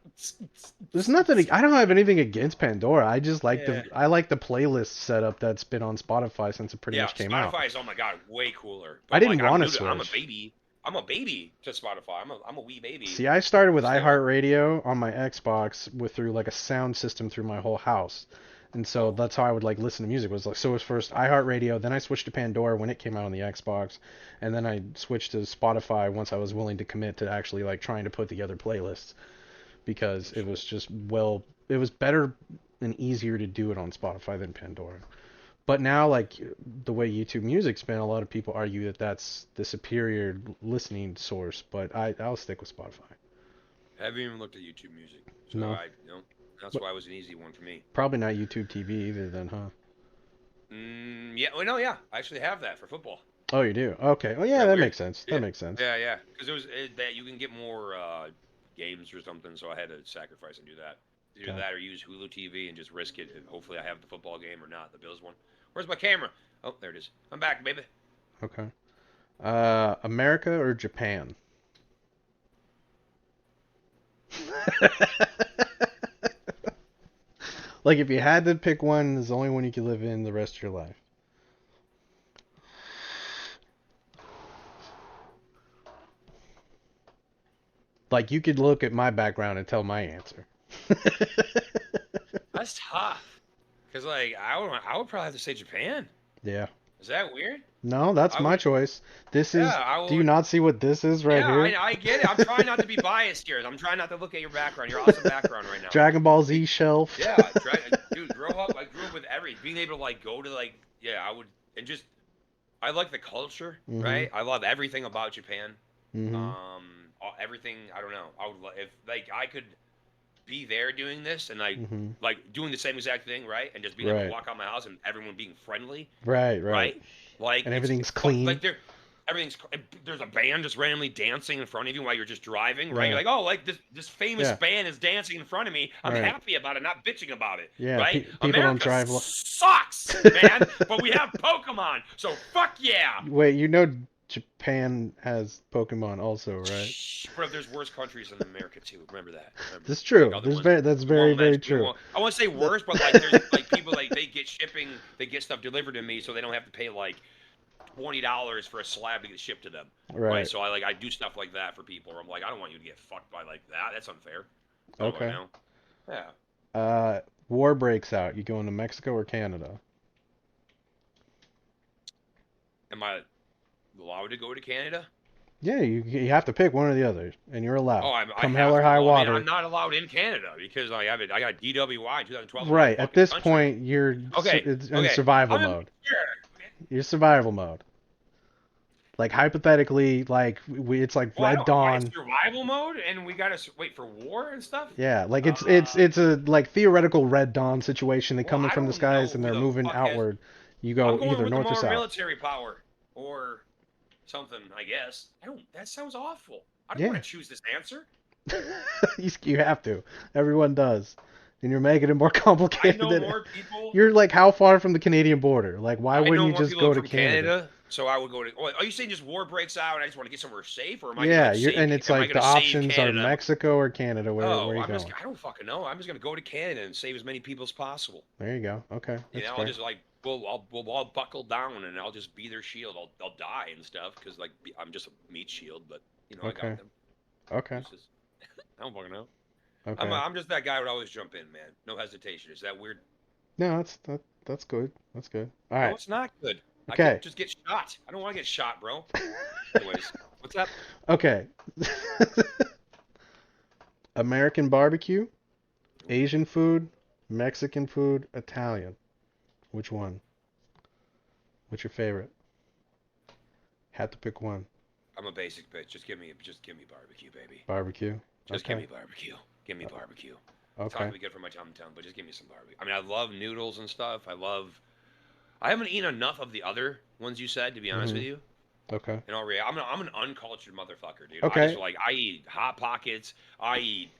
There's nothing. I don't have anything against Pandora. I just like Yeah. I like the playlist setup that's been on Spotify since it pretty yeah, much came Spotify out. is, oh my God, way cooler. I didn't like, wanna I'm a switch. baby. I'm a baby to Spotify. I'm a wee baby. See, I started with So- iHeartRadio on my Xbox through like a sound system through my whole house. And so that's how I would like listen to music was like so it was first iHeartRadio, then I switched to Pandora when it came out on the Xbox, and then I switched to Spotify once I was willing to commit to actually like trying to put together playlists because it was just it was better and easier to do it on Spotify than Pandora. But now like the way YouTube Music's been, a lot of people argue that that's the superior listening source, but I'll stick with Spotify. I haven't even looked at YouTube Music, so No. that's why it was an easy one for me. Probably not YouTube TV either then, huh? Yeah, well, no, yeah, I actually have that for football. Oh, you do? Okay. Oh, yeah, Yeah, that weird. makes sense. Yeah. That makes sense. Yeah, because that you can get more games or something, so I had to sacrifice and do that. Either Okay. that or use Hulu TV and just risk it. And hopefully, I have the football game or not, the Bills one. Where's my camera? Oh, there it is. I'm back, baby. Okay. America or Japan? Like if you had to pick one, there's the only one you could live in the rest of your life. Like you could look at my background and tell my answer. That's tough. Because like I would probably have to say Japan. Yeah. Is that weird? No, that's I my would- choice. This is. Yeah, I Do you would- not see what this is right yeah, here? I get it. I'm trying not to be biased here. I'm trying not to look at your background. Your awesome background right now. Dragon Ball Z shelf. Yeah, dude, grow up. I grew up with being able to like go to like I would and just I like the culture, Mhm. right? I love everything about Japan. Hmm. Everything I don't know. I would if like I could be there doing this and like Hmm. like doing the same exact thing, right? And just being able Right. to walk out my house and everyone being friendly, Right. right? Like And it's everything's fun. clean. Like there's a band just randomly dancing in front of you while you're just driving, right? Right. You're like, oh, like this famous Yeah. band is dancing in front of me. I'm Right. happy about it, not bitching about it. Yeah, right? people America don't drive. sucks, man. But we have Pokemon, so fuck yeah. Wait, you know Japan has Pokemon also, right? Shh, bro, there's worse countries than America too. Remember that. Remember, That's true. other ones. That's We very, won't very mention- we true. won't- I won't say worse, but like there's like people like they get stuff delivered to me, so they don't have to pay like $20 for a slab to get shipped to them. Right. So I do stuff like that for people. Where I'm like, I don't want you to get fucked by like that. That's unfair. Oh, Okay. Yeah. War breaks out. You going to Mexico or Canada? Am I allowed to go to Canada? Yeah, you have to pick one or the other, and you're allowed. Oh, I Come hell have or to. high Well, I mean, I'm water. not allowed in Canada because I got DWI in 2012 in my Right. At fucking this country. point, you're Okay, it's in okay. survival I'm in. mode. You're survival mode. Like hypothetically, like it's like Well, I Red don't. Why Dawn. survival mode and we gotta wait for war and stuff? Yeah, like it's Uh, it's it's a like theoretical Red Dawn situation. They well, come in I from the don't know skies and who they're the moving fuck has. outward. You I'm go going either with the north or more south. military power or something. I guess. I don't. That sounds awful. I don't want Yeah. to choose this answer. You have to. Everyone does. And you're making it more I complicated know than more people. you're like how far from the Canadian border? Like why I wouldn't know you more just people go to from Canada? Canada, so I would go to. Oh, are you saying just war breaks out and I just want to get somewhere safe, or am I gonna Yeah, like you're save? and it's Am I like the gonna save options are Canada? Mexico or Canada. Where Oh, are you going? I don't fucking know. I'm just gonna go to Canada and save as many people as possible. There you go. Okay, You that's know, I'll fair. just like we'll all buckle down and I'll just be their shield. I'll die and stuff because like I'm just a meat shield, but you know I got Okay. them. Okay. It's just, I don't fucking know. Okay. I'm just that guy who would always jump in, man. No hesitation. Is that weird? No, that's good. That's good. All No, right. it's not good. I could Okay. just get shot. I don't want to get shot, bro. Anyways, what's up? Okay. American barbecue, Asian food, Mexican food, Italian. Which one? What's your favorite? Had to pick one. I'm a basic bitch. Just give me barbecue, baby. Barbecue. Just give Okay. me barbecue. Give me barbecue. It's not Okay. gonna be good for my tum tum, but just give me some barbecue. I mean, I love noodles and stuff. I haven't eaten enough of the other ones you said, to be honest with Mhm. you. Okay. In all reality, I'm an uncultured motherfucker, dude. Okay. I eat hot pockets. I eat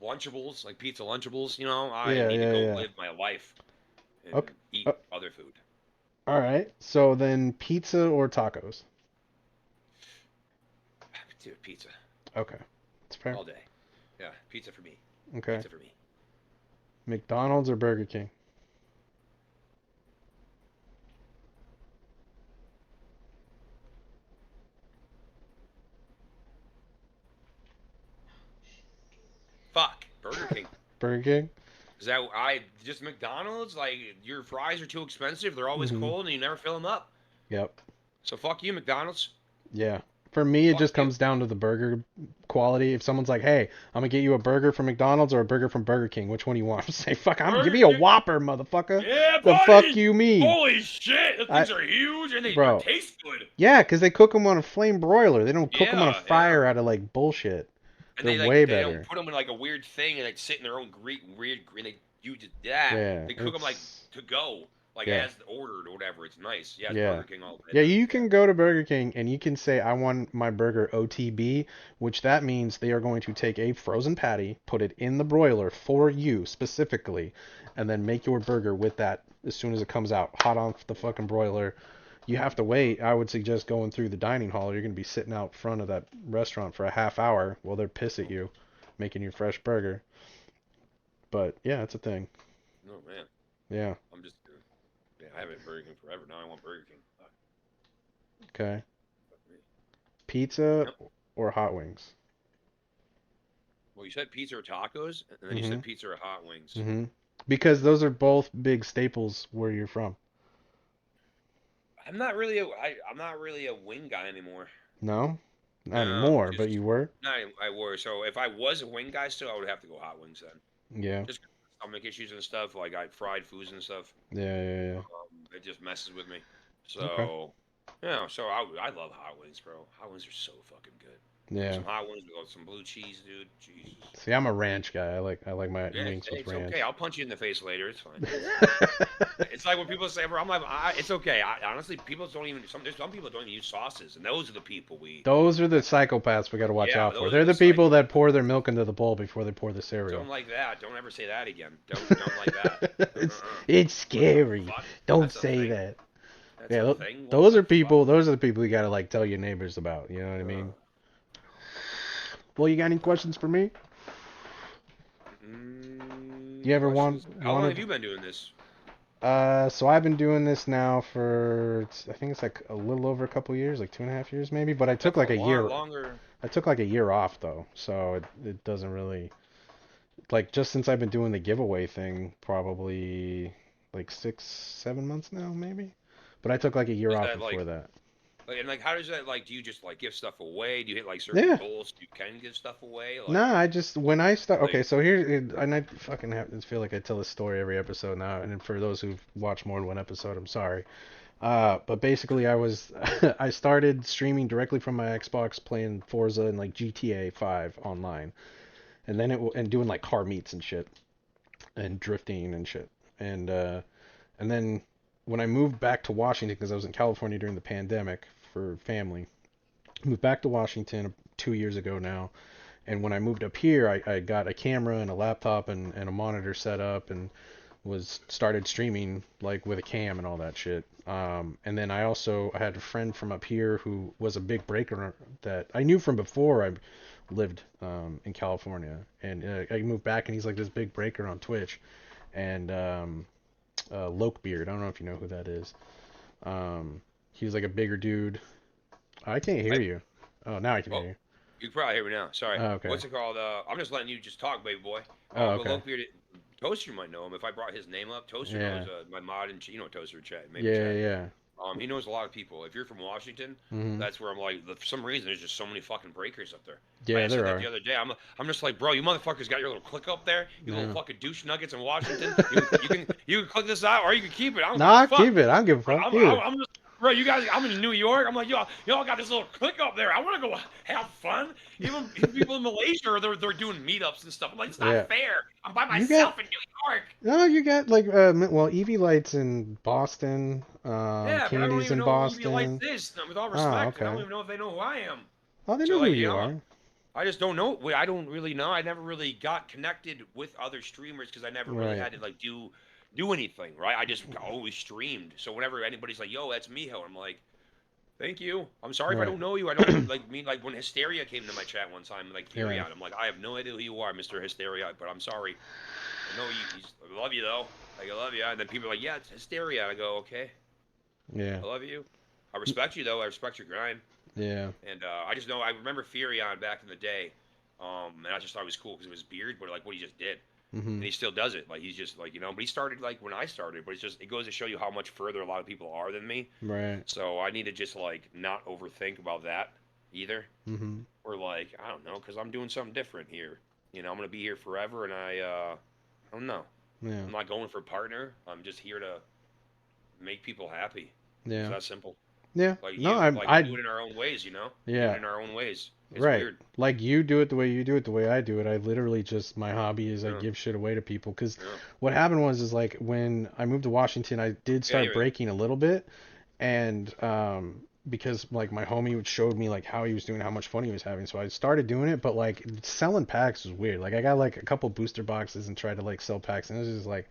Lunchables, like pizza Lunchables. You know, I Yeah, need to yeah, go yeah. live my life and Okay. eat other food. All right. So then pizza or tacos? Dude, pizza Okay. That's fair. all day. Yeah, pizza for me. Okay. Pizza for me. McDonald's or Burger King? Fuck, Burger King. Burger King? Is that I just McDonald's? Like your fries are too expensive. They're always Mhm. cold and you never fill them up. Yep. So fuck you, McDonald's. Yeah. For me, it Fuck just you. comes down to the burger quality. If someone's like, "Hey, I'm gonna get you a burger from McDonald's or a burger from Burger King, which one do you want?" I'm say, "Fuck, give me Burger a King. Whopper, motherfucker." Yeah, The fuck buddy. you mean? Holy shit, the I, things are huge and they bro. taste good. Yeah, 'cause they cook them on a flame broiler. They don't cook them on a Yeah, yeah. fire out of like bullshit. And They're way they don't better. put them in like a weird thing and like sit in their own weird and they you just yeah Yeah, they cook them like it's to go like yeah. as ordered or whatever. It's nice. Yeah, it's Yeah. Burger King all day. Yeah, Then. you Yeah. can go to Burger King and you can say, I want my burger OTB, which that means they are going to take a frozen patty, put it in the broiler for you specifically, and then make your burger with that as soon as it comes out, hot off the fucking broiler. You have to wait. I would suggest going through the dining hall. You're going to be sitting out front of that restaurant for a half hour while they're piss at you, making your fresh burger. But yeah, it's a thing. Oh man, Yeah. I'm just yeah. I haven't had Burger King forever. Now I want Burger King. Okay. Fuck me. Pizza Yep. or hot wings? Well, you said pizza or tacos, and then you Mm-hmm. said pizza or hot wings. Mm-hmm. Because those are both big staples where you're from. I'm not really a wing guy anymore. No? Not No, anymore, but just you were? not I were. So if I was a wing guy still, I would have to go hot wings then. Yeah. Just 'cause of stomach issues and stuff, like I fried foods and stuff. Yeah, yeah, yeah. It just messes with me. Okay. So I love hot wings, bro. Hot wings are so fucking good. Yeah. Some hot wings with some blue cheese, dude. Jesus. See, I'm a ranch guy. I like my Yeah, wings with it's okay. ranch. I'll punch you in the face later. It's fine. It's like when people say, "Bro, I'm like, it's okay." Honestly, people don't even. There's some people don't even use sauces, and those are the people we. Those are the psychopaths we got to watch Yeah, out for. those are They're the the people that psychopaths. pour their milk into the bowl before they pour the Don't cereal. like that. Don't ever say that again. Don't like that. It's Uh-uh. it's What the scary. fuck? Don't That's a say thing. that. That's Yeah, a thing. What those the are fuck? people. Those are the people you gotta like tell your neighbors about. You know what I mean? Well, you got any questions for me? You ever Questions? How long have wanted? you been doing this? So I've been doing this now for I think it's like a little over a couple years, like 2.5 years maybe. But I took That's a like a lot year. longer. I took like a year off though, so it doesn't really like just since I've been doing the giveaway thing, probably like 6, 7 months now maybe. But I took like a year Was off that before that. and like how does that like? Do you just like give stuff away? Do you hit like certain Yeah. goals so you can give stuff away? Nah, I just when I start. Okay, Like so here, and I fucking have to feel like I tell this story every episode now. And for those who've watched more than one episode, I'm sorry. But basically, I started streaming directly from my Xbox, playing Forza and like GTA 5 online, and then and doing like car meets and shit, and drifting and shit, and then when I moved back to Washington because I was in California during the pandemic for family, moved back to Washington 2 years ago now. And when I moved up here, I got a camera and a laptop and a monitor set up and was started streaming like with a cam and all that shit. And then I had a friend from up here who was a big breaker that I knew from before I lived in California, and I moved back and he's like this big breaker on Twitch, and Lokebeard. I don't know if you know who that is. He was like a bigger dude. I can't hear I you. Oh, now I can oh hear you. you can probably hear me now. Sorry. Oh, okay. What's it called? I'm just letting you just talk, baby boy. Oh, But okay. Lokebeard, Toaster might know him if I brought his name up. Toaster Yeah. knows my mod and you know Toaster chat, maybe Yeah, chat. yeah. He knows a lot of people. If you're from Washington, Hmm. that's where I'm like, for some reason, there's just so many fucking breakers up there. I Yeah, said there that the are. other day. I'm just like, bro, you motherfuckers got your little click up there, you little Yeah. fucking douche nuggets in Washington. You can click this out or you can keep it. I don't give a Nah, fuck. keep it. I don't give a fuck. Keep it. I'm just, bro, you guys, I'm in New York. I'm like, y'all got this little click up there. I want to go have fun. Even people in Malaysia, they're doing meetups and stuff. I'm like, it's Yeah. not fair. I'm by You got myself in New York. no, you got like well, EV lights in Boston, Yeah, but I don't Candies even in know who EV Lights Boston. is. With all Oh, respect, and I don't okay. even know if they know who I am. Oh, they So know who like, you are. I just don't know. I don't really know. I never really got connected with other streamers because I never really Right. had to like do anything, right? I just always streamed. So whenever anybody's like, "Yo, that's Meho," I'm like, "Thank you. I'm sorry if I Right. don't know you. I don't like when Hysteria came to my chat one time, like Yeah. Furion. I'm like, I have no idea who you are, Mr. Hysteria, but I'm sorry. I know you. I love you though. Like I love you." And then people are like, "Yeah, it's Hysteria." And I go, "Okay, Yeah. I love you. I respect you though. I respect your grind." Yeah. And I just know I remember Furion back in the day, and I just thought it was cool because it was beard, but like what he just did, and Mhm. he still does it. Like he's just like but he started like when I started, but it goes to show you how much further a lot of people are than me. Right. So I need to just like not overthink about that either, Mhm. or like I don't know, because I'm doing something different here. I'm gonna be here forever, and I don't know. Yeah. I'm not going for a partner. I'm just here to make people happy. It's Yeah. that simple. Yeah. Like No, like we do it in our own ways, We do it yeah. in our own ways. It's Right. weird. Like you do it the way you do it, the way I do it. I literally just my hobby is I Yeah, give shit away to people. Cause yeah, what happened was is like when I moved to Washington, I did yeah. start Here we go. breaking a little bit, and because like my homie showed me like how he was doing, how much fun he was having, so I started doing it. But like selling packs was weird. Like I got like a couple booster boxes and tried to like sell packs, and it was just like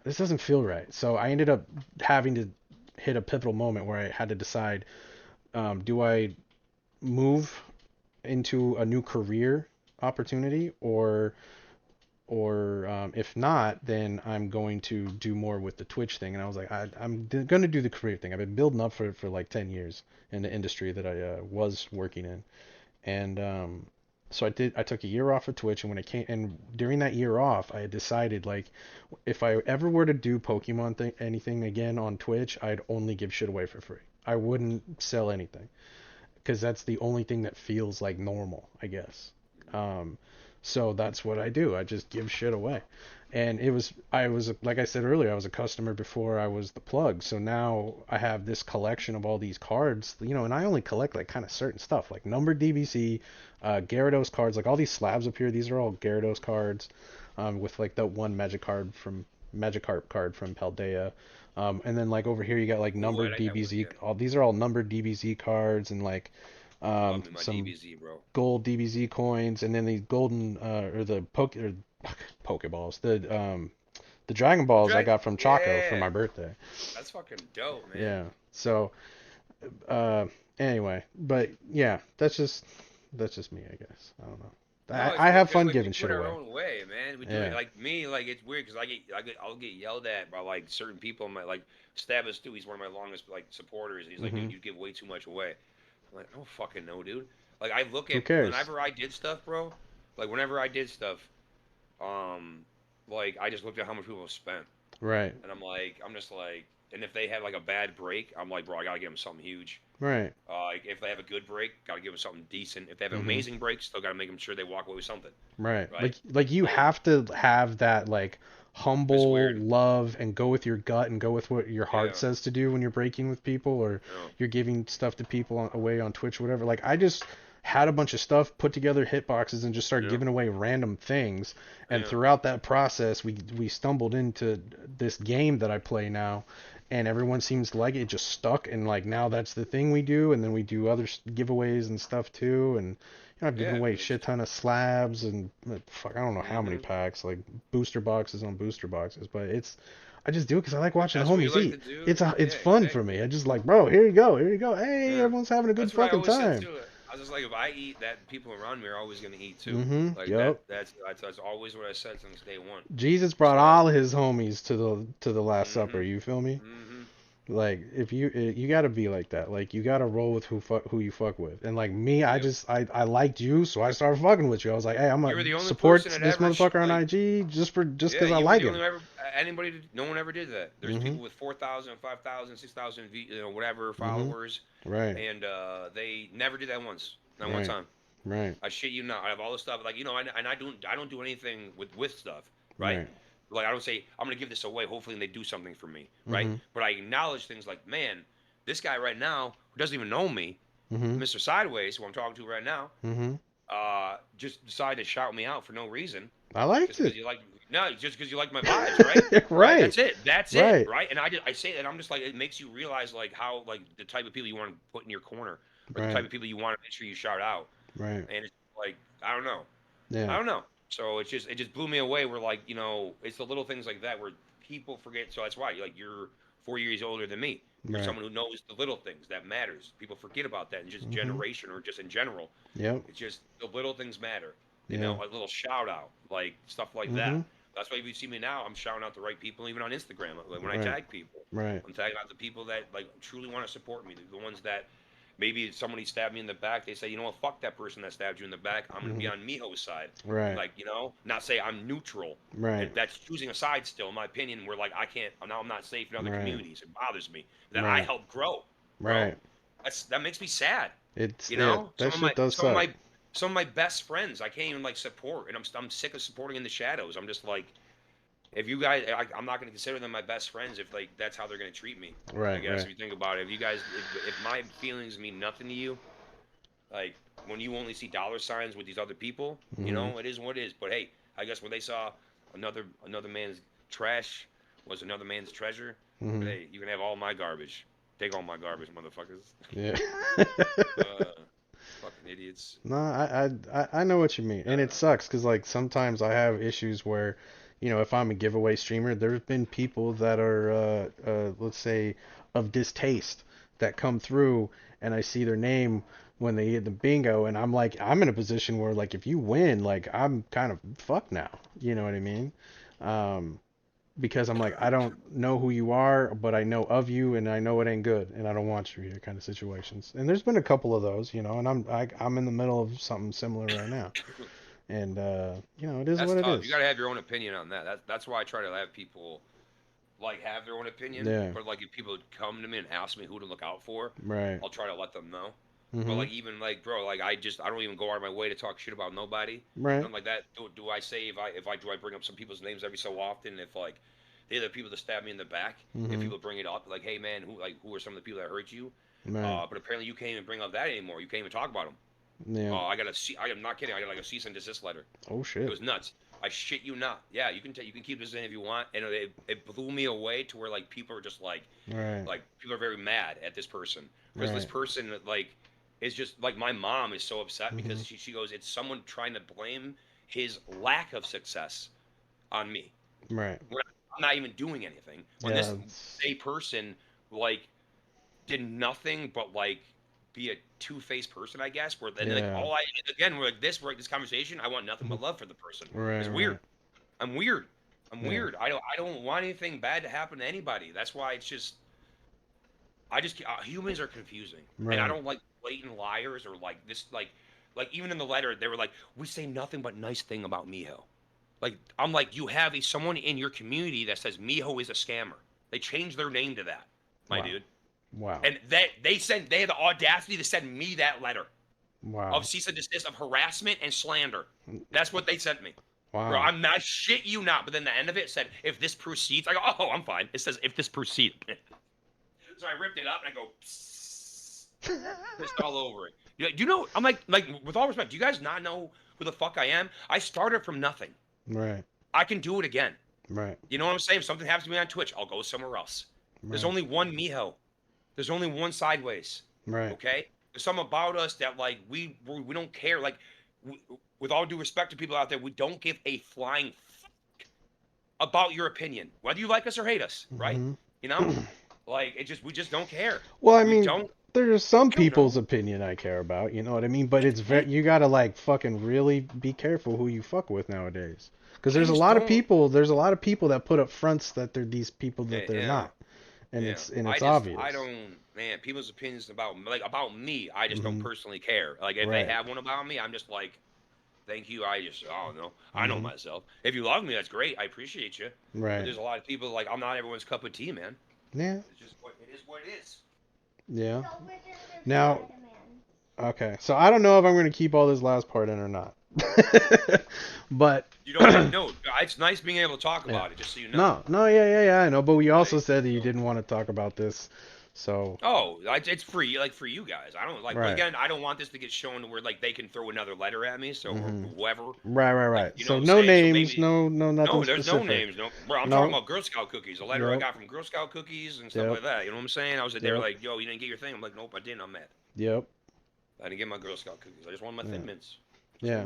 this doesn't feel right. So I ended up having to hit a pivotal moment where I had to decide, do I move into a new career opportunity, or if not, then I'm going to do more with the Twitch thing. And I was like, going to do the career thing. I've been building up for like 10 years in the industry that I was working in. And so I took a year off of Twitch, and when it came, and during that year off, I had decided like if I ever were to do Pokemon anything again on Twitch, I'd only give shit away for free. I wouldn't sell anything because that's the only thing that feels like normal, I guess. Um, so that's what I do. I just give shit away. And I was, like I said earlier, I was a customer before I was the plug. So now I have this collection of all these cards, and I only collect like kind of certain stuff, like numbered DBC, Gyarados cards, like all these slabs up here. These are all Gyarados cards, with like the one Magikarp card from Paldea. And then like over here you got like Ooh, I numbered like that one. DBZ. Yeah, All these are all numbered DBZ cards, and like love me my some DBZ, bro. gold DBZ coins, and then these golden or the Pokeballs, the Dragon Balls I Drag. got from Choco for Yeah, my birthday. that's fucking dope, man. Yeah. So uh anyway, but yeah, that's just me, I guess. I don't know. No, it's I good have because fun like we giving do shit it our away. own way, man. We do it Yeah. like me. Like it's weird because I'll get yelled at by like certain people. In my like Stabus too. He's one of my longest like supporters. He's like, dude, Mhm. you give way too much away. I'm like, I don't fucking know, dude. Like I look Who at cares? whenever I did stuff, bro. Like whenever I did stuff, um, like I just looked at how much people have spent, Right. and I'm just like, and if they had like a bad break, I'm like, bro, I gotta give them something huge. Right. Like if they have a good break, gotta give them something decent. If they have an Mhm. amazing break, still gotta make them sure they walk away with something, Right. right? Like you Like have to have that like it's humble weird. love and go with your gut and go with what your heart Yeah. says to do when you're breaking with people or Yeah. you're giving stuff to people away on Twitch or whatever. Like I just had a bunch of stuff, put together hitboxes and just started Yeah. giving away random things. And Yeah. throughout that process, we stumbled into this game that I play now. And everyone seems to like it. It just stuck, and like now that's the thing we do, and then we do other giveaways and stuff too, and I've given Yeah. away a It's shit ton of slabs and fuck, I don't know how many hmm packs, like booster boxes on booster boxes, but I just do it because I like watching the That's what you homies like to eat. do. It's Yeah. fun for Exactly. me. I just like, bro, here you go, here you go. Hey, Yeah. everyone's having a good That's what I fucking always said time. too. I was just like, if I eat, that people around me are always gonna eat too. Mm-hmm. Like that. Yep. That's always what I said since day one. Jesus brought So. all his homies to the Last Supper. hmm You feel me? hmm Like if you gotta be like that. Like you gotta roll with who you fuck with. And like me, Yep. I liked you, so I started fucking with you. I was like, hey, I'm You gonna were the only support person that this ever motherfucker on like. IG just Yeah, because I you were like the him. only ever anybody. No one ever did that. There's Mhm. people with 4,000, 5,000, 6,000, whatever Mhm. followers, Right. and they never did that once. Not one Right. time. Right. I shit you not. I have all this stuff. Like and I don't do anything with stuff, right? Right. Like I don't say I'm gonna give this away. Hopefully they do something for me, right? Mhm. But I acknowledge things like, man, this guy right now who doesn't even know me, Mhm. Mr. Sideways, who I'm talking to right now, Mhm. just decided to shout me out for no reason, I liked just because it. you like no, just because you like my vibes, right? Right. Right. That's it. Right. Right. And I say that I'm just like it makes you realize like how like the type of people you want to put in your corner, or the type Right. of people you want to make sure you shout out. Right. And it's like I don't know. I Yeah. don't know. So it just blew me away. Where like it's the little things like that where people forget. So that's why like you're 4 years older than me. You're Right. someone who knows the little things that matters. People forget about that in just Mhm. generation or just in general. Yep. It's just the little things matter. Yeah. A little shout out, like stuff like that. Mhm. That's why if you see me now, I'm shouting out the right people, even on Instagram. Like when I Right. tag people, Right. I'm tagging out the people that like truly want to support me. The ones that maybe somebody stabbed me in the back, they say, you know what, fuck that person that stabbed you in the back. I'm gonna be Mhm. on Meho's side. Right. Like not say I'm neutral. And Right. that's choosing a side still, in my opinion. Where like I can't now I'm not safe in other Right. communities. It bothers me that I Right. helped grow, bro. Right. That makes me sad. It's You it. know, That shit does suck. some of my best friends I can't even like support, and I'm sick of supporting in the shadows. I'm just like, if you guys, I'm not going to consider them my best friends if like that's how they're going to treat me. I Right. guess Right. if you think about it, if you guys, if my feelings mean nothing to you, like when you only see dollar signs with these other people, Mhm. it is what it is. But hey, I guess when they saw another man's trash was another man's treasure, but Mhm. hey, you can have all my garbage. Take all my garbage, motherfuckers. Yeah. Uh, fucking idiots. No, I know what you mean, and it Uh, sucks because like sometimes I have issues where, if I'm a giveaway streamer, there's been people that are let's say of distaste that come through, and I see their name when they hit the bingo, and I'm like I'm in a position where like if you win, like I'm kind of fucked now. You know what I mean? Um, because I'm like I don't know who you are, but I know of you, and I know it ain't good, and I don't want you here, kind of situations. And there's been a couple of those, and I'm in the middle of something similar right now, and it is that's what it tough. You is. got to have your own opinion on that. That's why I try to have people like have their own opinion. Yeah, But like if people come to me and ask me who to look out for, right. I'll try to let them know. But Mhm. like even like bro, like I don't even go out of my way to talk shit about nobody. Right. Nothing like that. Do I say if I do I bring up some people's names every so often? If like they're the people that stab me in the back. If Mhm. people bring it up, like hey man, who are some of the people that hurt you? Right. But apparently you can't even bring up that anymore. You can't even talk about them. Yeah. I am not kidding. I got like a cease and desist letter. Oh It shit. was nuts. I shit you not. Yeah, you can keep this in if you want. And it blew me away to where like people are just Right. like people are very mad at this person because this Right. person like is just like my mom is so upset because Mhm. she goes it's someone trying to blame his lack of success on me. Right. When I'm not even doing anything. When Yeah. this same person like did nothing but like be a two-faced person, I guess. Where then like Yeah. all I again we're like this conversation, I want nothing Mhm. but love for the person. Right. It's weird. Right. I'm weird. I'm Yeah. weird. I don't want anything bad to happen to anybody. That's why it's just humans are confusing, and I Right. don't like blatant liars or like this like even in the letter they were like we say nothing but nice thing about Miho. Like I'm like you have someone in your community that says Miho is a scammer. They changed their name to that, my Wow. dude. Wow. And they had the audacity to send me that letter Wow. of cease and desist, of harassment and slander. That's what they sent me. Wow. Bro, I'm not shit you not. But then the end of it said, if this proceeds, I go, oh, I'm fine. It says, if this proceeds. So I ripped it up and I go, pissed all over it. Do you know, I'm like, with all respect, do you guys not know who the fuck I am? I started from nothing. Right. I can do it again. Right. You know what I'm saying? If something happens to me on Twitch, I'll go somewhere else. There's only one Meho. There's only one SYDEWAYZ. Right. Okay? There's something about us that, like, we don't care. Like, with all due respect to people out there, we don't give a flying fuck about your opinion, whether you like us or hate us, right? Mm-hmm. You know? Like, we just don't care. Well, I We mean, don't. there's some don't know. people's opinion I care about, you know what I mean? But it's very, you gotta like fucking really be careful who you fuck with nowadays. Because there's a lot of people that put up fronts that they're these people that they're not. And it's obvious. I don't, man, people's opinions about me, I just don't Mhm. personally care. Like, if Right. they have one about me, I'm just like, thank you. I don't know. I know Mhm. myself. If you love me, that's great. I appreciate you. But Right. there's a lot of people, like, I'm not everyone's cup of tea, man. Yeah. It's just what it is. Yeah. Now, okay. So I don't know if I'm going to keep all this last part in or not. But You don't know. It's nice being able to talk Yeah. about it, just so you know. no, yeah, I know. But we also said that you didn't want to talk about this, so Oh, it's free, like, for you guys. I don't, like, Right. again, I don't want this to get shown to where, like, they can throw another letter at me, so, or Mhm. whoever. right. Like, you know So what I'm no saying? So names, maybe- no nothing No, there's specific. no names. No, bro, I'm No. talking about Girl Scout cookies. A letter I Yep. got from Girl Scout cookies and stuff Yep. like that. You know what I'm saying? I was there Yep. like, yo, you didn't get your thing. I'm like, nope, I didn't. I'm mad. Yep. I didn't get my Girl Scout cookies. I just wanted my Yeah. Thin Mints. Yeah.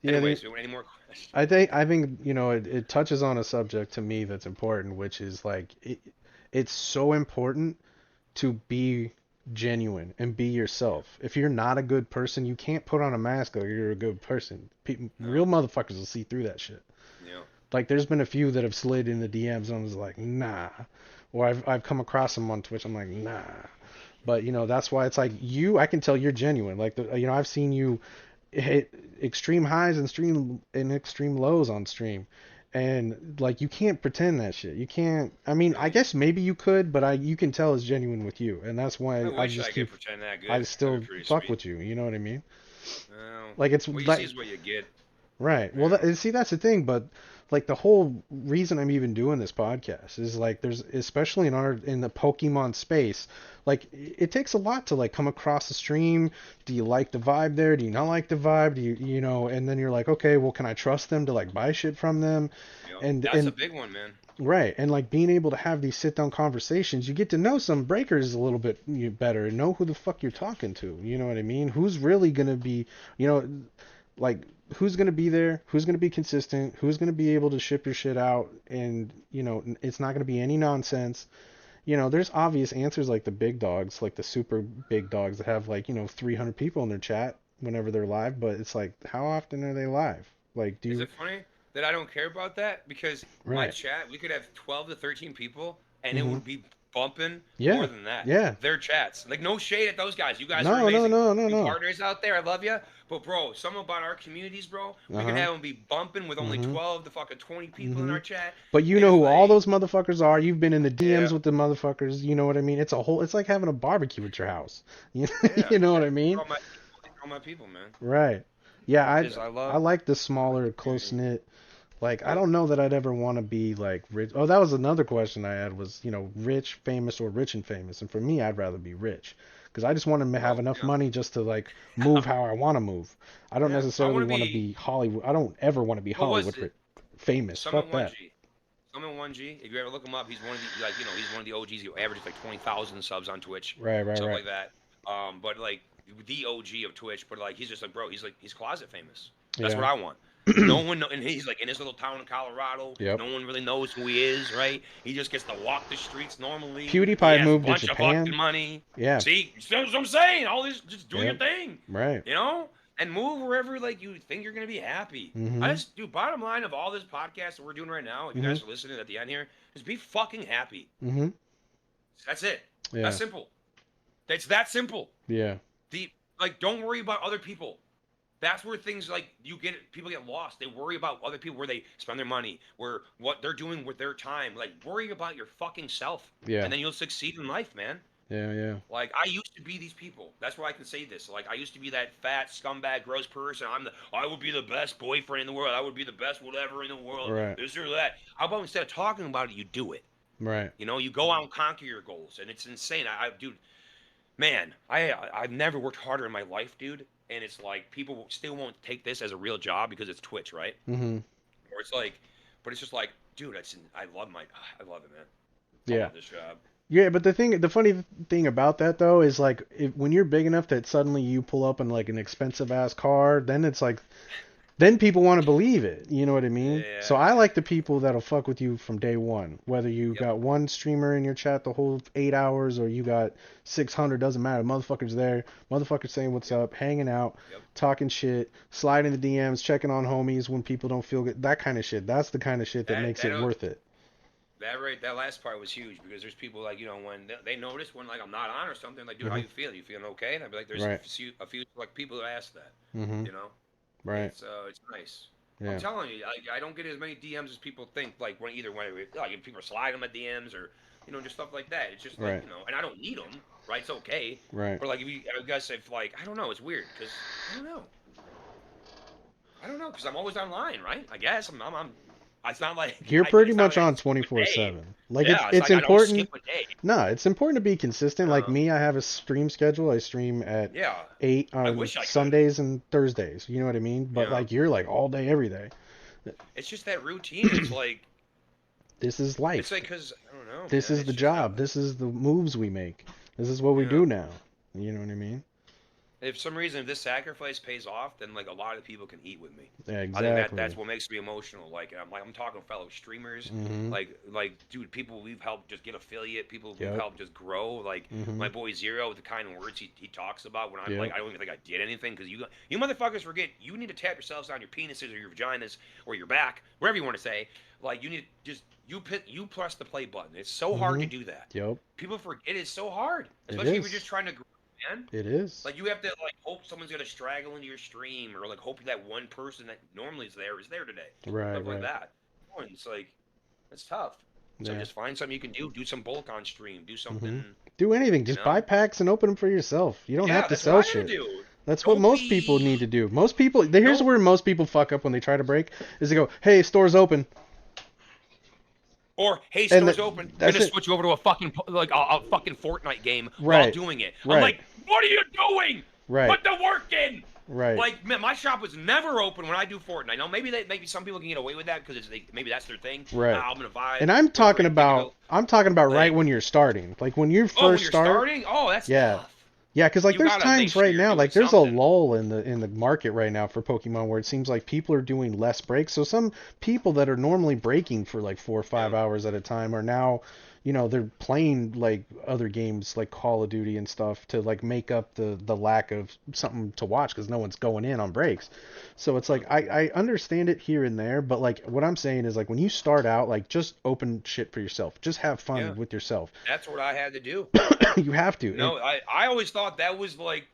Yeah, Anyways, so any more questions? I think you know it touches on a subject to me that's important, which is like it's so important to be genuine and be yourself. If you're not a good person, you can't put on a mask like you're a good person. Real motherfuckers will see through that shit. Yeah. Like there's been a few that have slid in the DMs and I was like, nah. Or I've come across them on Twitch. I'm like, nah. But you know that's why it's like I can tell you're genuine. Like I've seen you hit extreme highs and extreme lows on stream, and like you can't pretend that shit. You can't. I mean, I guess maybe you could, but you can tell it's genuine with you, and that's why I I wish just I keep. could pretend that good. I still That'd be pretty fuck sweet. with you. You know what I mean? Well, Like it's what you like see is what you get. right. Well, see that's the thing, but like the whole reason I'm even doing this podcast is like there's especially in the Pokemon space, like it takes a lot to like come across the stream. Do you like the vibe there? Do you not like the vibe? Do you know? And then you're like, okay, well, can I trust them to like buy shit from them? You know, And that's a big one, man. right, and like being able to have these sit down conversations, you get to know some breakers a little bit better and know who the fuck you're talking to. You know what I mean? Who's really gonna be, like who's going to be there, who's going to be consistent, who's going to be able to ship your shit out, and it's not going to be any nonsense. There's obvious answers like the big dogs, like the super big dogs that have like 300 people in their chat whenever they're live, but it's like how often are they live? Like Is it funny that I don't care about that? Because my Right. chat, we could have 12 to 13 people and Mhm. it would be bumping Yeah. more than that. Yeah. Their chats. Like, no shade at those guys. You guys No, are amazing. no. You partners out there, I love you. But, bro, something about our communities, bro, we could Uh-huh. have them be bumping with only Mhm. 12 to fucking 20 people in Mhm. our chat. But you And know it's who all like- those motherfuckers are. You've been in the DMs Yeah. with the motherfuckers. You know what I mean? It's like having a barbecue at your house. You Yeah. know what I mean? All my people, man. Right. Yeah, I love like the smaller, close knit. Like I don't know that I'd ever want to be like rich. Oh, that was another question I had was rich, famous, or rich and famous. And for me, I'd rather be rich because I just want to have enough money just to like move how I want to move. I don't Yeah, I necessarily wanna want to be- be Hollywood. I don't ever want to be What was Hollywood it? famous. Summit Fuck that. 1G. Summit 1G. If you ever look him up, he's one of the he's one of the OGs. He averages like 20,000 subs on Twitch. Right. Stuff like that. But like the OG of Twitch, but like he's just like, bro, he's closet famous. That's Yeah. what I want. No one and he's like in his little town in Colorado. Yep. No one really knows who he is, right? He just gets to walk the streets normally. PewDiePie He has moved a to bunch Japan. of fucking money. Yeah. See, that's what I'm saying. All this, just do your Yep. thing, Right. and move wherever like you think you're gonna be happy. Mhm. Dude, bottom line of all this podcast that we're doing right now, if you Mhm. guys are listening at the end here, is be fucking happy. Mhm. That's it. Yeah. That's simple. That's that simple. Yeah. Don't worry about other people. That's where things like people get lost. They worry about other people, where they spend their money, where what they're doing with their time. Like, worry about your fucking self, Yeah. and then you'll succeed in life, man. Yeah. Yeah. Like, I used to be these people. That's why I can say this. Like, I used to be that fat scumbag, gross person. I would be the best boyfriend in the world. I would be the best whatever in the world. Right. This or that. How about instead of talking about it, you do it? Right. You know, you go out and conquer your goals, and it's insane. Dude, man, I've never worked harder in my life, dude. And it's like people still won't take this as a real job because it's Twitch, right? Mm-hmm. Or it's like, but it's just like, dude, I love it, man. I Yeah. love this job. Yeah, but the funny thing about that though is like when you're big enough that suddenly you pull up in like an expensive ass car, then it's like then people want to believe it. You know what I mean? So Yeah. I like the people that'll fuck with you from day one. Whether you Yep. got one streamer in your chat the whole 8 hours or you got 600, doesn't matter. Motherfuckers there, motherfuckers saying what's Yep. up, hanging out, Yep. talking shit, sliding the DMs, checking on homies when people don't feel good. That kind of shit. That's the kind of shit that That makes it that worth it. that last part was huge, because there's people, like, when they notice when, like, I'm not on or something, like, dude, how Hmm. you feel? You feeling okay? And I'd be like, there's Right. a few like people that ask that, Hmm. you know. Right. It's nice. I'm Yeah. telling you, I don't get as many DMs as people think. Like, like, if people are sliding my DMs, or just stuff like that. It's just like, Right. and I don't need them, right? It's okay. Right. But like, I guess if, like, I don't know, it's weird because I don't know, because I'm always online, right? I guess I'm it's not like You're pretty it's not much like I on skip a day. 24/7. Like Yeah, it's it's like I don't important. skip a day. No, it's important to be consistent. Like Uh, me, I have a stream schedule. I stream at yeah, 8 I on wish I could. Sundays and Thursdays. You know what I mean? But Yeah, like you're like all day, every day. it's just that routine. It's like This is it's life. like because I don't know, This man. is It's the just how job. This is the moves we make. This is what we yeah. do now. You know what I mean? If some reason, if this sacrifice pays off, then, like, a lot of people can eat with me. Yeah, I think that's exactly. what makes me emotional. I'm talking fellow streamers, Mhm. like dude, people we've helped just get affiliate, people we've Yep. helped just grow. Like my Mhm. boy Zero, with the kind of words he talks about, when I'm like, Yep. I don't even think I did anything, because you motherfuckers forget, you need to tap yourselves on your penises or your vaginas or your back, wherever you want to say. Like, you need to just you press the play button. It's so hard to Mhm. do that. Yep. People forget it is so hard, It especially if you're just is. trying to grow, man. It is. Like, you have to, like, hope someone's gonna straggle into your stream, or like hope that one person that normally is there today, Right, stuff like right. that. Oh, and it's like it's tough. So Yeah. just find something you can do. Do some bulk on stream. Do Mhm. something. Do anything. You Just buy know? packs and open them for yourself. You don't have Yeah, to that's what sell I gotta shit. do. That's what Don't most people be need to do. Most people, here's don't where most people fuck up when they try to break, is they go, "Hey, store's open," or, hey, and store's open. that's Gonna it. switch you over to a fucking like a fucking Fortnite game while Right, doing it. I'm right, like, what are you doing? right, Put the work in. right. Like, man, my shop was never open when I do Fortnite. Now, maybe some people can get away with that because maybe that's their thing. Right. I'm gonna vibe, And I'm wait for talking it to go. about I'm talking about right Like, when you're starting. Like when you oh, when first you're start. starting, oh, that's Yeah. tough. Yeah, because like You there's gotta make times sure right you're now, doing like there's a something. lull in the market right now for Pokemon where it seems like people are doing less breaks. So some people that are normally breaking for like 4 or 5 hours at a time are now, they're playing like other games like Call of Duty and stuff to like make up the lack of something to watch because no one's going in on breaks. So it's Yeah, like I understand it here and there, but like what I'm saying is like when you start out, like just open shit for yourself. Just have yeah, fun with yourself. that's what I had to do. You have to. And I always thought that was like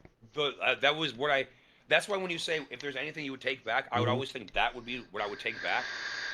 that was what I. That's why when you say if there's anything you would take back, I would mhm, always think that would be what I would take back.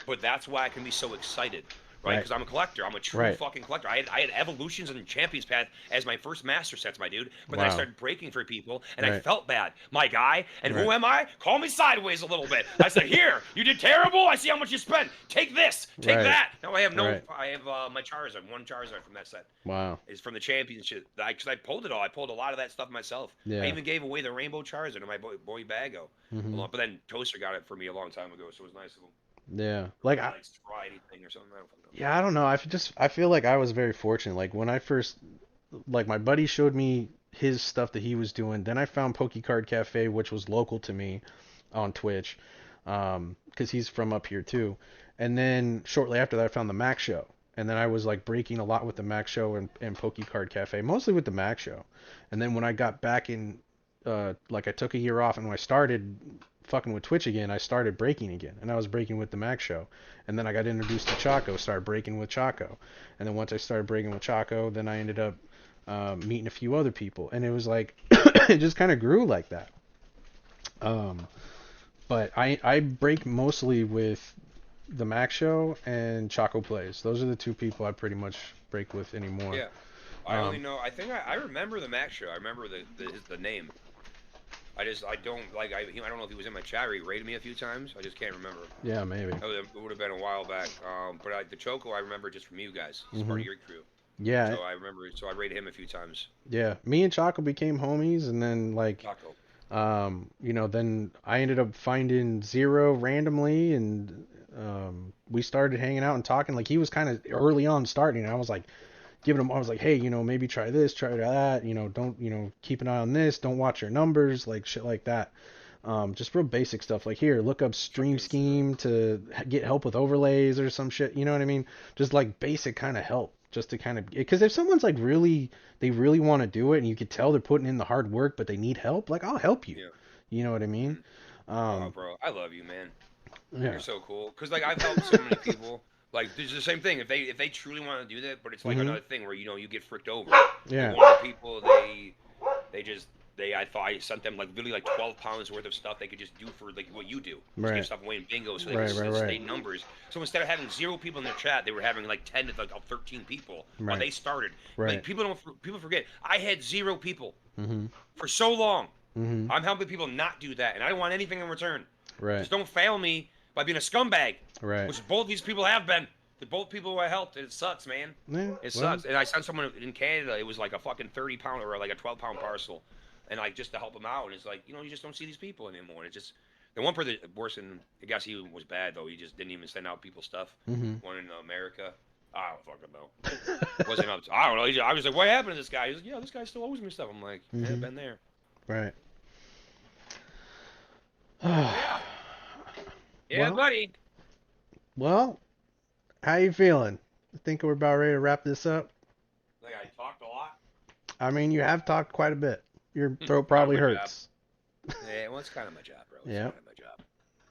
But that's why I can be so excited, right? right, Because I'm a collector. I'm a true right. fucking collector. I had Evolutions and Champions Path as my first master sets, my dude. But then I Wow. started breaking for people, and I Right. felt bad, my guy. And Right. who am I? Call me sideways a little bit. I said, here, you did terrible. I see how much you spent. Take this. Take Right. that. Now I have Right. my Charizard, one Charizard from that set Wow. is from the championship. Because I pulled it all. I pulled a lot of that stuff myself. I Yeah. even gave away the Rainbow Charizard to my boy Bago. Mhm. But then Toaster got it for me a long time ago, so it was nice of him. Yeah. Or Like maybe like try anything or something. I don't fucking know. yeah, I don't know. I feel like I was very fortunate. Like when I first like my buddy showed me his stuff that he was doing. Then I found Pokecard Cafe, which was local to me on Twitch, because he's from up here too. And then shortly after that, I found the Mac Show. And then I was like breaking a lot with the Mac Show and Pokecard Cafe, mostly with the Mac Show. And then when I got back in, like I took a year off and when I started fucking with Twitch again, I started breaking again. And I was breaking with the Mac Show. And then I got introduced to Chaco, started breaking with Chaco. And then once I started breaking with Chaco, then I ended up meeting a few other people. And it was like, it just kind of grew like that. Um, but I break mostly with the Mac Show and Choco Plays. Those are the two people I pretty much break with anymore. Yeah. I only Um, know. I think I remember the Mac show. I remember the name. I don't like I don't know if he was in my chat or he rated me a few times. I just can't remember. yeah, maybe. It would have been a while back. But the Choco I remember just from you guys. He's part Hmm. of your crew. Yeah, So I remember. So I rated him a few times. yeah. Me and Choco became homies, and then like, Taco. then I ended up finding Zero randomly, and we started hanging out and talking. Like he was kind of early on starting, and I was like giving him. I was like, hey, maybe try this, try that. Don't, keep an eye on this. Don't watch your numbers, like shit like that. Just real basic stuff. Like here, look up Stream Fucking Zero. Scheme to get help with overlays or some shit. You know what I mean? Just like basic kind of help, just to kind of because if someone's like they really want to do it, and you could tell they're putting in the hard work, but they need help, like I'll help you. Yeah. You know what I mean? Mhm. Oh, Um, bro, I love you, man. yeah. You're so cool. Cause like I've helped so many people. Like there's the same thing. If they truly want to do that, but it's like Mhm. another thing where you get fricked over. Like Yeah. one of the people they just I thought I sent them like literally like 12 pounds worth of stuff they could just do for like what you do. Just give Right. stuff away in bingo so they Right. could Right. stay Right. numbers. So instead of having 0 people in their chat, they were having like 10 to like 13 people when Right. they started. Like Right. people forget. I had 0 people Mhm. for so long. Mhm. I'm helping people not do that, and I don't want anything in return. Right. Just don't fail me by being a scumbag, Right. which both these people have been. The both people who I helped, it sucks, man. Yeah. It Well. sucks. And I sent someone in Canada. It was like a fucking 30 pound or like a 12 pound parcel, and like just to help them out. And it's like you just don't see these people anymore. And it's just the one person worse than I guess he was bad though. He just didn't even send out people stuff. Mhm. One in America. I don't fucking know. Wasn't up. I don't know. I was like, what happened to this guy? He's like, yeah, this guy still owes me stuff. I'm like, yeah, Mhm. been there. Right. Yeah. Yeah, Well. buddy. Well. How you feeling? I think we're about ready to wrap this up. Like I talked a lot. I mean, you have talked quite a bit. Your throat Part of probably my job. hurts. Yeah, well, it's kind of my job, bro. It's Yeah. kind of my job. I'm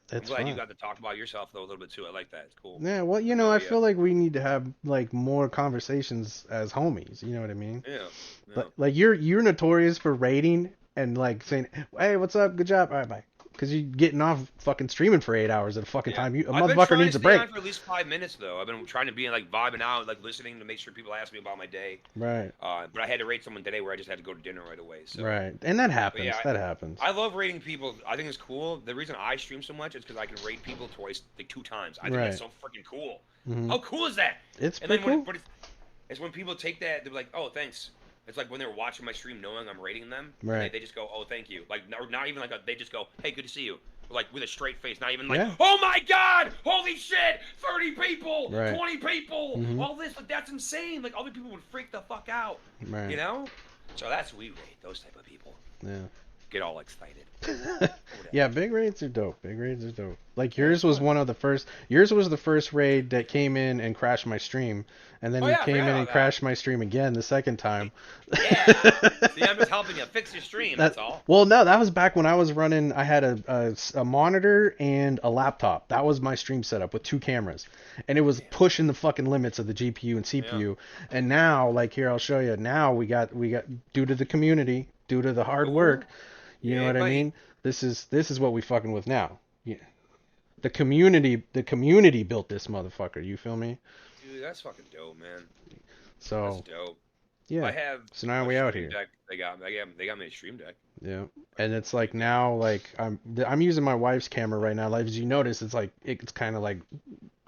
That's glad you fine. got to talk about yourself though a little bit too. I like that. It's cool. Yeah, well, I know I you. feel like we need to have like more conversations as homies. You know what I mean? Yeah. Yeah. But like you're notorious for rating and like saying, "Hey, what's up? Good job. All right, bye." Because you're getting off fucking streaming for 8 hours at a fucking Yeah. time. A I've been motherfucker trying needs to a stay break. on for at least 5 minutes though. I've been trying to be like vibing out, like listening to make sure people ask me about my day. Right. But I had to rate someone today where I just had to go to dinner right away. So. Right. And that happens. yeah, That happens. I love rating people. I think it's cool. The reason I stream so much is because I can rate people twice, like 2 times. I think that's so freaking cool. Mhm. How cool is that? It's And pretty then cool. but it's when people take that, they're like, oh, thanks. It's like when they're watching my stream knowing I'm rating them. Right. They just go, oh, thank you. Like, or not even like they just go, hey, good to see you. Like with a straight face, not even like, Yeah. oh my God, holy shit, 30 people, Right. 20 people, Mhm. all this, like that's insane. Like other people would freak the fuck out, Right. you know? So that's what we rate, those type of people. Yeah. Get all excited. Yeah, big raids are dope. Big raids are dope. Like Yeah, yours it's was fun. one of the first. Yours was the first raid that came in and crashed my stream, and then Oh, you yeah, I came forgot in about and that. crashed my stream again the second time. Yeah. See, I'm just helping you fix your stream, that's all. Well, no, that was back when I was running. I had a monitor and a laptop. That was my stream setup with 2 cameras, and it was pushing the fucking limits of the GPU and CPU. And now, like here, I'll show you. Now we got due to the community, due to the hard work. You know Yeah, what I buddy. mean? This is what we fucking with now. Yeah. The community built this motherfucker. You feel me? Dude, that's fucking dope, man. So That's dope. yeah. I have So now a we out stream here. deck. They got me a stream deck. Yeah. And it's like now, like I'm using my wife's camera right now. Like as you notice, it's like it's kind of like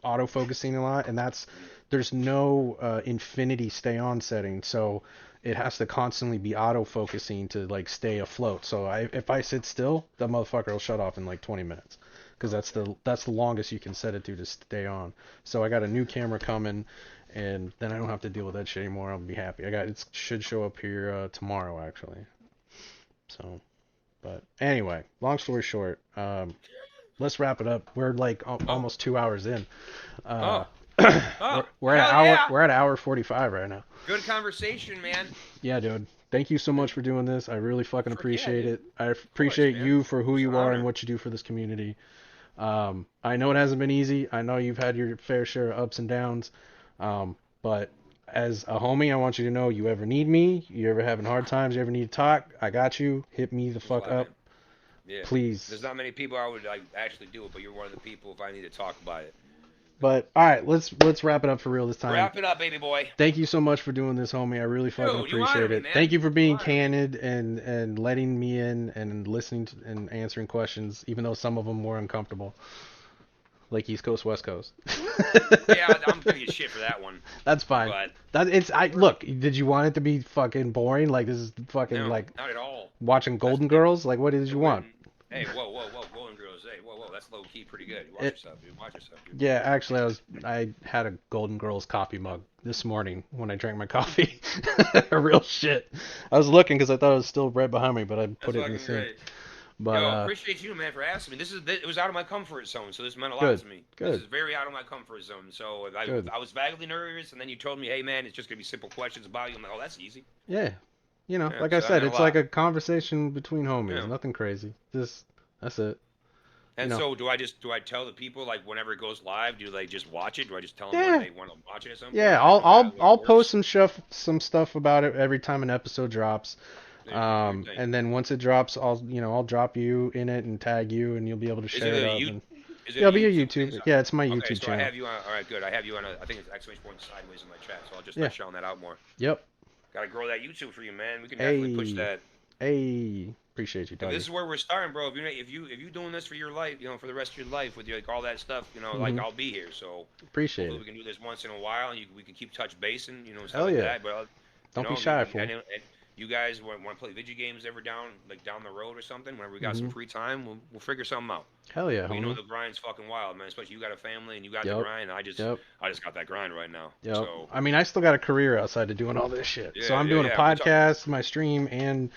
autofocusing a lot, and there's no infinity stay on setting, so it has to constantly be autofocusing to like stay afloat. So if I sit still, the motherfucker will shut off in like 20 minutes, because that's the longest you can set it to stay on. So I got a new camera coming, and then I don't have to deal with that shit anymore. I'll be happy. It should show up here tomorrow actually. So, but anyway, long story short, let's wrap it up. We're like almost 2 hours in. Oh, We're at an hell hour. yeah. We're at hour 45 right now. Good conversation, man. Yeah, dude. Thank you so much for doing this. I really fucking Frick yeah, appreciate dude. it. I appreciate man. you for who It's you an are honor. and what you do for this community. I know it hasn't been easy. I know you've had your fair share of ups and downs. But as a homie, I want you to know, you ever need me, you ever having hard times, you ever need to talk, I got you. Hit me the fuck Glad, up. Yeah. please. There's not many people I would like actually do it, but you're one of the people if I need to talk about it. But all right, let's wrap it up for real this time. Wrap it up, baby boy. Thank you so much for doing this, homie. I really fucking Dude, you honor appreciate me, it. man. Thank you for You being honor me. candid and letting me in and listening to, and answering questions, even though some of them were uncomfortable, like East Coast, West Coast. Yeah, I'm gonna get shit for that one. That's fine. But Look. Did you want it to be fucking boring? Like this is fucking no, like not at all. watching Golden Girls? Like what did you want? Hey, whoa, Golden Girls. Hey, whoa, that's low key pretty good. Watch It- yourself, dude. Watch yourself, dude. Yeah, actually, I had a Golden Girls coffee mug this morning when I drank my coffee. Real shit. I was looking because I thought it was still right behind me, but I put That's it in the fucking sink. great. But Yo, appreciate you, man, for asking me. It was out of my comfort zone, so this meant a lot Good, to me. good. This is very out of my comfort zone. So Good. I was vaguely nervous, and then you told me, hey, man, it's just gonna be simple questions about you. I'm like, oh, that's easy. yeah, Yeah, like so I that said, meant a it's like lot. a conversation between homies. Yeah. Nothing crazy. That's it. And You know. so do I tell the people like whenever it goes live, do they just watch it? Do I just tell them Yeah. when they want to watch it at some point? Yeah, Like, is that what it I'll works? post some stuff about it every time an episode drops. Yeah, do your thing. And then once it drops, I'll drop you in it and tag you, and you'll be able to Is share it it a up. you- And, Is it yeah, a it'll be a thing? YouTube. Yeah, it's my Okay, YouTube so I channel. have you on. All right, good. I have you on. I think it's exclamation point sideways in my chat, so I'll just Yeah. start showing that out more. Yep. Gotta grow that YouTube for you, man. We can definitely push Hey. that. Hey, appreciate you, And Doggy. this is where we're starting, bro. If you doing this for your life, for the rest of your life with your, like all that stuff, like Mhm. I'll be here. So Appreciate hopefully it. we can do this once in a while, and we can keep touch basing, stuff Hell like yeah. that. But Don't be shy, and, fool. and you guys want to play video games ever down the road or something? Whenever we got some free time, we'll figure something out. Hell yeah, We know homie. the grind's fucking wild, man. Especially you got a family and you got the Yep. grind. And I just got that grind right now. Yep. So I mean, I still got a career outside of doing all this shit. So Yeah, I'm yeah, doing yeah. a podcast, my stream, and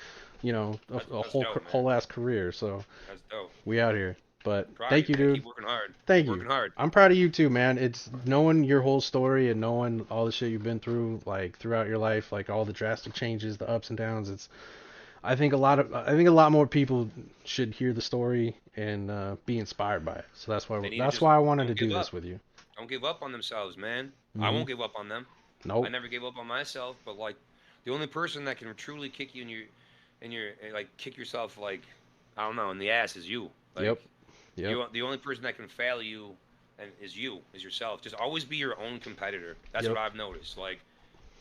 a That's whole dope, man. whole ass career. So that's dope. we out here. But Proud thank of you, man. dude. Keep working hard. Thank Keep you. Working hard. I'm proud of you too, man. It's knowing your whole story and knowing all the shit you've been through, like throughout your life, like all the drastic changes, the ups and downs. I think a lot more people should hear the story and be inspired by it. So that's They need to that's just why I wanted to don't give do this up. with you. Don't give up on themselves, man. I Mhm. won't give up on them. Nope. I never gave up on myself. But like, the only person that can truly kick you in your like kick yourself like I don't know in the ass is you. Like, Yep. Yep. The only person that can fail you is yourself. Just always be your own competitor. That's Yep. what I've noticed. Like,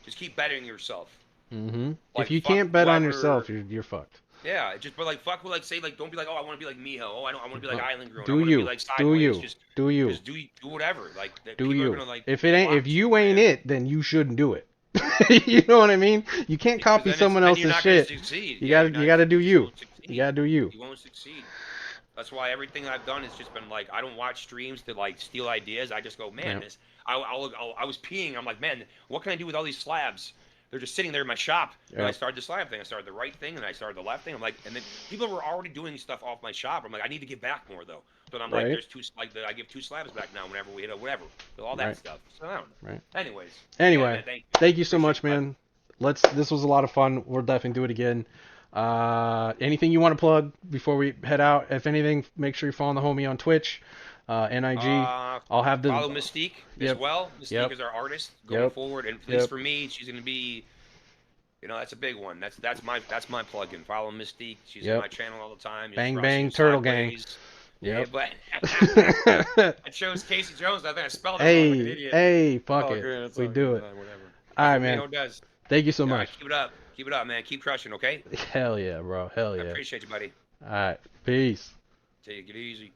just keep bettering yourself. Mhm. Like, If you fuck can't bet on whoever- yourself, you're fucked. Yeah, but like fuck with like say like don't be like oh I want to be like Meho. Oh I want to be like Island Grown. I Do want to you? be like Do Sideways. you? Just Do you? just do whatever. Like Do people are you? gonna, like, If watch you ain't man. it, then you shouldn't do it. You know what I mean? You can't Because copy then someone then you're else's not gonna shit. succeed. You Yeah, gotta do you. won't succeed. You gotta do you. You won't succeed. That's why everything I've done has just been like I don't watch streams to like steal ideas. I just go, man, Yep. I was peeing. I'm like, man, what can I do with all these slabs? They're just sitting there in my shop. And I Yep. started the slab thing. I started the right thing, and I started the left thing. I'm like, and then people were already doing stuff off my shop. I'm like, I need to get back more though. But I'm like, Right. there's I give 2 slabs back now whenever we hit a whatever. So all that Right. stuff. So I don't know. Right. Anyways. Anyway, yeah, man, thank you. thank you so much, Appreciate it, man. This was a lot of fun. We'll definitely do it again. Anything you want to plug before we head out? If anything, make sure you follow the homie on Twitch, NIG. I'll have the Follow Mystique as Yep. well. Mystique Yep. is our artist going Yep. forward, and at Yep. least for me, she's going to be, that's a big one. That's my plug-in. Follow Mystique. She's Yep. in my channel all the time. Bang, You'll bang, see Turtle Gang. Sideways. Yep. Yeah, but I chose Casey Jones. I think I spelled it wrong like an idiot. hey, fuck Oh, it. good, it's We all do good, it. Whatever. All right, That's what man. Meho does. Thank you so All right, much. keep it up, man. Keep crushing, okay? Hell yeah, bro. Hell I yeah. appreciate you, buddy. All right. Peace. Take it easy.